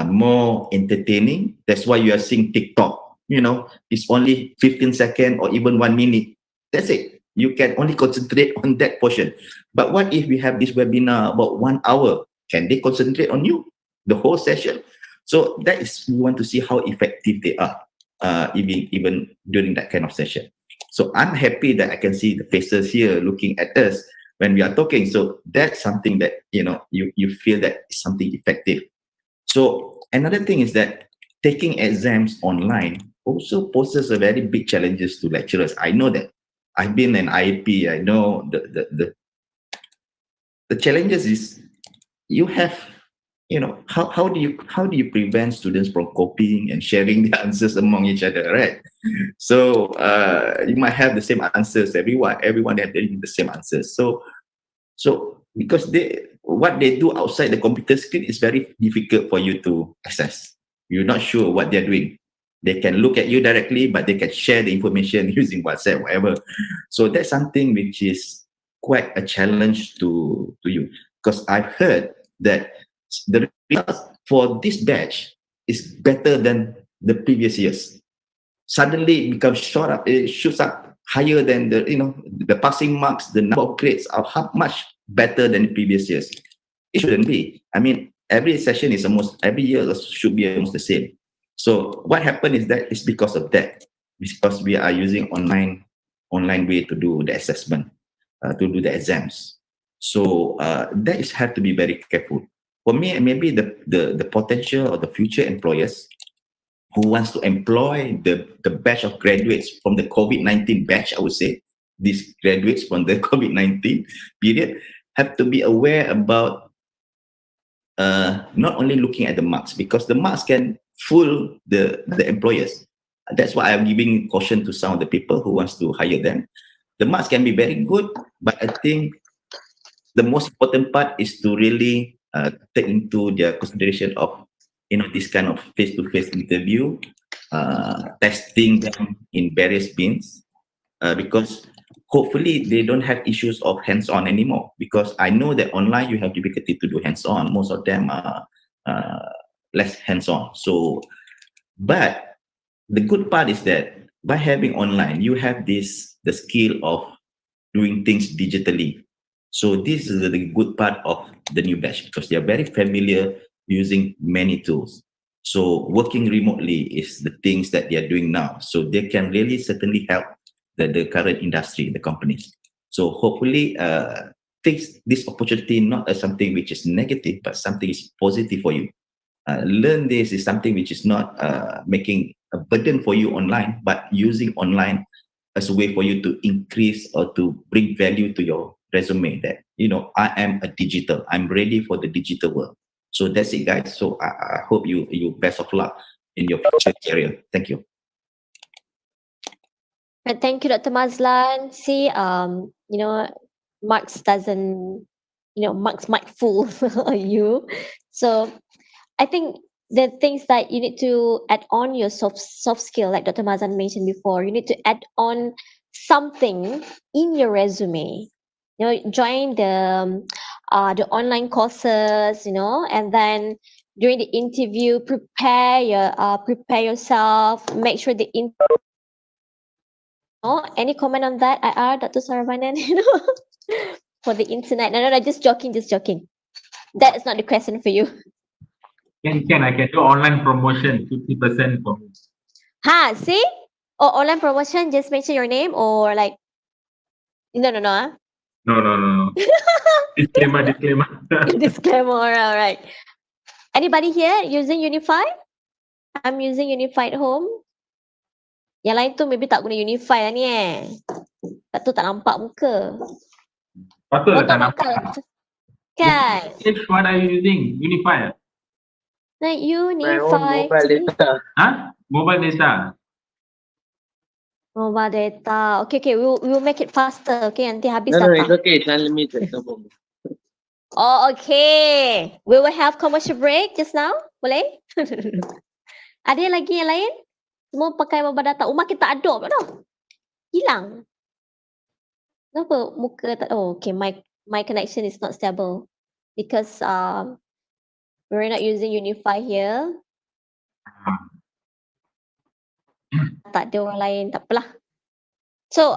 more entertaining. That's why you are seeing TikTok. It's only 15 seconds or even 1 minute. That's it. You can only concentrate on that portion. But what if we have this webinar about 1 hour? Can they concentrate on you the whole session? So that is, we want to see how effective they are, even during that kind of session. So I'm happy that I can see the faces here looking at us when we are talking. So that's something that you feel that is something effective. So another thing is that taking exams online also poses a very big challenges to lecturers. I know that. I've been an IAP. I know the challenges is you have, how do you prevent students from copying and sharing the answers among each other, right? So you might have the same answers. Everyone have the same answers. So because what they do outside the computer screen is very difficult for you to access. You're not sure what they're doing. They can look at you directly, but they can share the information using WhatsApp, whatever. So that's something which is quite a challenge to you. Because I've heard that the results for this batch is better than the previous years. Suddenly it becomes it shoots up higher than the passing marks, the number of grades are much better than the previous years. It shouldn't be. I mean, every session is every year should be almost the same. So what happened is that it's because of that, because we are using online way to do the assessment, to do the exams. So that is have to be very careful. For me, maybe the potential or the future employers who wants to employ the batch of graduates from the COVID-19 batch, I would say, these graduates from the COVID-19 period have to be aware about not only looking at the marks, because the marks can fool the employers. That's why I'm giving caution to some of the people who wants to hire them. The marks can be very good, but I think the most important part is to really take into their consideration of this kind of face-to-face interview, testing them in various bins, because hopefully they don't have issues of hands-on anymore, because I know that online you have difficulty to do hands-on. Most of them are less hands-on. So, but the good part is that by having online, you have the skill of doing things digitally. So this is the good part of the new batch because they are very familiar using many tools. So working remotely is the things that they are doing now. So they can really certainly help the current industry, the companies. So hopefully take this opportunity not as something which is negative, but something is positive for you. Learn this is something which is not making a burden for you online, but using online as a way for you to increase or to bring value to your resume that, I am a digital, I'm ready for the digital world. So that's it, guys. So I hope you best of luck in your future career. Thank you. And thank you, Dr. Mazlan. See, marks doesn't, marks might fool you. So I think the things that you need to add on your soft skill, like Dr. Mazlan mentioned before, you need to add on something in your resume. Join the online courses, and then during the interview, prepare yourself. Make sure the any comment on that, IR, Dr. Saravanan, for the internet? No, just joking, just joking. That is not the question for you. I can do online promotion 50% for me. See? Oh, online promotion, just mention your name or like, no. No. Disclaimer. Disclaimer, all right. Anybody here using Unify? I'm using Unified Home. Yang lain tu maybe tak guna Unify lah ni Tak tu tak nampak muka. Patut tak nampak. nampak. Kan? What are you using? Unify? Like My own Unify. mobile data. Mobile data. Mobile data. Okay. We will make it faster. Okay, nanti habis No, data. it's okay. It's unlimited. No problem. Oh, okay. We will have commercial break just now. Boleh? Ada lagi yang lain? Semua pakai mobile data. Rumah kita adopt tau. Hilang. Kenapa muka tak? Oh, okay. My connection is not stable because we're not using Unify here. Tak ada orang lain. Tak apalah. So,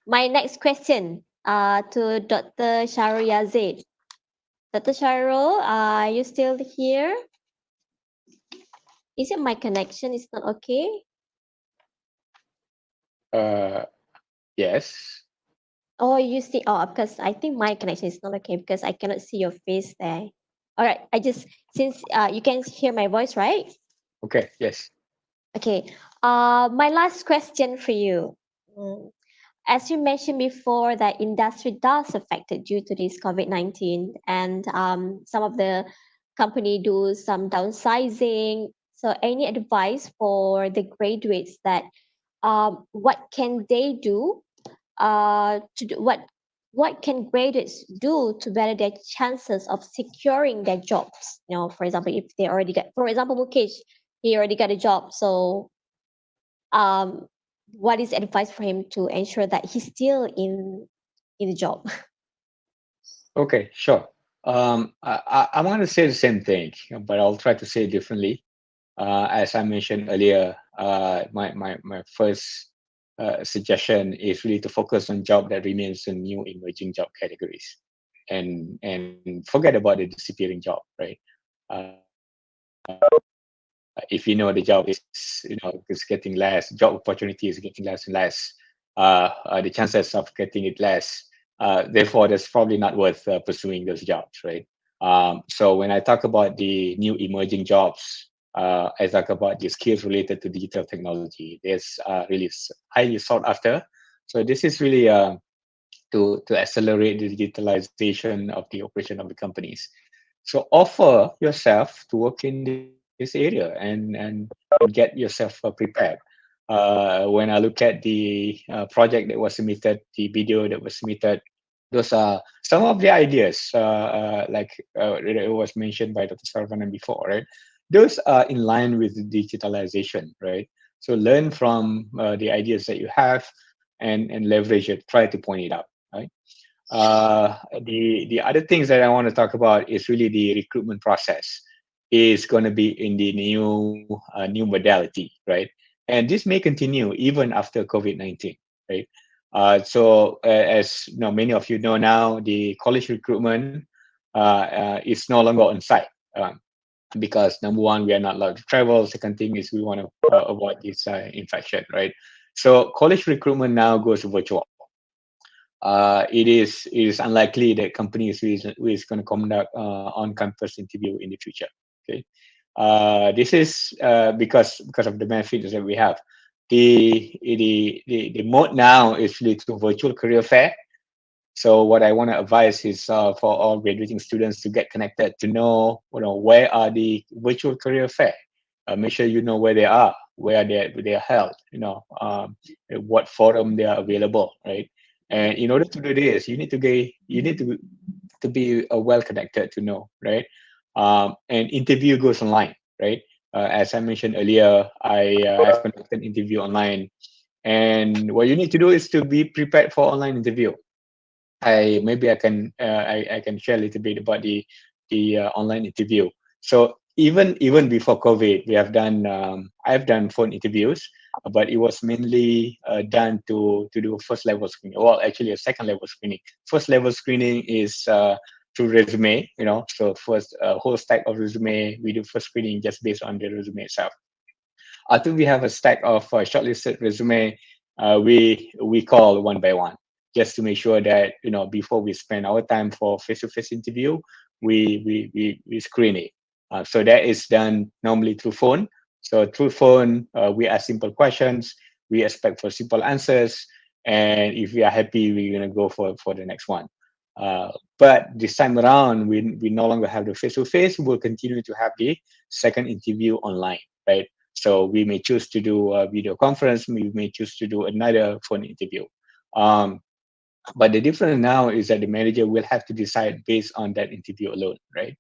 my next question to Dr. Sharul Yazid. Dr. Sharul, are you still here? Is it my connection is not okay? Yes. Oh, you see, because I think my connection is not okay because I cannot see your face there. All right, since you can hear my voice, right? Okay, yes. Okay, my last question for you. As you mentioned before, that industry does affected due to this COVID-19 and some of the company do some downsizing. So any advice for the graduates that what can they do to do what can graduates do to better their chances of securing their jobs? For example, if they already got, for example, Mukesh, he already got a job. So what is advice for him to ensure that he's still in the job? Okay, sure. I'm going to say the same thing, but I'll try to say it differently. As I mentioned earlier, my first suggestion is really to focus on job that remains in new emerging job categories, and forget about the disappearing job, right? If you know the job is getting less, job opportunity is getting less and less, the chances of getting it less. Therefore, that's probably not worth pursuing those jobs, right? So when I talk about the new emerging jobs, I talk about the skills related to digital technology. There's really highly sought after. So this is really to accelerate the digitalization of the operation of the companies. So offer yourself to work in this area and get yourself prepared. When I look at the project that was submitted, the video that was submitted, those are some of the ideas, like it was mentioned by Dr. Saravanan before, right? Those are in line with digitalization, right? So learn from the ideas that you have and leverage it, try to point it out, right? The other things that I want to talk about is really the recruitment process is going to be in the new modality, right? And this may continue even after COVID-19, right? As you know, many of you know now, the college recruitment is no longer on site. Because number one, we are not allowed to travel. Second thing is we want to avoid this infection, right? So college recruitment now goes virtual. It is unlikely that companies is going to conduct on-campus interview in the future. Okay, this is because of the benefits that we have. The mode now is really to virtual career fair. So what I want to advise is for all graduating students to get connected, to know, where are the virtual career fair. Make sure you know where they are, where they are held, what forum they are available, right? And in order to do this, you need to be well connected to know, right? And interview goes online, right? As I mentioned earlier, I've conducted interview online, and what you need to do is to be prepared for online interview. I can share a little bit about the online interview. So even before COVID, I've done phone interviews, but it was mainly done to do first level screening. Well, actually a second level screening. First level screening is through resume. So first whole stack of resume, we do first screening just based on the resume itself. After we have a stack of shortlisted resume, we call one by one, just to make sure that before we spend our time for face-to-face interview, we screen it. So that is done normally through phone. So through phone, we ask simple questions, we expect for simple answers, and if we are happy, we're gonna go for the next one. But this time around, we no longer have the face-to-face. We'll continue to have the second interview online, right? So we may choose to do a video conference. We may choose to do another phone interview. Um, but the difference now is that the manager will have to decide based on that interview alone, right?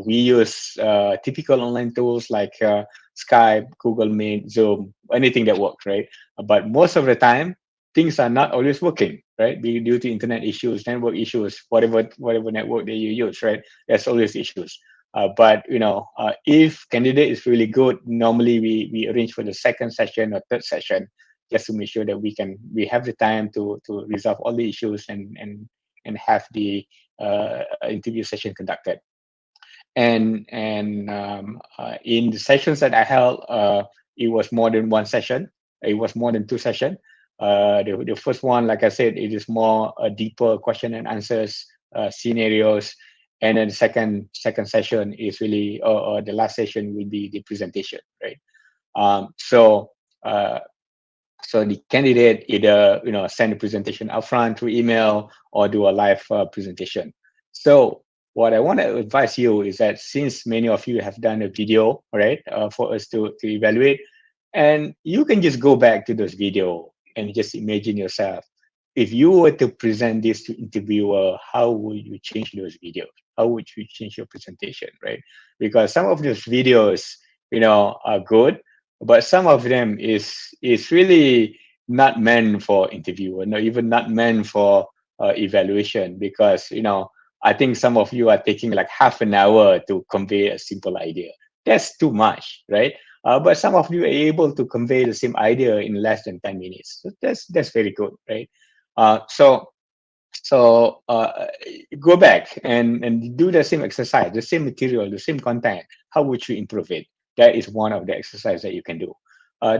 We use typical online tools like Skype, Google Meet, Zoom, anything that works, right? But most of the time, things are not always working, right? Due to internet issues, network issues, whatever network that you use, right? There's always issues. But if candidate is really good, normally we arrange for the second session or third session, just to make sure that we have the time to resolve all the issues and have the interview session conducted. And in the sessions that I held, it was more than one session. It was more than two sessions. The first one, like I said, it is more deeper question and answers scenarios, and then the second session is really, or the last session will be the presentation, right? Um, so uh, so the candidate either send a presentation upfront through email or do a live presentation. So what I want to advise you is that since many of you have done a video, right, for us to evaluate, and you can just go back to those video and just imagine yourself. If you were to present this to interviewer, how would you change those videos? How would you change your presentation, right? Because some of those videos, are good, but some of them is really not meant for interview, or not even not meant for evaluation, because I think some of you are taking like half an hour to convey a simple idea. That's too much, right? But some of you are able to convey the same idea in less than 10 minutes. So that's very good, right? So go back and do the same exercise, the same material, the same content. How would you improve it? That is one of the exercises that you can do.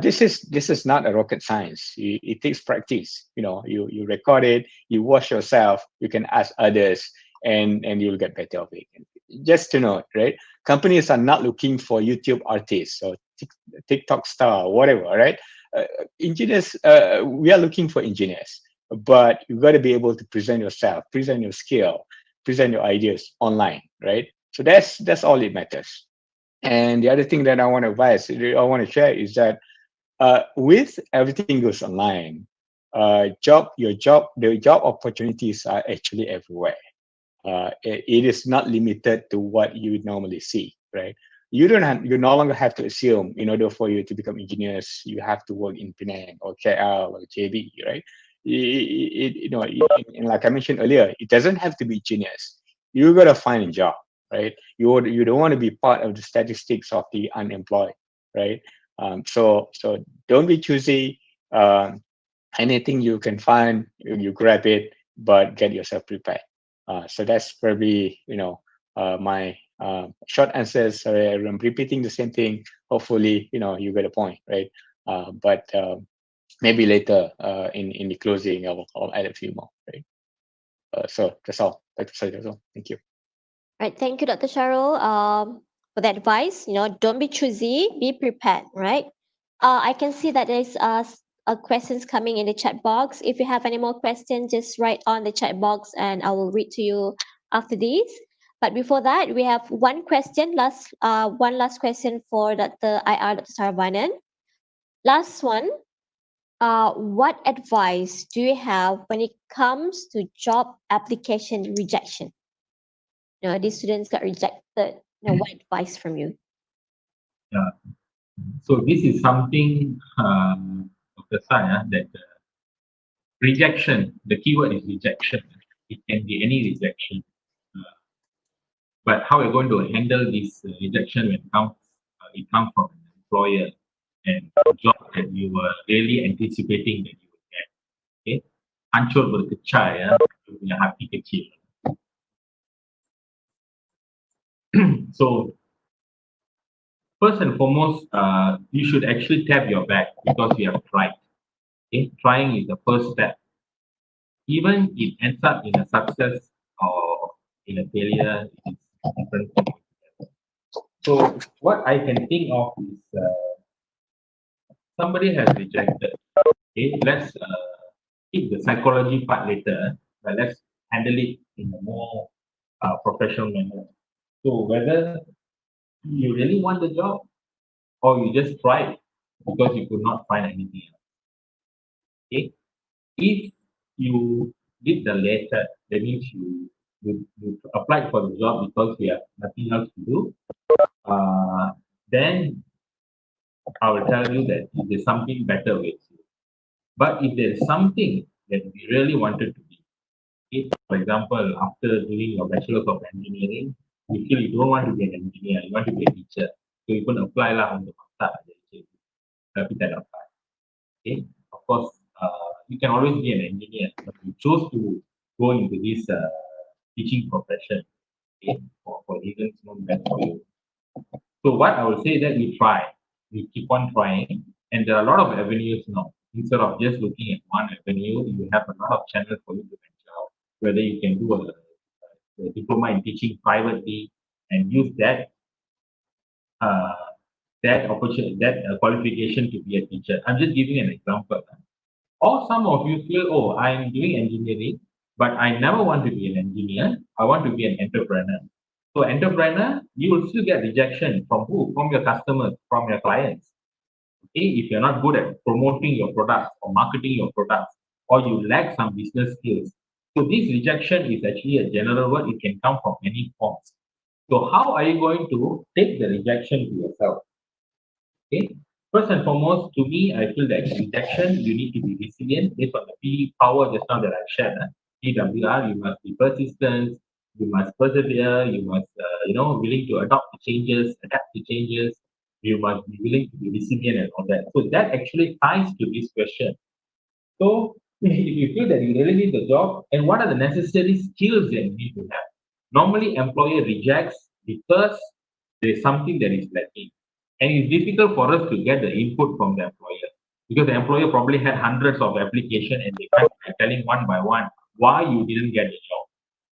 This is not a rocket science. It takes practice. You record it, you watch yourself, you can ask others, and you'll get better of it. Just to know, right? Companies are not looking for YouTube artists or TikTok star, whatever, right? Engineers, we are looking for engineers, but you got to be able to present yourself, present your skill, present your ideas online, right? So that's all it matters. And the other thing that I want to advise, I want to share is that with everything goes online, the job opportunities are actually everywhere. It is not limited to what you normally see, right? You no longer have to assume in order for you to become engineers, you have to work in Penang or KL or JB, right? And like I mentioned earlier, it doesn't have to be engineers. You got to find a job, right? You don't want to be part of the statistics of the unemployed, right? So don't be choosy. anything you can find, you grab it, but get yourself prepared. So that's probably my short answers. Sorry, I'm repeating the same thing. Hopefully, you get a point, right? But maybe later in the closing, I'll add a few more, right? So that's all. That's all. Thank you. Right. Thank you, Dr. Sharul, for that advice. Don't be choosy, be prepared, right? I can see that there's questions coming in the chat box. If you have any more questions, just write on the chat box and I will read to you after this. But before that, we have one last question for Dr. Dr. Saravanan. Last one. What advice do you have when it comes to job application rejection? These students got rejected. What advice from you? Yeah. So this is something, Dr. Sai, that rejection, the keyword is rejection. It can be any rejection. But how we're going to handle this rejection when it comes from an employer and a job that you were really anticipating that you would get. Okay? Hancur berkecah ya, you punya hati kecil. So first and foremost, you should actually tap your back because you have tried. Okay? Trying is the first step. Even it ends up in a success or in a failure, it's different. So what I can think of is somebody has rejected. Okay, let's keep the psychology part later, but let's handle it in a more professional manner. So whether you really want the job or you just tried because you could not find anything else. Okay, if you did the latter, that means you applied for the job because you have nothing else to do. Then I will tell you that there's something better with you. But if there's something that we really wanted to be, if, for example, after doing your bachelor's of engineering, you feel you don't want to be an engineer, you want to be a teacher, so you can apply lah untuk start as a teacher. Tapi tak dapat. Okay, of course, you can always be an engineer, but you chose to go into this teaching profession. Okay, for reasons known best for you. So what I would say that we try, we keep on trying, and there are a lot of avenues now. Instead of just looking at one avenue, you have a lot of channels for you to venture out. Whether you can do a diploma in teaching privately and use uh, that opportunity, that qualification to be a teacher. I'm just giving an example. Or some of you feel, oh, I'm doing engineering, but I never want to be an engineer. I want to be an entrepreneur. So entrepreneur, you will still get rejection from who? From your customers, from your clients. Okay, if you're not good at promoting your products or marketing your products, or you lack some business skills. So this rejection is actually a general word. It can come from many forms. So how are you going to take the rejection to yourself? Okay. First and foremost, to me, I feel that rejection, you need to be resilient based on the P power just now that I shared. PWR, you must be persistent, you must persevere, you must, willing to adopt the changes, adapt to changes, you must be willing to be resilient and all that. So that actually ties to this question. So if you feel that you really need the job, and what are the necessary skills that you need to have? Normally, employer rejects because there is something that is lacking. And it's difficult for us to get the input from the employer because the employer probably had hundreds of applications and they can't be telling one by one why you didn't get the job.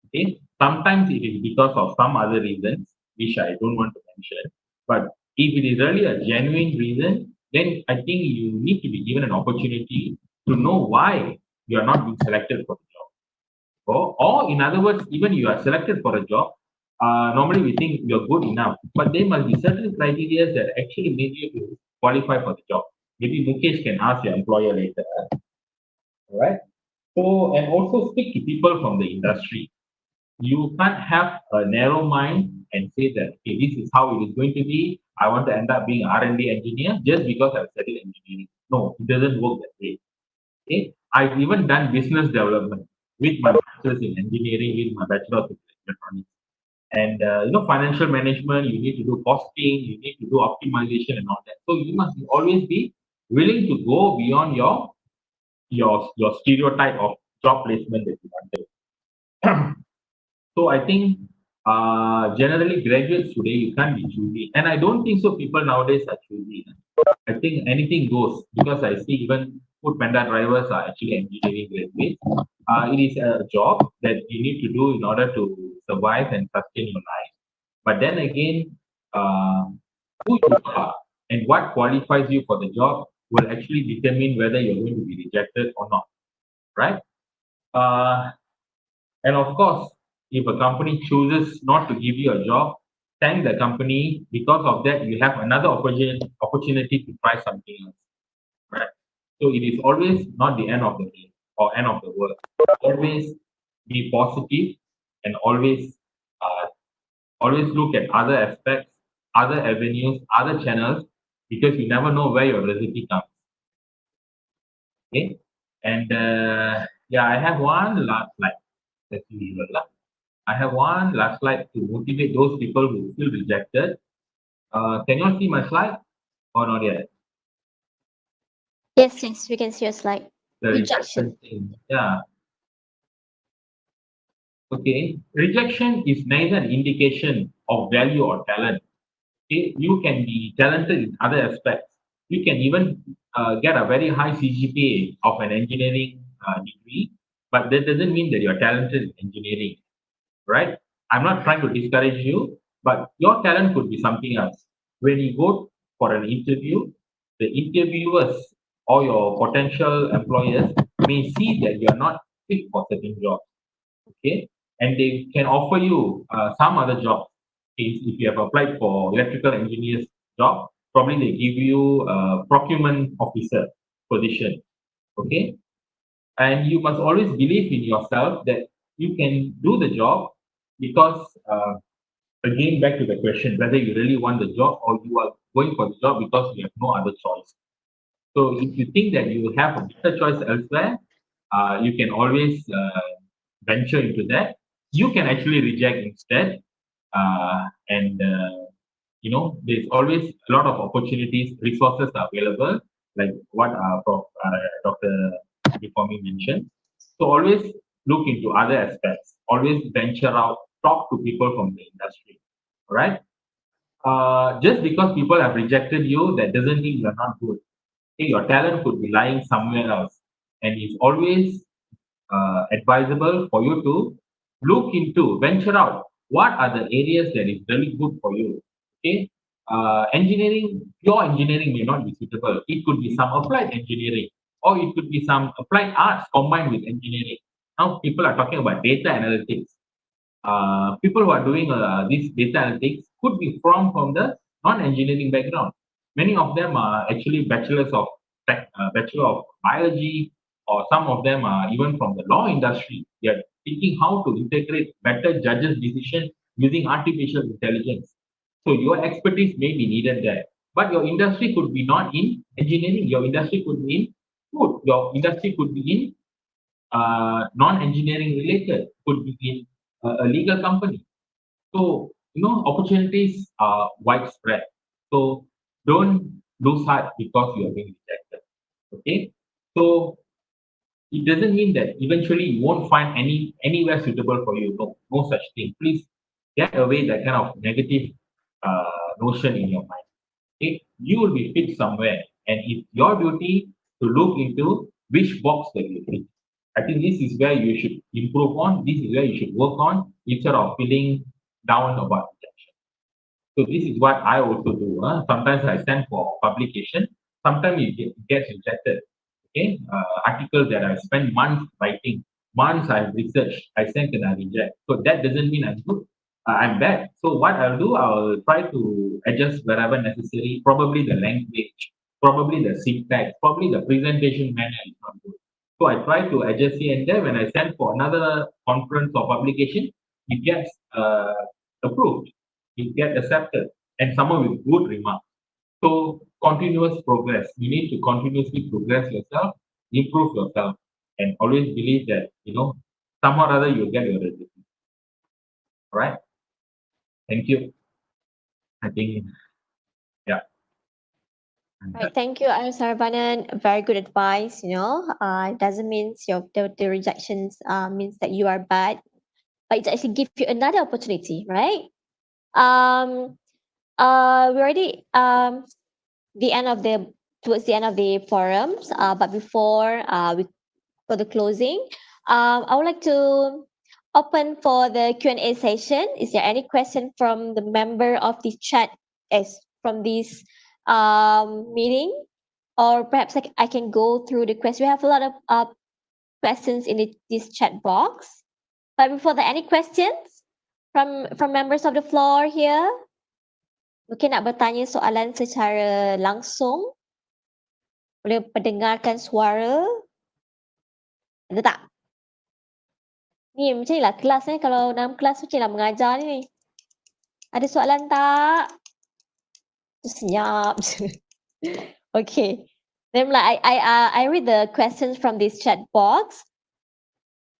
Okay. Sometimes it is because of some other reasons, which I don't want to mention. But if it is really a genuine reason, then I think you need to be given an opportunity to know why you are not being selected for the job. Or in other words, even you are selected for a job, normally we think you're good enough, but there must be certain criteria that actually make you to qualify for the job. Maybe Mukesh can ask your employer later. All right. So, and also speak to people from the industry. You can't have a narrow mind and say that, okay, this is how it is going to be. I want to end up being an R&D engineer just because I've studied engineering. No, it doesn't work that way. Okay. I've even done business development with my master's in engineering, with my bachelor of electronics. And financial management, you need to do costing, you need to do optimization and all that. So you must always be willing to go beyond your your stereotype of job placement that you wanted. So I think generally graduates today you can't be choosy, and I don't think so. People nowadays are choosy. I think anything goes because I see even food panda drivers are actually engineering graduates. It is a job that you need to do in order to survive and sustain your life. But then again, uh, who you are and what qualifies you for the job will actually determine whether you're going to be rejected or not, right? Uh, and of course, if a company chooses not to give you a job, thank the company. Because of that, you have another opportunity to try something else. Right. So it is always not the end of the day or end of the world. Always be positive and uh, always look at other aspects, other avenues, other channels, because you never know where your recipe comes. Okay. And yeah, I have one last slide. Let's see. I have one last slide to motivate those people who feel rejected. Can you all see my slide or not yet? Yes, yes, we can see your slide. The Rejection. rejection thing. Yeah. Okay. Rejection is neither an indication of value or talent. Okay. You can be talented in other aspects. You can even get a very high CGPA of an engineering degree, but that doesn't mean that you're talented in engineering, right? I'm not trying to discourage you, but your talent could be something else. When you go for an interview, the interviewers or your potential employers may see that you are not fit for certain jobs, okay? And they can offer you some other jobs. If you have applied for electrical engineer's job, probably they give you a procurement officer position, okay? And you must always believe in yourself that you can do the job because again back to the question whether you really want the job or you are going for the job because you have no other choice. So if you think that you have a better choice elsewhere, you can always venture into that. You can actually reject instead, and there's always a lot of opportunities, resources are available, like what Dr. Deformi mentioned. So always look into other aspects. Always venture out, talk to people from the industry. All right. Just because people have rejected you, that doesn't mean you're not good. Okay, your talent could be lying somewhere else, and it's always advisable for you to look into, venture out. What are the areas that is really good for you? Okay, engineering, pure engineering may not be suitable. It could be some applied engineering, or it could be some applied arts combined with engineering. Now people are talking about data analytics. People who are doing this data analytics could be from the non-engineering background. Many of them are actually bachelors of bachelor of biology, or some of them are even from the law industry. They are thinking how to integrate better judges' decision using artificial intelligence. So your expertise may be needed there, but your industry could be not in engineering. Your industry could be in food. Your industry could be in non-engineering related, could be in a legal company. So, opportunities are widespread. So don't lose heart because you are being rejected. Okay. So it doesn't mean that eventually you won't find anywhere suitable for you. No, no such thing. Please get away that kind of negative notion in your mind. Okay, you will be fit somewhere, and it's your duty to look into which box that you fit. I think this is where you should improve on. This is where you should work on instead of feeling down about rejection. So this is what I also do. Sometimes I send for publication. Sometimes it gets rejected. Okay, articles that I spend months writing, months I've researched, I send and I reject. So that doesn't mean I'm good. I'm bad. So what I'll do, I'll try to adjust wherever necessary. Probably the language, probably the syntax, probably the presentation manner is not good. So I try to adjust here and there. When I send for another conference or publication, it gets approved, it gets accepted, and someone with good remarks. So continuous progress. You need to continuously progress yourself, improve yourself, and always believe that somehow or other you'll get your recipe. All right. Thank you. I think yeah. Right, thank you, Sarvanan. Very good advice. It doesn't mean the rejections means that you are bad, but it actually give you another opportunity, right? Um, we already the end of the towards the end of the forums. But before we for the closing, I would like to open for the Q&A session. Is there any question from the member of the chat? From this meeting, or perhaps like I can go through the question. We have a lot of questions in this chat box. But before that, any questions from members of the floor here? Mungkin nak bertanya soalan secara langsung. Boleh pendengarkan suara. Ada tak? Ni macam ni lah kelas ni. Kalau dalam kelas macam lah mengajar ni. Ada soalan tak? Senyap je. Okay. Then like I read the questions from this chat box.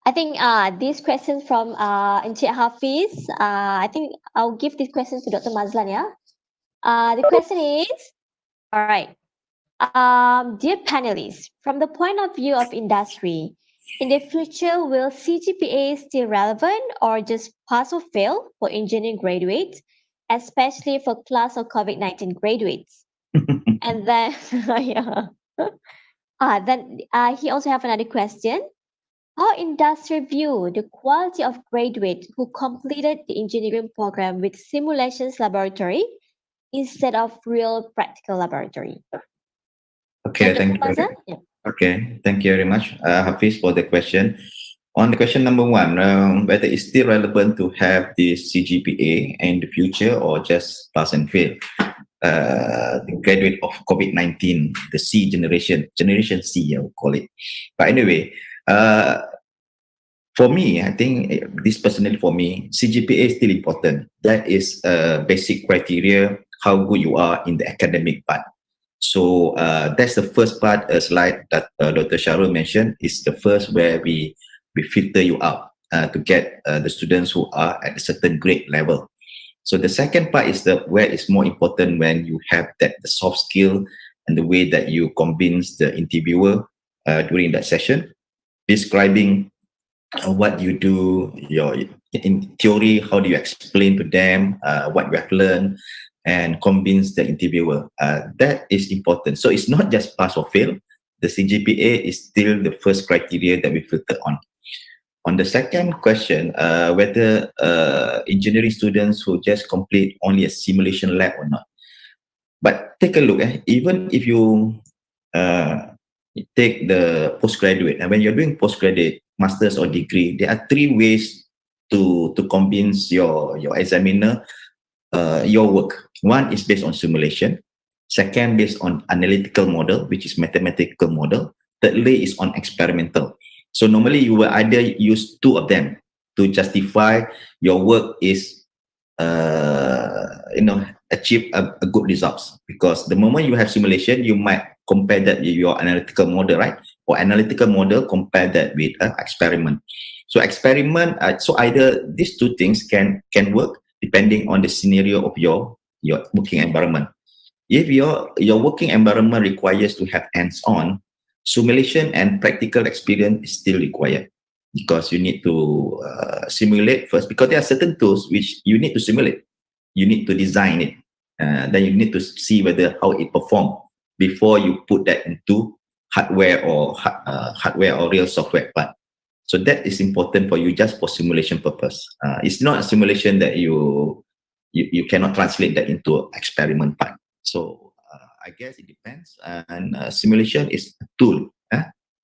I think these questions from Encik Hafiz. I think I'll give this question to Dr. Mazlan, yeah. The question is, all right. Dear panelists, from the point of view of industry, in the future, will CGPA still relevant or just pass or fail for engineering graduates, especially for class of COVID-19 graduates? And then, yeah. Then he also have another question. How industry view the quality of graduate who completed the engineering program with simulations laboratory instead of real practical laboratory? Okay, thank you. Yeah. Okay, thank you very much, Hafiz, for the question. On the question number one, whether it's still relevant to have the CGPA in the future or just pass and fail, the graduate of COVID-19, the C generation C, I would call it. But anyway, for me, I think this personally for me, CGPA is still important. That is a basic criteria how good you are in the academic part. So that's the first part, as like that Dr. Sharul mentioned, is the first where we filter you out to get the students who are at a certain grade level. So the second part is where it's more important when you have the soft skill and the way that you convince the interviewer during that session, describing what you do, in theory, how do you explain to them what you have learned, and convince the interviewer. That is important. So it's not just pass or fail. The CGPA is still the first criteria that we filter on. On the second question, whether engineering students who just complete only a simulation lab or not. But take a look, even if you take the postgraduate, and when you're doing postgraduate, master's or degree, there are three ways to convince your examiner your work. One is based on simulation. Second, based on analytical model, which is mathematical model. Thirdly, is on experimental. So normally you will either use two of them to justify your work is, achieve a good results. Because the moment you have simulation, you might compare that with your analytical model, right? Or analytical model compare that with an experiment. So experiment, so either these two things can work depending on the scenario of your working environment. If your working environment requires to have hands-on, simulation and practical experience is still required, because you need to simulate first, because there are certain tools which you need to simulate. You need to design it. Then you need to see whether how it performs before you put that into hardware or real software part. So that is important for you just for simulation purpose. It's not a simulation that you cannot translate that into experiment part. So I guess it depends. And simulation is a tool.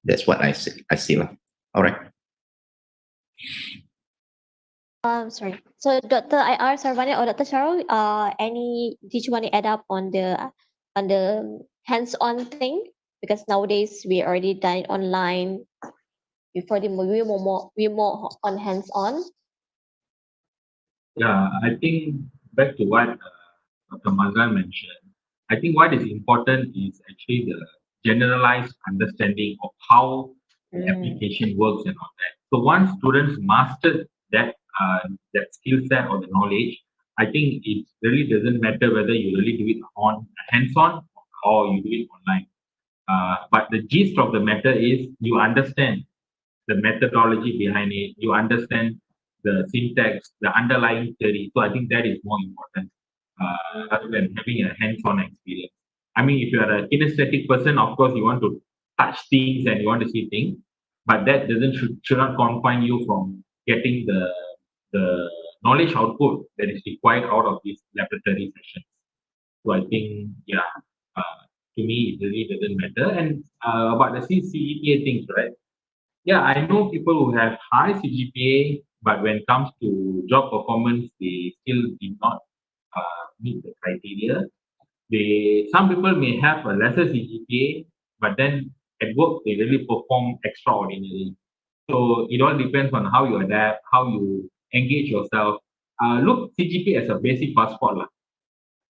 That's what I see. All right. Sorry. So Dr. IR Sarvani or Dr. Sharul, did you want to add up on the hands-on thing? Because nowadays we already done it online. Before we're more on hands-on. Yeah, I think back to what Dr. Mazlan mentioned, I think what is important is actually the generalized understanding of how the application works and all that. So once students master that skill set or the knowledge, I think it really doesn't matter whether you really do it on hands-on or or you do it online. But the gist of the matter is you understand the methodology behind it, you understand the syntax, the underlying theory. So I think that is more important rather than having a hands-on experience. I mean, if you are a kinesthetic person, of course, you want to touch things and you want to see things, but that doesn't should not confine you from getting the knowledge output that is required out of these laboratory sessions. So I think, yeah, to me, it really doesn't matter. And about the CCCNE things, right? Yeah, I know people who have high CGPA, but when it comes to job performance, they still did not meet the criteria. Some people may have a lesser CGPA, but then at work they really perform extraordinarily. So it all depends on how you adapt, how you engage yourself. Look CGPA as a basic passport lah.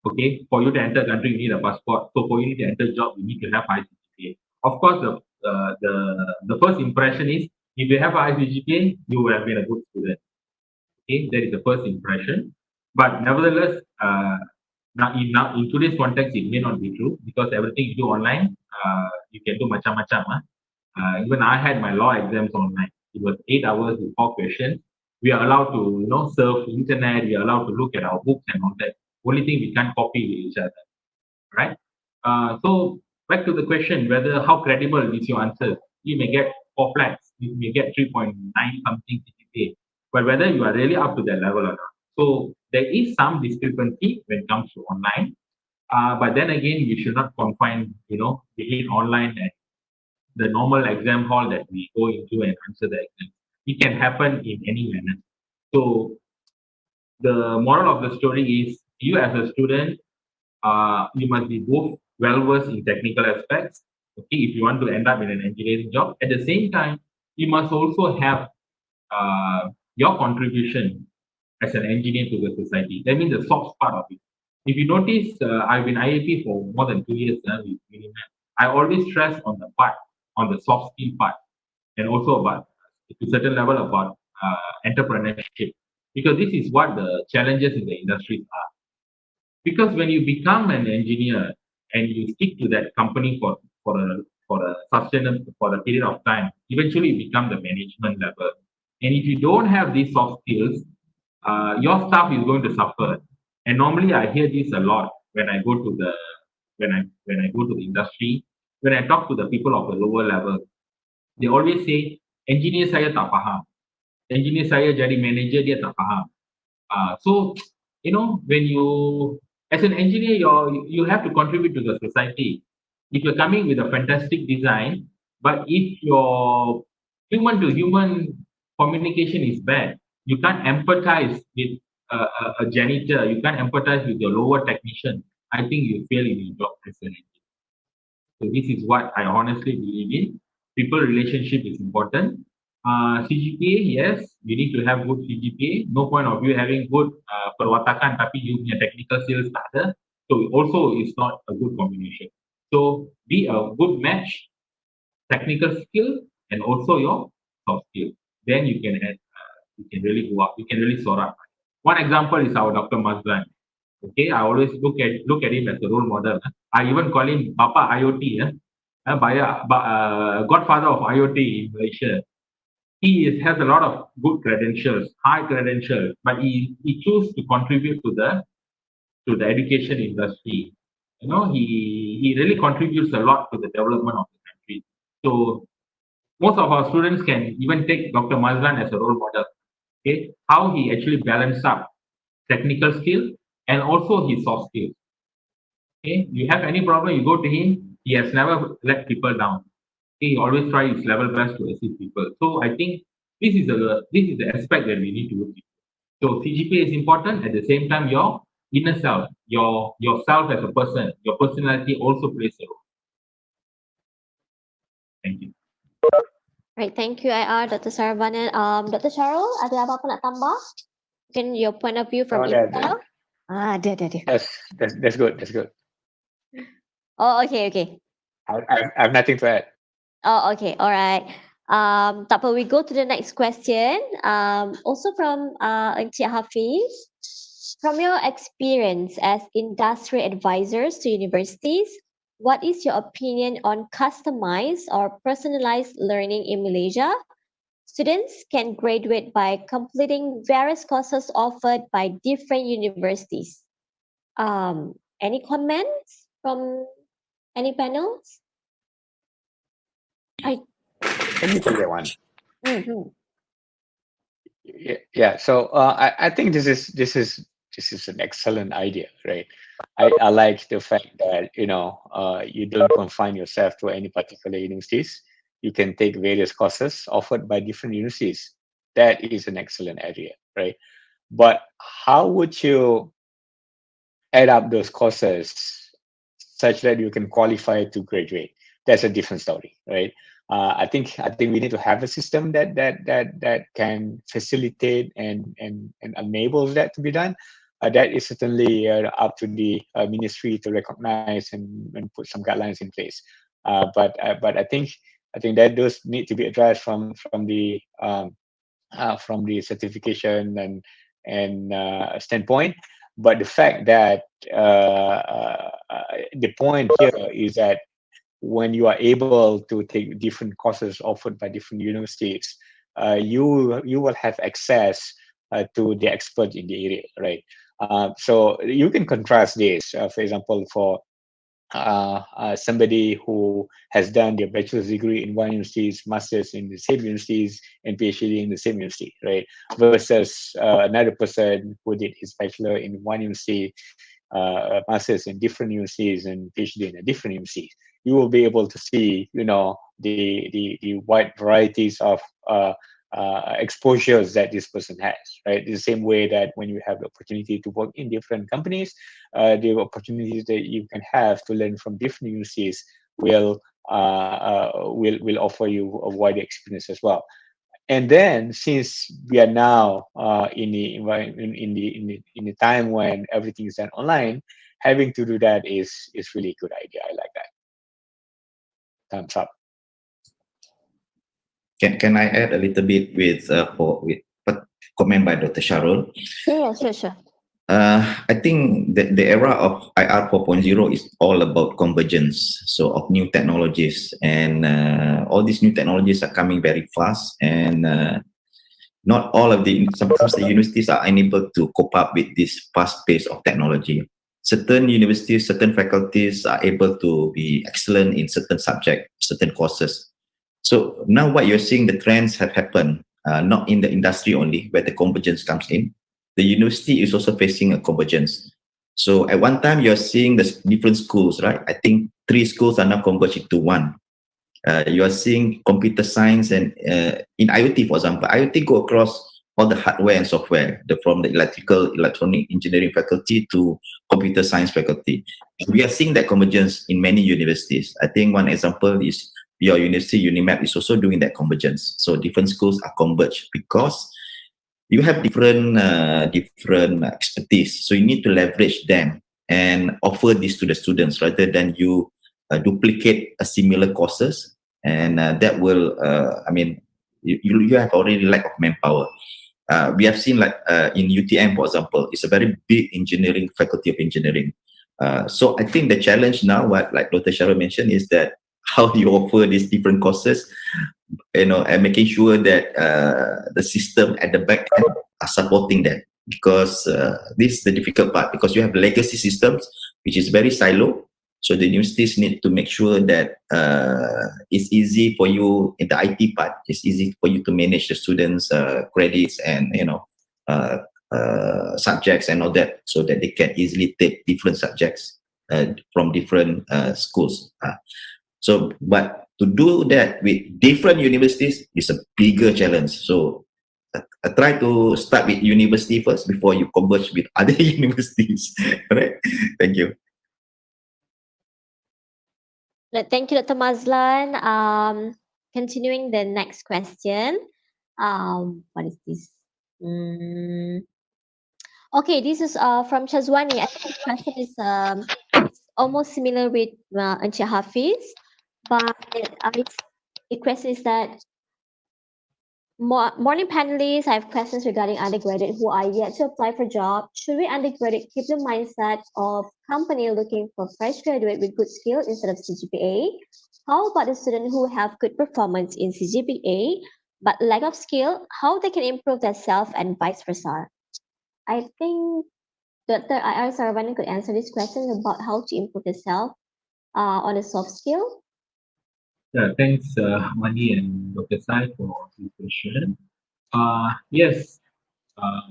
Okay, for you to enter country, you need a passport. So for you to enter job, you need to have high CGPA. Of course, the first impression is if you have a high CGPA, you will have been a good student. Okay, that is the first impression. But nevertheless, now in today's context, it may not be true because everything you do online, you can do macam-macam. Even I had my law exams online. It was 8 hours with 4 questions. We are allowed to, surf internet. We are allowed to look at our books and all that. Only thing we can't copy with each other, right? So back to the question, whether how credible is your answer? You may get 4 flats, you may get 3.9 something CGPA, but whether you are really up to that level or not. So there is some discrepancy when it comes to online. But then again, we should not confine, between online and the normal exam hall that we go into and answer the exam. It can happen in any manner. So the moral of the story is you as a student, you must be both well versed in technical aspects. Okay, if you want to end up in an engineering job, at the same time, you must also have your contribution as an engineer to the society. That means the soft part of it. If you notice, I've been IAP for more than 2 years now with Minimat. I always stress on the part, on the soft skill part, and also about to a certain level about entrepreneurship, because this is what the challenges in the industry are. Because when you become an engineer and you stick to that company for a sustainable for a period of time, eventually you become the management level. And if you don't have these soft skills, your staff is going to suffer. And normally I hear this a lot when I go to the when I go to the industry, when I talk to the people of the lower level, they always say engineer saya tak faham. Engineer saya jadi manager dia tak faham. So, when you, as an engineer, you have to contribute to the society. If you're coming with a fantastic design, but if your human to human communication is bad, you can't empathize with a janitor, you can't empathize with your lower technician. I think you fail in your job as an engineer. So this is what I honestly believe in. People relationship is important. CGPA, yes, you need to have good CGPA. No point of you having good perwatakan tapi you punya technical skills tak ada. So also it's not a good combination. So be a good match, technical skill and also your soft skill. Then you can really go up. You can really soar up. One example is our Dr. Mazlan. Okay, I always look at him as a role model. I even call him Papa IoT, godfather of IoT in Malaysia. He has a lot of good credentials, high credentials, but he chose to contribute to the education industry. He really contributes a lot to the development of the country. So most of our students can even take Dr. Mazlan as a role model. Okay, how he actually balanced up technical skill and also his soft skills. Okay, you have any problem, you go to him. He has never let people down. Okay, he always tries his level best to assist people. So I think this is the aspect that we need to look at. So CGPA is important. At the same time, your inner self, yourself as a person, your personality also plays a role. Thank you. Right, thank you, IR, Dr. Saravanan. Dr. Charul, ada apa-apa nak tambah? Mungkin your point of view from Intel? Ada. That's good. That's good. Oh, okay. I have nothing to add. Oh, okay. All right. Tak apa, we go to the next question. Also from Encik Hafiz. From your experience as industry advisors to universities, what is your opinion on customized or personalized learning in Malaysia? Students can graduate by completing various courses offered by different universities. Any comments from any panels? Let me take that one. Mhm. Yeah. So I think this is an excellent idea, right? I like the fact that you don't confine yourself to any particular universities. You can take various courses offered by different universities. That is an excellent idea, right? But how would you add up those courses such that you can qualify to graduate? That's a different story, right? I think we need to have a system that can facilitate and enables that to be done. That is certainly up to the ministry to recognize and put some guidelines in place. But I think that those need to be addressed from the certification and standpoint. But the fact that the point here is that when you are able to take different courses offered by different universities, you will have access to the experts in the area, right? So you can contrast this, for example, for somebody who has done their bachelor's degree in one university, master's in the same universities, and PhD in the same university, right? Versus another person who did his bachelor in one university, master's in different universities, and PhD in a different university. You will be able to see, the wide varieties of exposures that this person has, right? The same way that when you have the opportunity to work in different companies, the opportunities that you can have to learn from different universities will offer you a wider experience as well. And then, since we are now in the environment in the time when everything is done online, having to do that is really a good idea. I like that. Thumbs up. Can I add a little bit with comment by Dr. Sharul? Sure. I think the era of IR 4.0 is all about convergence, so of new technologies, and all these new technologies are coming very fast, and not all of sometimes the universities are unable to cope up with this fast pace of technology. Certain universities, certain faculties are able to be excellent in certain subject, certain courses. So now what you're seeing, the trends have happened, not in the industry only, where the convergence comes in. The university is also facing a convergence. So at one time, you're seeing the different schools, right? I think 3 schools are now converged into one. You are seeing computer science and in IoT, for example, IoT go across all the hardware and software, from the electronic engineering faculty to computer science faculty. We are seeing that convergence in many universities. I think one example is your university, UNIMAP, is also doing that convergence. So different schools are converged because you have different expertise. So you need to leverage them and offer this to the students rather than you duplicate a similar courses, and that will you have already lack of manpower. We have seen in UTM, for example, it's a very big engineering faculty of engineering. So I think the challenge now, what like Dr. Sharul mentioned, is that how do you offer these different courses, and making sure that the system at the back end are supporting that, because this is the difficult part, because you have legacy systems which is very silo. So the universities need to make sure that it's easy for you in the IT part. It's easy for you to manage the students' credits and subjects and all that, so that they can easily take different subjects from different schools. But to do that with different universities is a bigger challenge. So I try to start with university first before you converge with other universities. Right? Thank you. Thank you, Dr. Mazlan. Continuing the next question. What is this? Okay, this is from Chazwani. I think the question is it's almost similar with Encik Hafiz, but the question is that Morning panelists, I have questions regarding undergraduate who are yet to apply for job. Should we undergraduate keep the mindset of company looking for fresh graduate with good skill instead of CGPA? How about the student who have good performance in CGPA but lack of skill? How they can improve themselves and vice versa? I think Dr. I.R. Saravanan could answer this question about how to improve yourself on a soft skill. Yeah, thanks, Mani and Dr. Sai for this question. Yes, uh,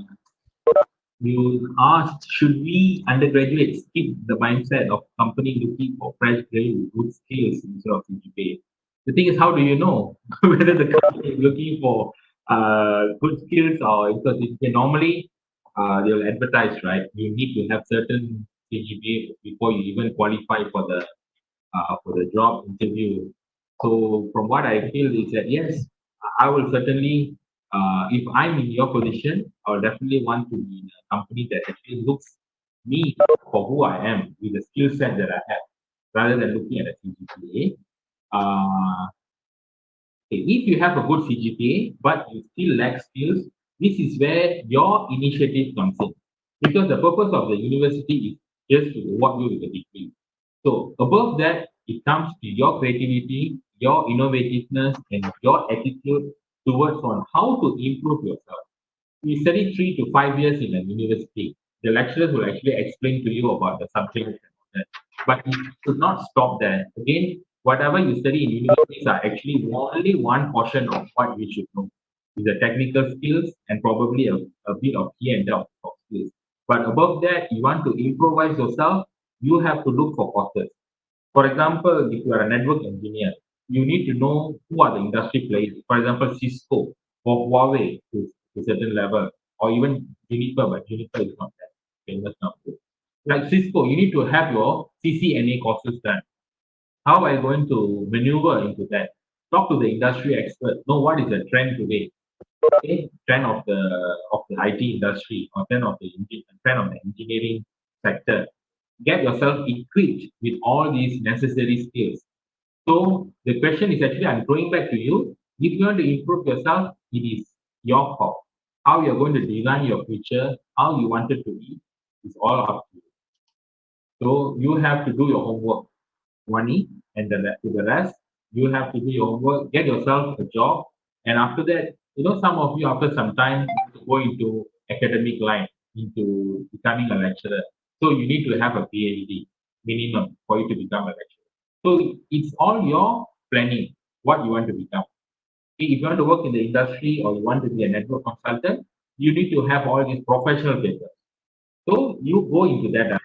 you asked, should we undergraduates keep the mindset of company looking for fresh graduates with good skills instead of CGPA? The thing is, how do you know whether the company is looking for good skills or because CGPA? Normally, they'll advertise, right? You need to have certain CGPA before you even qualify for the job interview. So from what I feel is that yes, I will certainly, if I'm in your position, I will definitely want to be in a company that actually looks me for who I am with the skill set that I have, rather than looking at a CGPA. If you have a good CGPA but you still lack skills, this is where your initiative comes in. Because the purpose of the university is just to reward you with a degree. So above that, it comes to your creativity, your innovativeness, and your attitude towards on how to improve yourself. You study 3 to 5 years in a university. The lecturers will actually explain to you about the subject and all that. But you should not stop there. Again, whatever you study in universities are actually only one portion of what we should know. Is the technical skills and probably a bit of key and of skills. But above that, you want to improvise yourself, you have to look for courses. For example, if you are a network engineer, you need to know who are the industry players. For example, Cisco or Huawei to a certain level, or even Juniper, but Juniper is not that famous now. Like Cisco, you need to have your CCNA courses done. How are you going to maneuver into that? Talk to the industry expert. Know what is the trend today. Okay? Trend of the IT industry or trend of the engineering sector. Get yourself equipped with all these necessary skills. So the question is actually, I'm going back to you. If you want to improve yourself, it is your call. How you're going to design your future, how you want it to be, is all up to you. So you have to do your homework, money, and to the rest, you have to do your homework, get yourself a job, and after that, some of you after some time go into academic line, into becoming a lecturer. So you need to have a PhD minimum for you to become a lecturer. So it's all your planning, what you want to become. If you want to work in the industry or you want to be a network consultant, you need to have all these professional papers. So you go into that.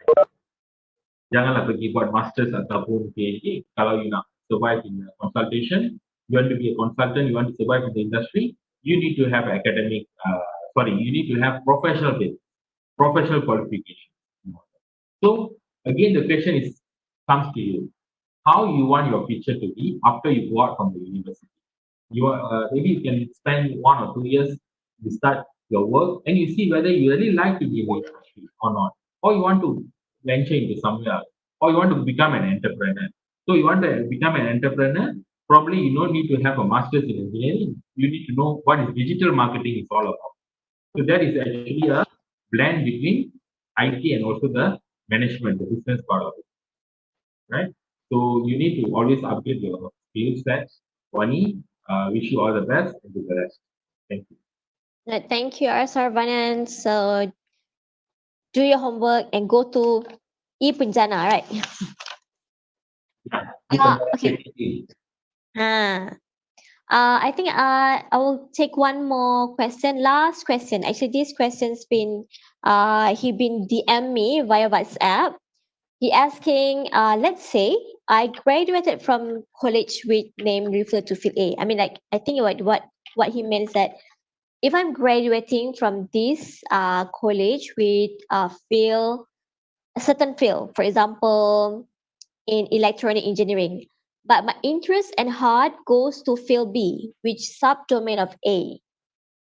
Janganlah pergi buat masters ataupun PhD. Kalau you nak survive in a consultation, you want to be a consultant, you want to survive in the industry, you need to have you need to have professional qualification. So again, the question is comes to you. How you want your future to be after you go out from the university? You are, maybe you can spend 1 or 2 years to start your work and you see whether you really like to be in the industry or not, or you want to venture into somewhere else, or you want to become an entrepreneur. So you want to become an entrepreneur, probably you don't need to have a master's in engineering. You need to know what is digital marketing is all about. So that is actually a blend between IT and also the management, the business part of it, right? So you need to always upgrade your skill sets. Wani, wish you all the best and do the rest. Thank you. Thank you, R. Saravanan. So do your homework and go to e-Penjana, right? Okay. Ah. I think I will take one more question. Last question. Actually, this question's been he been DM me via WhatsApp. He asking, let's say I graduated from college with name referred to field A. I mean, like I think what he meant is that if I'm graduating from this college with a certain field, for example, in electronic engineering, but my interest and heart goes to field B, which subdomain of A.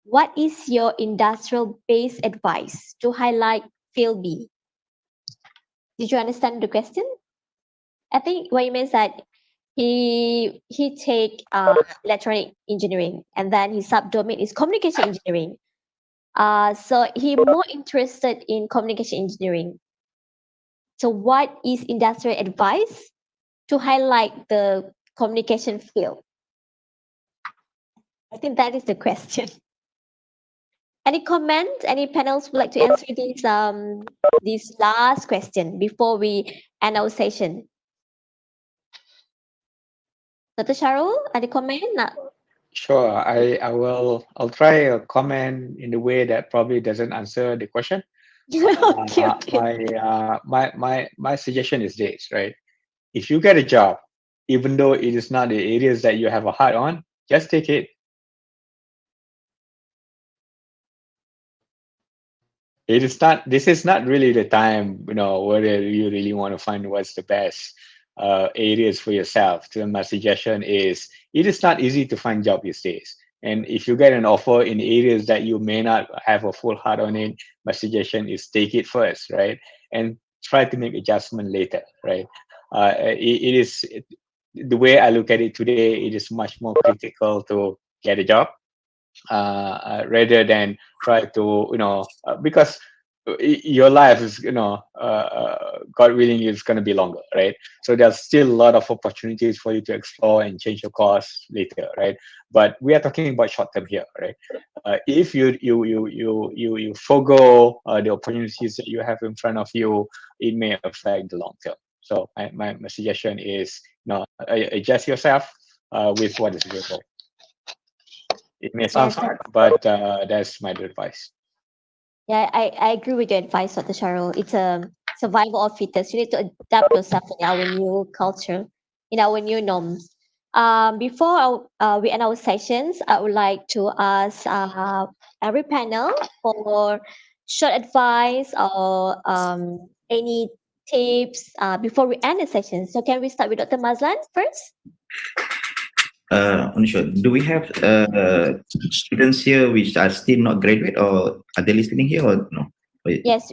What is your industrial-based advice to highlight field B? Did you understand the question? I think what you meant is that he take electronic engineering, and then his subdomain is communication engineering. So he more interested in communication engineering. So what is industry advice to highlight the communication field? I think that is the question. Any comments? Any panels would like to answer this last question before we end our session? Dr. Sharul, any comment? Sure, I'll try a comment in a way that probably doesn't answer the question. Okay, okay. My suggestion is this, right? If you get a job, even though it is not the areas that you have a heart on, just take it. This is not really the time, whether you really want to find what's the best areas for yourself. So my suggestion is it is not easy to find job these days. And if you get an offer in areas that you may not have a full heart on it, my suggestion is take it first, right? And try to make adjustment later, right? The way I look at it today, it is much more critical to get a job rather than try to because your life is God willing is going to be longer, right? So there's still a lot of opportunities for you to explore and change your course later, right? But we are talking about short term here, right? If you forego the opportunities that you have in front of you, it may affect the long term. So my suggestion is adjust yourself with what is available. It may sound Yes, hard, but that's my advice. yeah, I agree with your advice, Dr. Sharul. It's a survival of fittest. You need to adapt yourself in our new culture, in our new norms. Before we end our sessions, I would like to ask every panel for short advice or any tips before we end the session. So can we start with Dr. Mazlan first? Unisha, do we have students here which are still not graduate, or are they listening here, or no? Wait. Yes,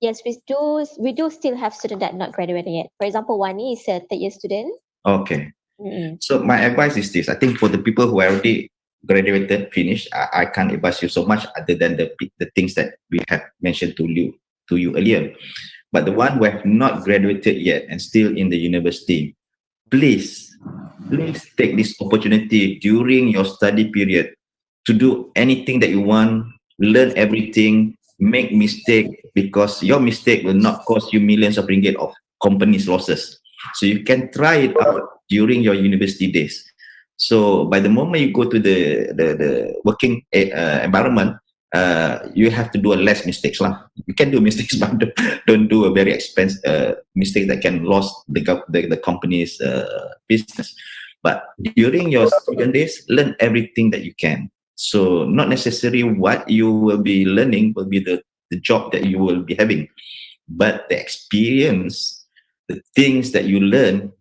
yes, we do. We do still have students that not graduated yet. For example, Wani is a third year student. Okay. Mm-mm. So my advice is this. I think for the people who already graduated, finished, I can't advise you so much other than the things that we have mentioned to you earlier. But the one who have not graduated yet and still in the university, please take this opportunity during your study period to do anything that you want, learn everything, make mistake, because your mistake will not cost you millions of ringgit of company's losses. So you can try it out during your university days. So by the moment you go to the working environment, you have to do a less mistakes lah. You can do mistakes, but don't do a very expensive mistake that can lose the company's business. But during your student days, learn everything that you can. So not necessarily what you will be learning will be the job that you will be having, but the experience, the things that you learn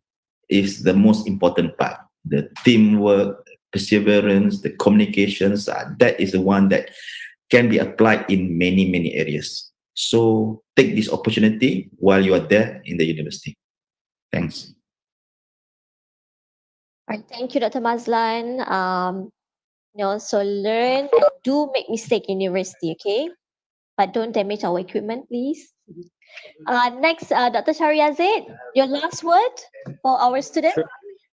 is the most important part. The teamwork, perseverance, the communications, that is the one that can be applied in many areas. So take this opportunity while you are there in the university. Thanks. All right, thank you, Dr. Mazlan. So learn and do make mistake in university, okay? But don't damage our equipment, please. Next, Dr. Shariazid, your last word for our student.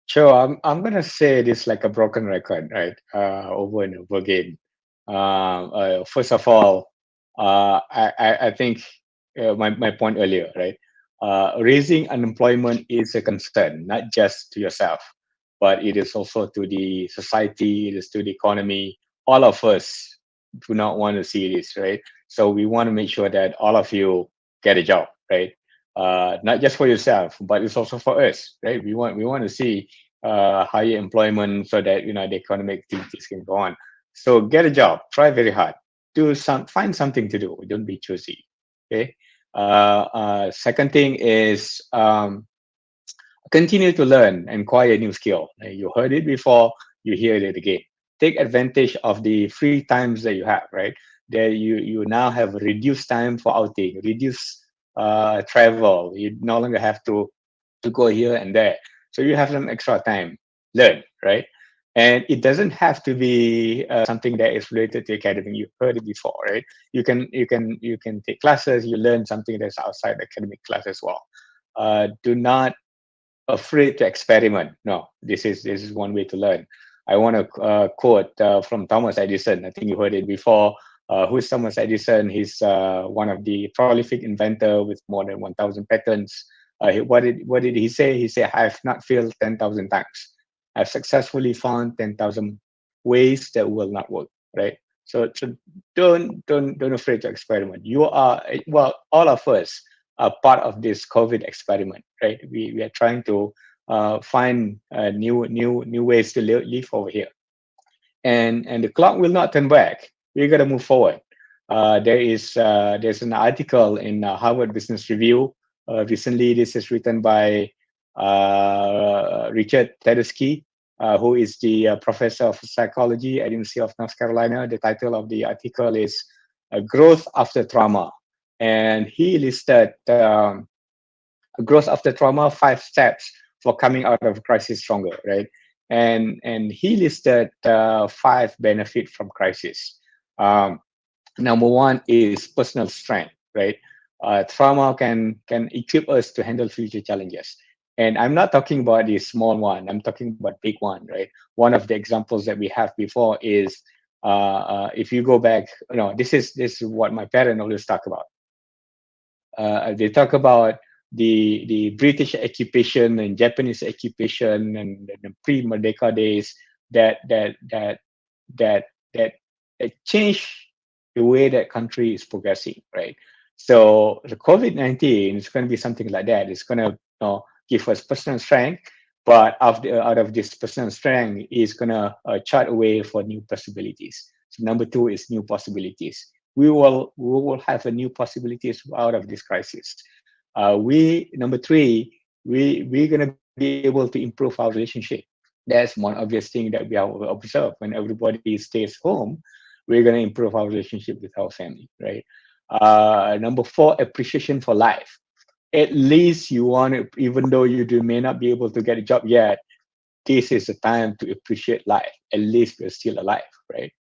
Sure. I'm gonna say this like a broken record, right? Over and over again. First of all, I think my point earlier, right? Raising unemployment is a concern, not just to yourself, but it is also to the society, it is to the economy. All of us do not want to see this, right? So we want to make sure that all of you get a job, right? Not just for yourself, but it's also for us, right? We want to see higher employment so that the economic activities can go on. So get a job, try very hard, find something to do. Don't be choosy. Okay. Second thing is continue to learn and acquire new skill. You heard it before, you hear it again. Take advantage of the free times that you have, right? There you now have reduced time for outing, reduced travel. You no longer have to go here and there. So you have some extra time, learn, right? And it doesn't have to be something that is related to academic. You've heard it before, right? You can take classes. You learn something that's outside academic class as well. Do not afraid to experiment. No, this is one way to learn. I want to quote from Thomas Edison. I think you heard it before. Who's Thomas Edison? He's one of the prolific inventor with more than 1,000 patents. What did he say? He said, "I have not failed 10,000 times. I've successfully found 10,000 ways that will not work." Right. So don't afraid to experiment. You are, well, all of us are part of this COVID experiment, right? We are trying to find new ways to live over here, and the clock will not turn back. We got to move forward. There's an article in Harvard Business Review recently. This is written by Richard Tedeschi, who is the professor of psychology at University of North Carolina. The title of the article is "Growth After Trauma," and he listed growth after trauma, 5 steps for coming out of a crisis stronger, right? And he listed 5 benefits from crisis. Number one is personal strength, right? Trauma can equip us to handle future challenges. And I'm not talking about the small one. I'm talking about big one, right? One of the examples that we have before is if you go back, this is what my parents always talk about. They talk about the British occupation and Japanese occupation and the pre-Merdeka days that that that that that that changed the way that country is progressing, right? So the COVID-19 is going to be something like that. It's going to give us personal strength, but out of this personal strength is going to chart a way for new possibilities. So number two is new possibilities. We will have a new possibilities out of this crisis. We number three, we're gonna be able to improve our relationship. That's one obvious thing that we have observed. When everybody stays home, we're gonna improve our relationship with our family, right? Number four, appreciation for life. At least you want to, even though may not be able to get a job yet, this is a time to appreciate life. At least we're still alive, right?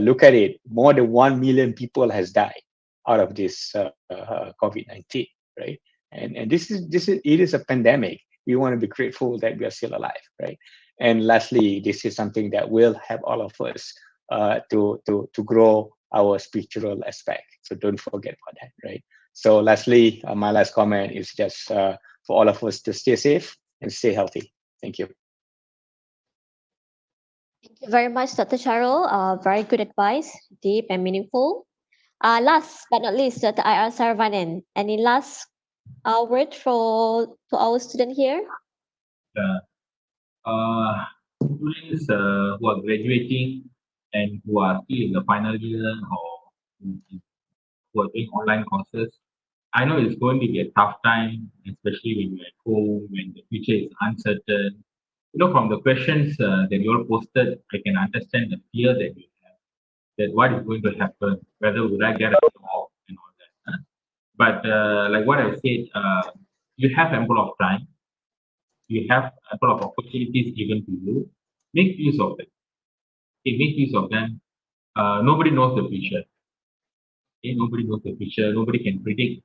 Look at it. More than 1 million people has died out of this COVID-19, right? And it is a pandemic. We want to be grateful that we are still alive, right? And lastly, this is something that will help all of us to grow our spiritual aspect. So don't forget about that, right? So lastly, my last comment is just for all of us to stay safe and stay healthy. Thank you. Thank you very much, Dr. Charul. Very good advice, deep and meaningful. Last but not least, Dr. I.R. Saravanan. Any last word to our student here? Students who are graduating and who are still in the final year or who are doing online courses, I know it's going to be a tough time, especially when you're at home, when the future is uncertain. From the questions that you all posted, I can understand the fear that you have, that what is going to happen, whether would I get a job and all that. But like what I said, you have ample of time, you have ample of opportunities given to you. Make use of them. Okay, make use of them. Nobody knows the future. Okay, nobody knows the future. Nobody can predict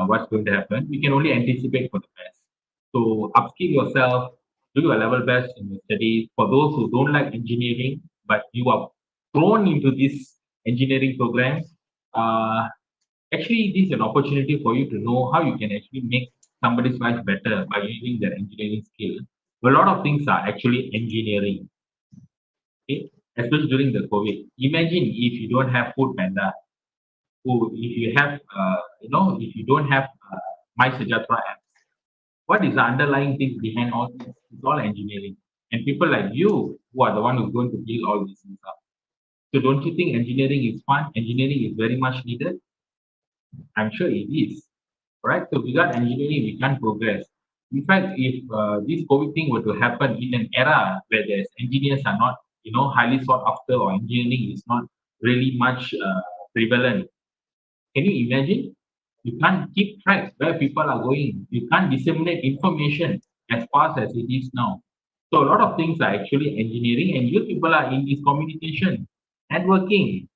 what's going to happen. We can only anticipate for the best. So upskill yourself, do your level best in your studies. For those who don't like engineering, but you are thrown into this engineering program, actually, this is an opportunity for you to know how you can actually make somebody's life better by using their engineering skill. A lot of things are actually engineering, okay? Especially during the COVID. Imagine if you don't have Food Panda, if you have, if you don't have My Sejahtera app, what is the underlying thing behind all this? It's all engineering. And people like you who are the one who's going to build all these things up. So don't you think engineering is fun? Engineering is very much needed. I'm sure it is. Right? So without engineering, we can't progress. In fact, if this COVID thing were to happen in an era where there's engineers are not, highly sought after, or engineering is not really much prevalent, can you imagine? You can't keep track where people are going. You can't disseminate information as fast as it is now. So a lot of things are actually engineering, and you people are in this communication, networking.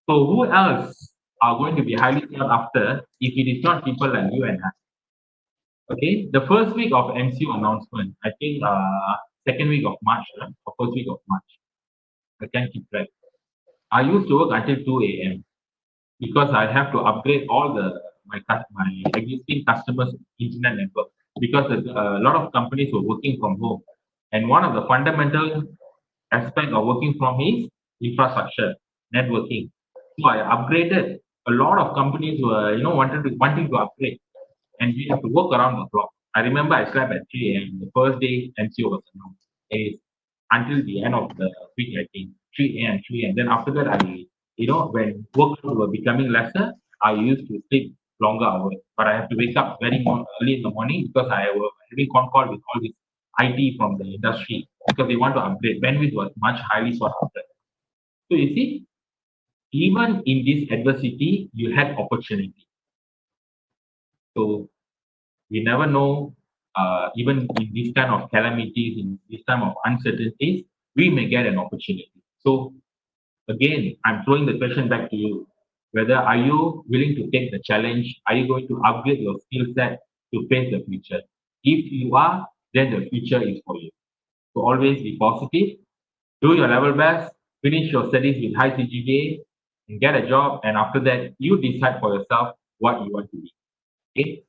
So who else are going to be highly sought after if it is not people like you and I? Okay, the first week of MCU announcement, I think second week of March, or first week of March, I can't keep track. I used to work until 2 a.m. because I have to upgrade all my existing customers' internet network because a lot of companies were working from home, and one of the fundamental aspect of working from is infrastructure, networking. So I upgraded. A lot of companies were wanting to upgrade, and we have to work around the clock. I remember I slept at 3 a.m. The first day MCO was announced. Is until the end of the week, I think 3 a.m. 3 a.m. Then after that, when workload were becoming lesser, I used to sleep longer hours. But I have to wake up very early in the morning because I was having con call with all this IT from the industry because they want to upgrade. Bandwidth was much highly sought after. So you see, even in this adversity, you had opportunity. So we never know, even in this kind of calamities, in this time of uncertainties, we may get an opportunity. So again, I'm throwing the question back to you. Whether are you willing to take the challenge? Are you going to upgrade your skill set to face the future? If you are, then the future is for you. So always be positive, do your level best, finish your studies with high CGPA, and get a job. And after that, you decide for yourself what you want to be. Okay?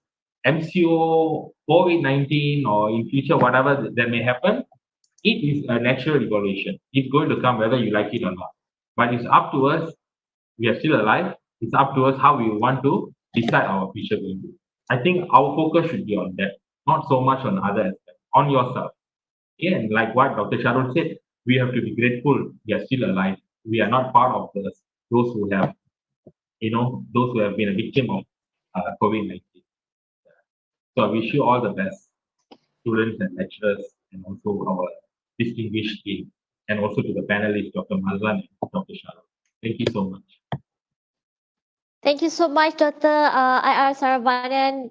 MCO, COVID-19, or in future, whatever that may happen, it is a natural evolution. It's going to come whether you like it or not. But it's up to us. We are still alive. It's up to us how we want to decide our future going to be. I think our focus should be on that, not so much on other aspects, on yourself. Yeah, and like what Dr. Sharul said, we have to be grateful we are still alive. We are not part of those who have, those who have been a victim of COVID-19. So I wish you all the best, students and lecturers, and also our distinguished team, and also to the panelists, Dr. Mazlan and Dr. Sharul. Thank you so much. Thank you so much, Dr. IR Saravanan.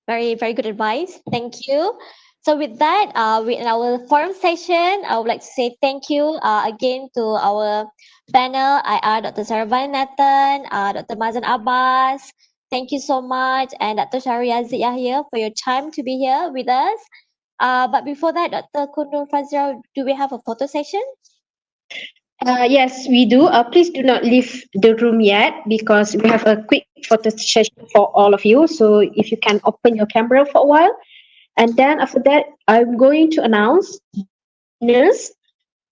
Very, very good advice. Thank you. So with that, in our forum session, I would like to say thank you again to our panel, IR Dr. Saravanan Nathan, Dr. Mazan Abbas. Thank you so much. And Dr. Shahri Aziz Yahya for your time to be here with us. But before that, Dr. Kundul Fazrul, do we have a photo session? Yes, we do. Please do not leave the room yet because we have a quick photo session for all of you. So if you can open your camera for a while. And then after that, I'm going to announce winners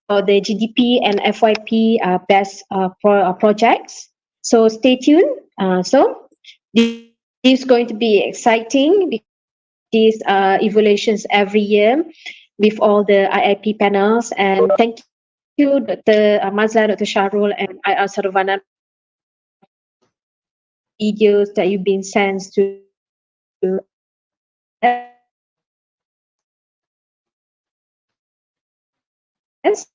for the GDP and FYP best projects. So stay tuned. So this is going to be exciting because these evaluations every year with all the IIP panels. And thank you, Dr. Mazla, Dr. Sharul, and IR Saravanan videos that you've been sent to us.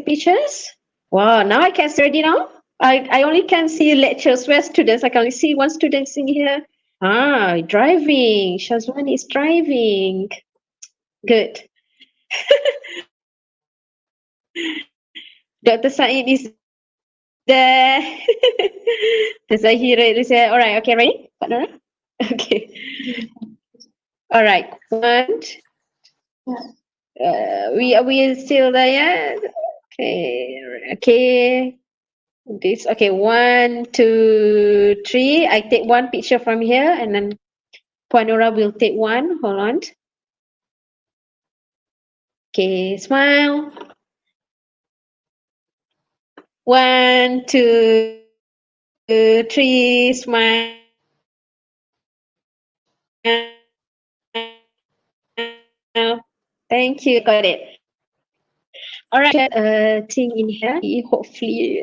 Pictures. Wow, now I can see already now. I only can see lectures where students. I can only see one student sitting here. Driving. Shazwan is driving. Good. Dr. Said is there. The Zahira is there. All right. Okay, ready? Partner? Okay. All right. One. We are still there. Yeah? Okay. Okay. This okay, 1, 2, 3. I take one picture from here and then Puanora will take one. Hold on. Okay, smile. 1, 2, 3, smile. Thank you, got it. All right, thing in here. Hopefully,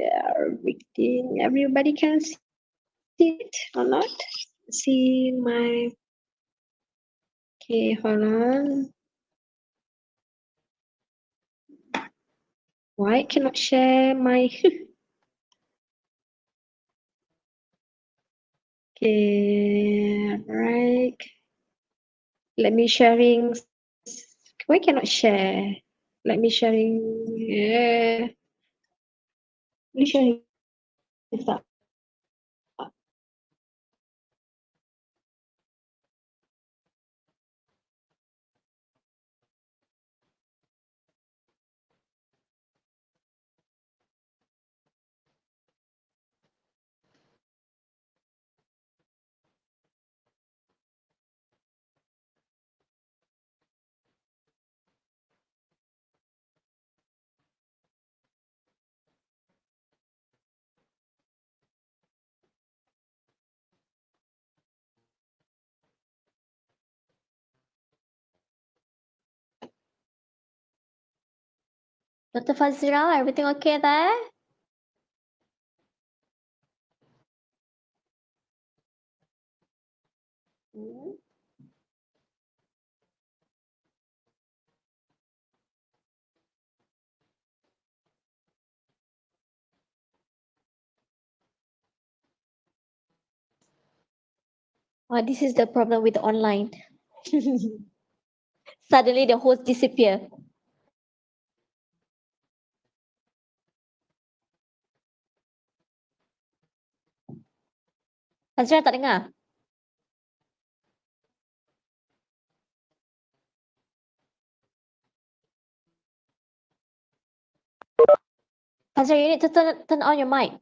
everybody can see it or not. See my. Okay, hold on. Why I cannot share my? Okay, right. Let me sharing. Why cannot share? Let me sharing. Let me sharing. Dr. Fazira, everything okay there? Hmm. Oh, this is the problem with online. Suddenly the host disappear. Fazira tak dengar? Fazira, you need to turn on your mic.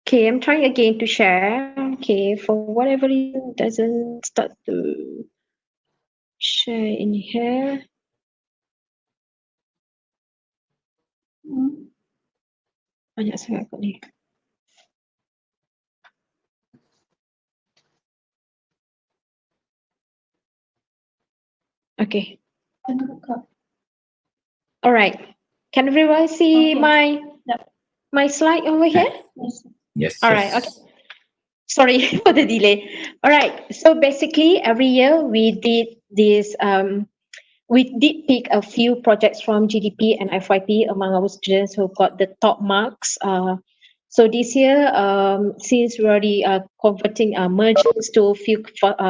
Okay, I'm trying again to share. Okay, for whatever reason, doesn't start to share in here. Banyak sangat kot ni. Okay. All right. Can everyone see my slide over here? Yes. All right. Okay. Sorry for the delay. All right. So basically, every year we did this. We did pick a few projects from GDP and FYP among our students who got the top marks. So this year, since we're already converting mergers to a few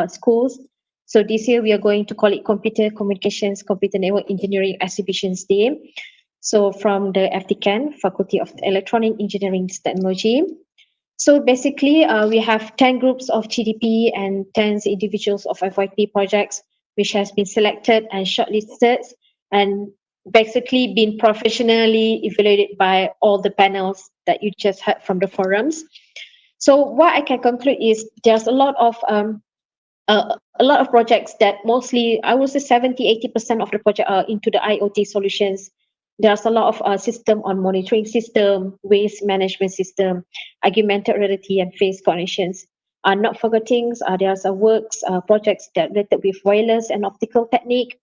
schools, so this year we are going to call it Computer Communications, Computer Network Engineering Exhibitions Day. So from the FTCAN, Faculty of Electronic Engineering Technology. So basically, we have 10 groups of GDP and 10 individuals of FYP projects, which has been selected and shortlisted and basically been professionally evaluated by all the panels that you just heard from the forums. So what I can conclude is there's a lot of projects that mostly, I would say 70-80% of the project are into the IoT solutions. There's a lot of system on monitoring system, waste management system, augmented reality and face cognitions. Not forgetting, there's works, projects that related with wireless and optical technique.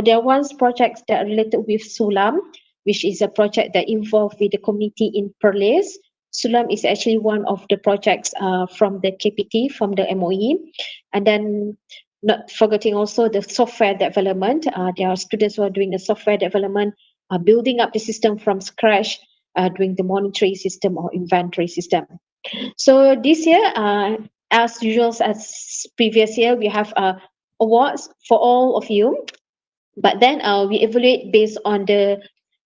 There are ones projects that are related with Sulam, which is a project that involved with the community in Perlis. Sulam is actually one of the projects from the KPT, from the MOE. And then not forgetting also the software development. There are students who are doing the software development, building up the system from scratch, doing the monitoring system or inventory system. So this year, as usual as previous year, we have awards for all of you. But then we evaluate based on the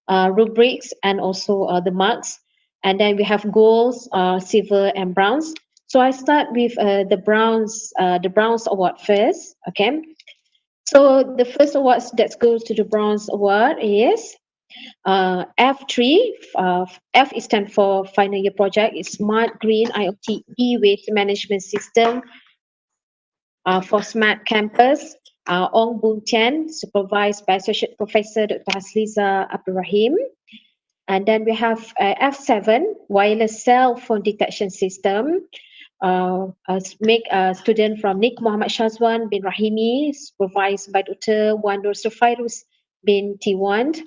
rubrics and also the marks. And then we have golds, silver, and bronze. So I start with the bronze award first. Okay. So the first awards that goes to the bronze award is F3. F is stand for final year project. It's Smart Green IoT e-waste management system for Smart Campus. Ong Boon Tian, supervised by Associate Professor Dr. Hasliza Abdurrahim. And then we have F7, wireless cell phone detection system make a student from Nick Muhammad Shazwan bin Rahimi, supervised by Dr. Wan Nur Sufairus bin Tiwan.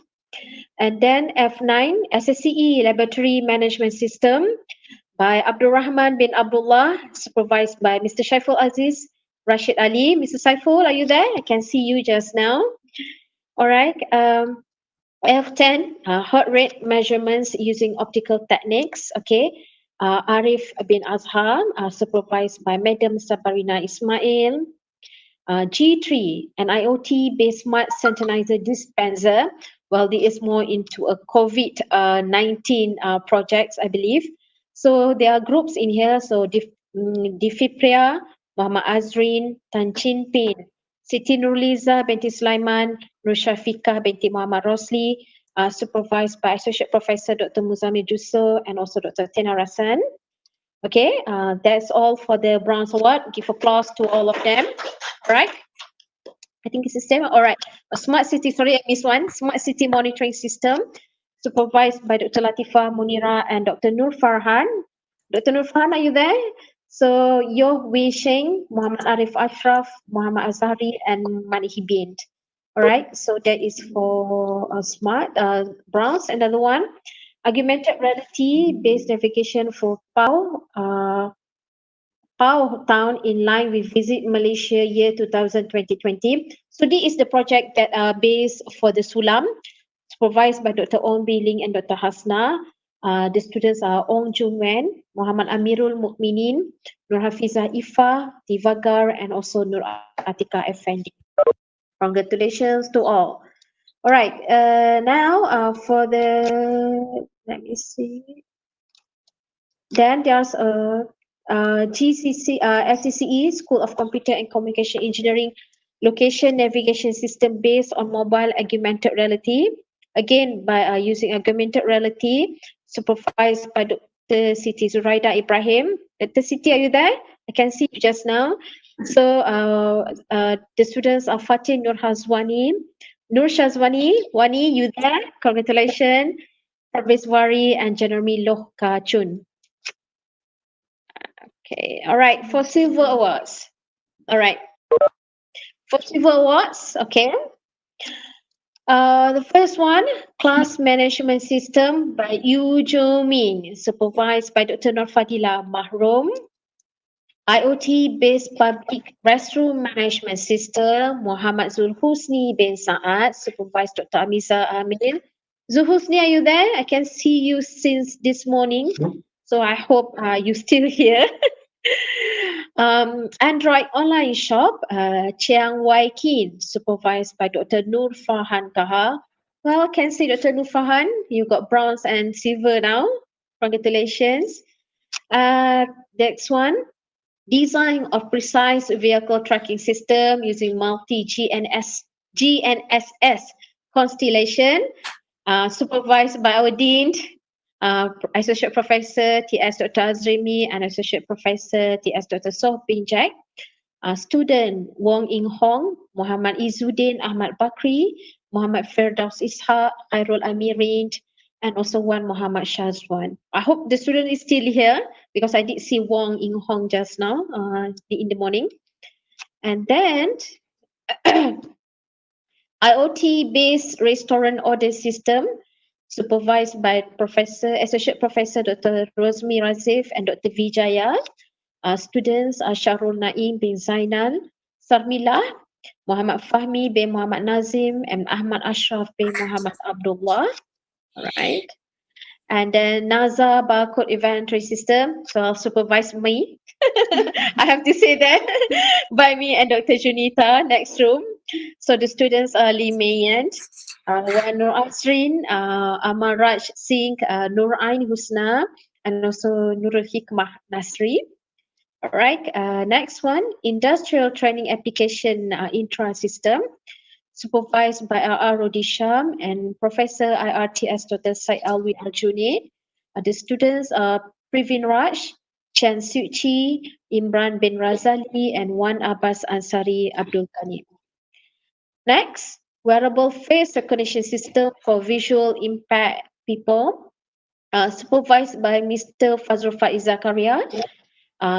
And then F9, SSCE Laboratory Management System by Abdul Rahman bin Abdullah, supervised by Mr. Shaiful Aziz Rashid Ali. Mr. Saiful, are you there? I can see you just now. All right. F10, heart rate measurements using optical techniques. Okay. Arif bin Azhar, supervised by Madam Sabarina Ismail. G3, an IoT-based smart sanitizer dispenser. Well, this is more into a COVID-19 projects, I believe. So there are groups in here. So Difipria, Muhammad Azrin, Tan Chin Pin, Siti Nurliza binti Sulaiman, Nur Syafiqah binti Muhammad Rosli, supervised by Associate Professor Dr. Muzamil Jusso and also Dr. Tena Rasan. Okay, that's all for the Bronze Award. Give applause to all of them. All right. I think it's the same. All right. A smart city, sorry, I missed one. Smart city monitoring system supervised by Dr. Latifa Munira and Dr. Nur Farhan. Dr. Nur Farhan, are you there? So, Yo Wei Sheng, Muhammad Arif Ashraf, Muhammad Azhari, and Manihi Bint. All right. So, that is for smart bronze. Another one, augmented reality based navigation for PAU. Pau Town in line with Visit Malaysia year 2020. So this is the project that are based for the Sulam, supervised by Dr. Ong Biling and Dr. Hasna. The students are Ong Jun Wen, Muhammad Amirul Mukminin, Nur Hafizah Ifa, Divagar, and also Nur Atika Effendi. Congratulations to all. All right, now for the, let me see. Then there's a SCCE, School of Computer and Communication Engineering, location navigation system based on mobile augmented reality. Again, by using augmented reality, supervised by Dr. Siti Zuraida Ibrahim. Dr. Siti, are you there? I can see you just now. So the students are Fatih Nur Hazwani, Nur Shazwani, Wani, you there? Congratulations. Tabrizwari and Jeremy Loh Chun. Okay, all right, for silver awards. All right, for silver awards, okay. The first one, class management system by Yu Jo Min, supervised by Dr. Norfadila Mahrum. IoT based public restroom management system, Muhammad Zulhusni bin Saad, supervised Dr. Amiza Amin. Zulhusni, are you there? I can see you since this morning, so I hope you're still here. Android online shop, Chiang Wai Kin, supervised by Dr. Nur Farhan Kaha. Well, can see Dr. Nur Farhan, you got bronze and silver now. Congratulations. Next one, design of precise vehicle tracking system using GNSS constellation, supervised by our Dean, Associate Professor T.S. Dr. Azrimi and Associate Professor T.S. Dr. Soh bin Jack. Student Wong Ing Hong, Muhammad Izzuddin Ahmad Bakri, Muhammad Firdaus Ishaq, Khairul Amirin, and also one Muhammad Shazwan. I hope the student is still here because I did see Wong Ing Hong just now in the morning. And then IoT-based restaurant order system, supervised by Associate Professor Dr. Rosmi Razif and Dr. Vijaya. Students are Sharul Naim bin Zainal, Sarmila, Muhammad Fahmi bin Muhammad Nazim, and Ahmad Ashraf bin Muhammad Abdullah. All right. And then NASA barcode inventory system, so supervise me. I have to say that by me and Dr. Junita, next room. So the students are Lee Mayan, Wan Nur Asrin, Amaraj Singh, Nur Ain Husna, and also Nurul Hikmah Nasri. All right, next one, industrial training application intra system, supervised by R. Rodisham and Professor IRTS Dr. Said Alwi Al-Junaid. The students are Privin Raj, Chan Suchi, Imran bin Razali, and Wan Abbas Ansari Abdul Ghani. Next, wearable face recognition system for visual impact people, supervised by Mr. Fazrul Faiz Zakaria.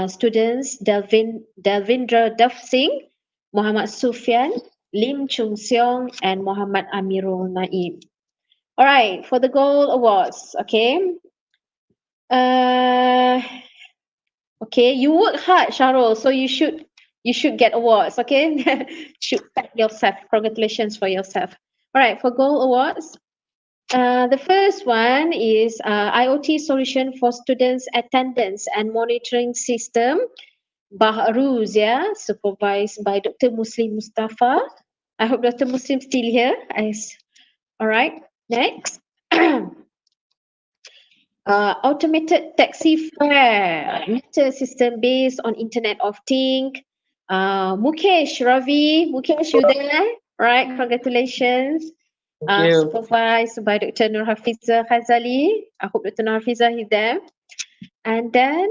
students Delvindra Dev Singh, Muhammad Sufyan, Lim Chung Seong, and Muhammad Amirul Naim. All right, for the gold awards, okay. Okay, you work hard, Sharul, so you should get awards, okay? Should pat yourself. Congratulations for yourself. All right, for gold awards, the first one is IoT solution for students attendance and monitoring system, Bahruz, yeah, supervised by Dr. Muslim Mustafa. I hope Dr. Muslim still here. All right, next. Automated taxi fare meter system based on Internet of Things. Mukesh, Ravi, Mukesh, you there? Right, congratulations. Thank you. Supervised by Dr. Nur Hafiza Khazali. I hope Dr. Nur Hafiza is there. And then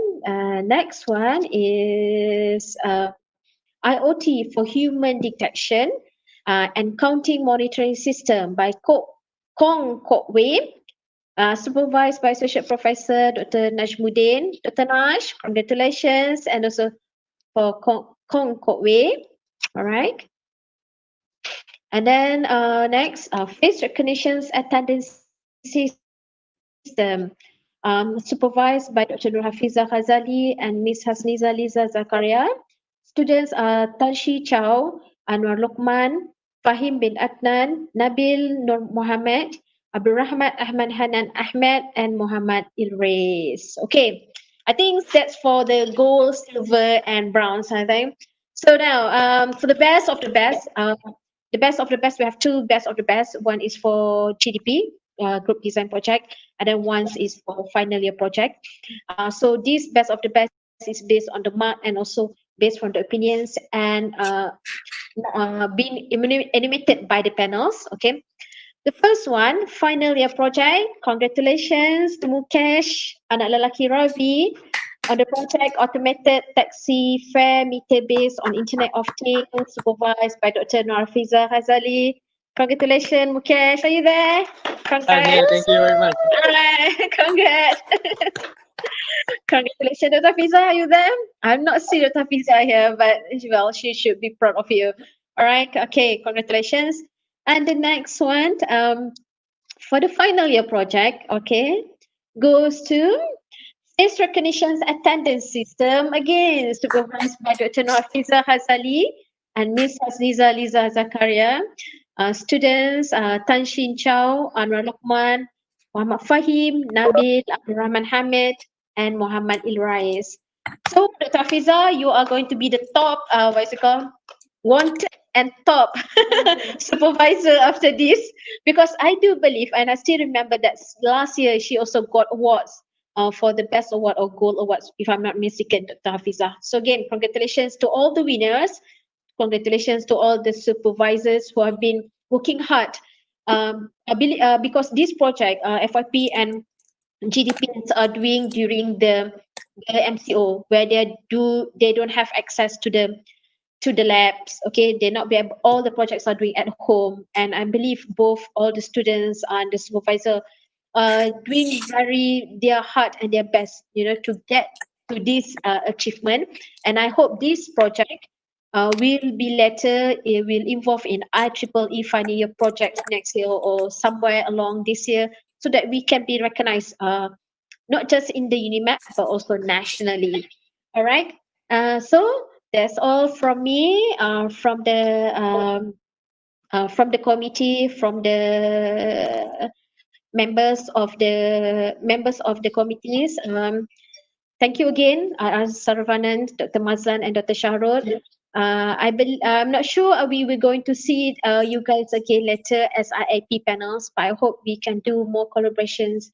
next one is IoT for human detection and counting monitoring system by Kong Kok Wei. Supervised by Associate Professor Dr. Najmuddin. Dr. Naj, congratulations, and also for Kong Kok Wei. All right. And then next, face recognition attendance system, supervised by Dr. Nur Hafiza Khazali and Ms. Hasniza Liza Zakaria. Students are Tanshi Chow, Anwar Lokman, Fahim bin Adnan, Nabil Nur Muhammad, Abdul Rahman Ahmad Hanan Ahmed, and Muhammad Ilrais. Okay, I think that's for the gold, silver, and bronze, I think. So now, for the best of the best, we have two best of the best. One is for GDP, group design project, and then one is for final year project. So this best of the best is based on the mark and also based on the opinions and being animated by the panels. Okay. The first one, final year project. Congratulations to Mukesh, anak lelaki Ravi, on the project automated taxi fare meter based on Internet of Things, supervised by Dr. Narfiza Hazali. Congratulations, Mukesh. Are you there? I'm Congrats. here. Thank you very much. All right. Congrats. Congratulations, Dr. Fiza. Are you there? I'm not seeing Dr. Fiza here, but well, she should be proud of you. All right. Okay. Congratulations. And the next one, for the final year project, okay, goes to face recognition attendance system, again, supervised by Dr. Nafiza Hazali and Ms. Hasniza Liza Zakaria. Students, Tan Shin Chow, Anwar Lokman, Muhammad Fahim, Nabil, Abdul Rahman Hamid, and Muhammad Ilrais. So, Dr. Fiza, you are going to be the top, what is it called? Wanted and top supervisor after this, because I do believe, and I still remember that last year she also got awards for the best award or gold awards, if I'm not mistaken, Dr. Hafiza. So again, congratulations to all the winners. Congratulations to all the supervisors who have been working hard. Because this project, FYP and GDPs are doing during the MCO, where they don't have access to the labs. Okay, they not be able, all the projects are doing at home, and I believe both all the students and the supervisor doing their heart and their best, to get to this achievement. And I hope this project will be later, it will involve in IEEE final year projects next year or somewhere along this year, so that we can be recognized not just in the UNIMAP but also nationally. All right. So that's all from me, from the committee, from the members of the committees. Thank you again, Saravanan, Dr. Mazlan, and Dr. Shahrul. I'm not sure we were going to see you guys again later as IIP panels, but I hope we can do more collaborations,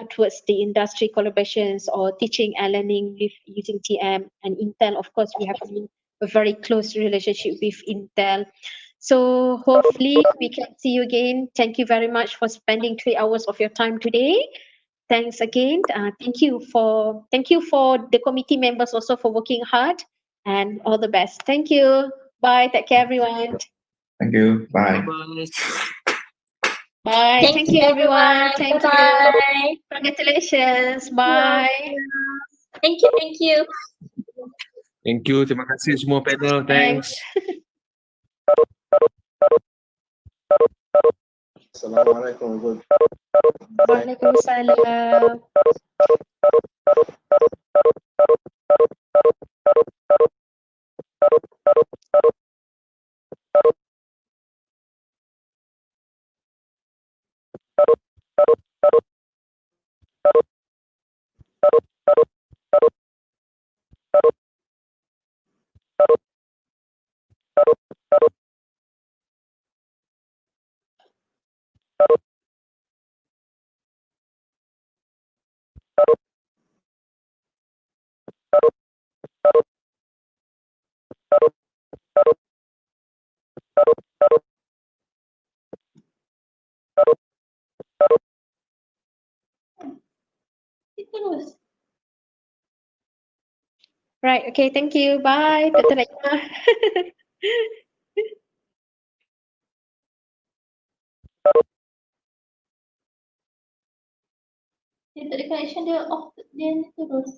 towards the industry collaborations or teaching and learning with using TM and Intel. Of course, we have a very close relationship with Intel. So hopefully we can see you again. Thank you very much for spending 3 hours of your time today. Thanks again. Thank you for the committee members also for working hard, and all the best. Thank you. Bye. Take care, everyone. Thank you. Bye. Bye-bye. Bye. Thank you, everyone. Thank you. Bye. Congratulations. Bye. Thank you, thank you. Thank you. Terima kasih semua panel. Thanks. Assalamualaikum. Waalaikumsalam. Right. Okay. Thank you. Bye. Dr. Rekma. The connection dia off dia terus.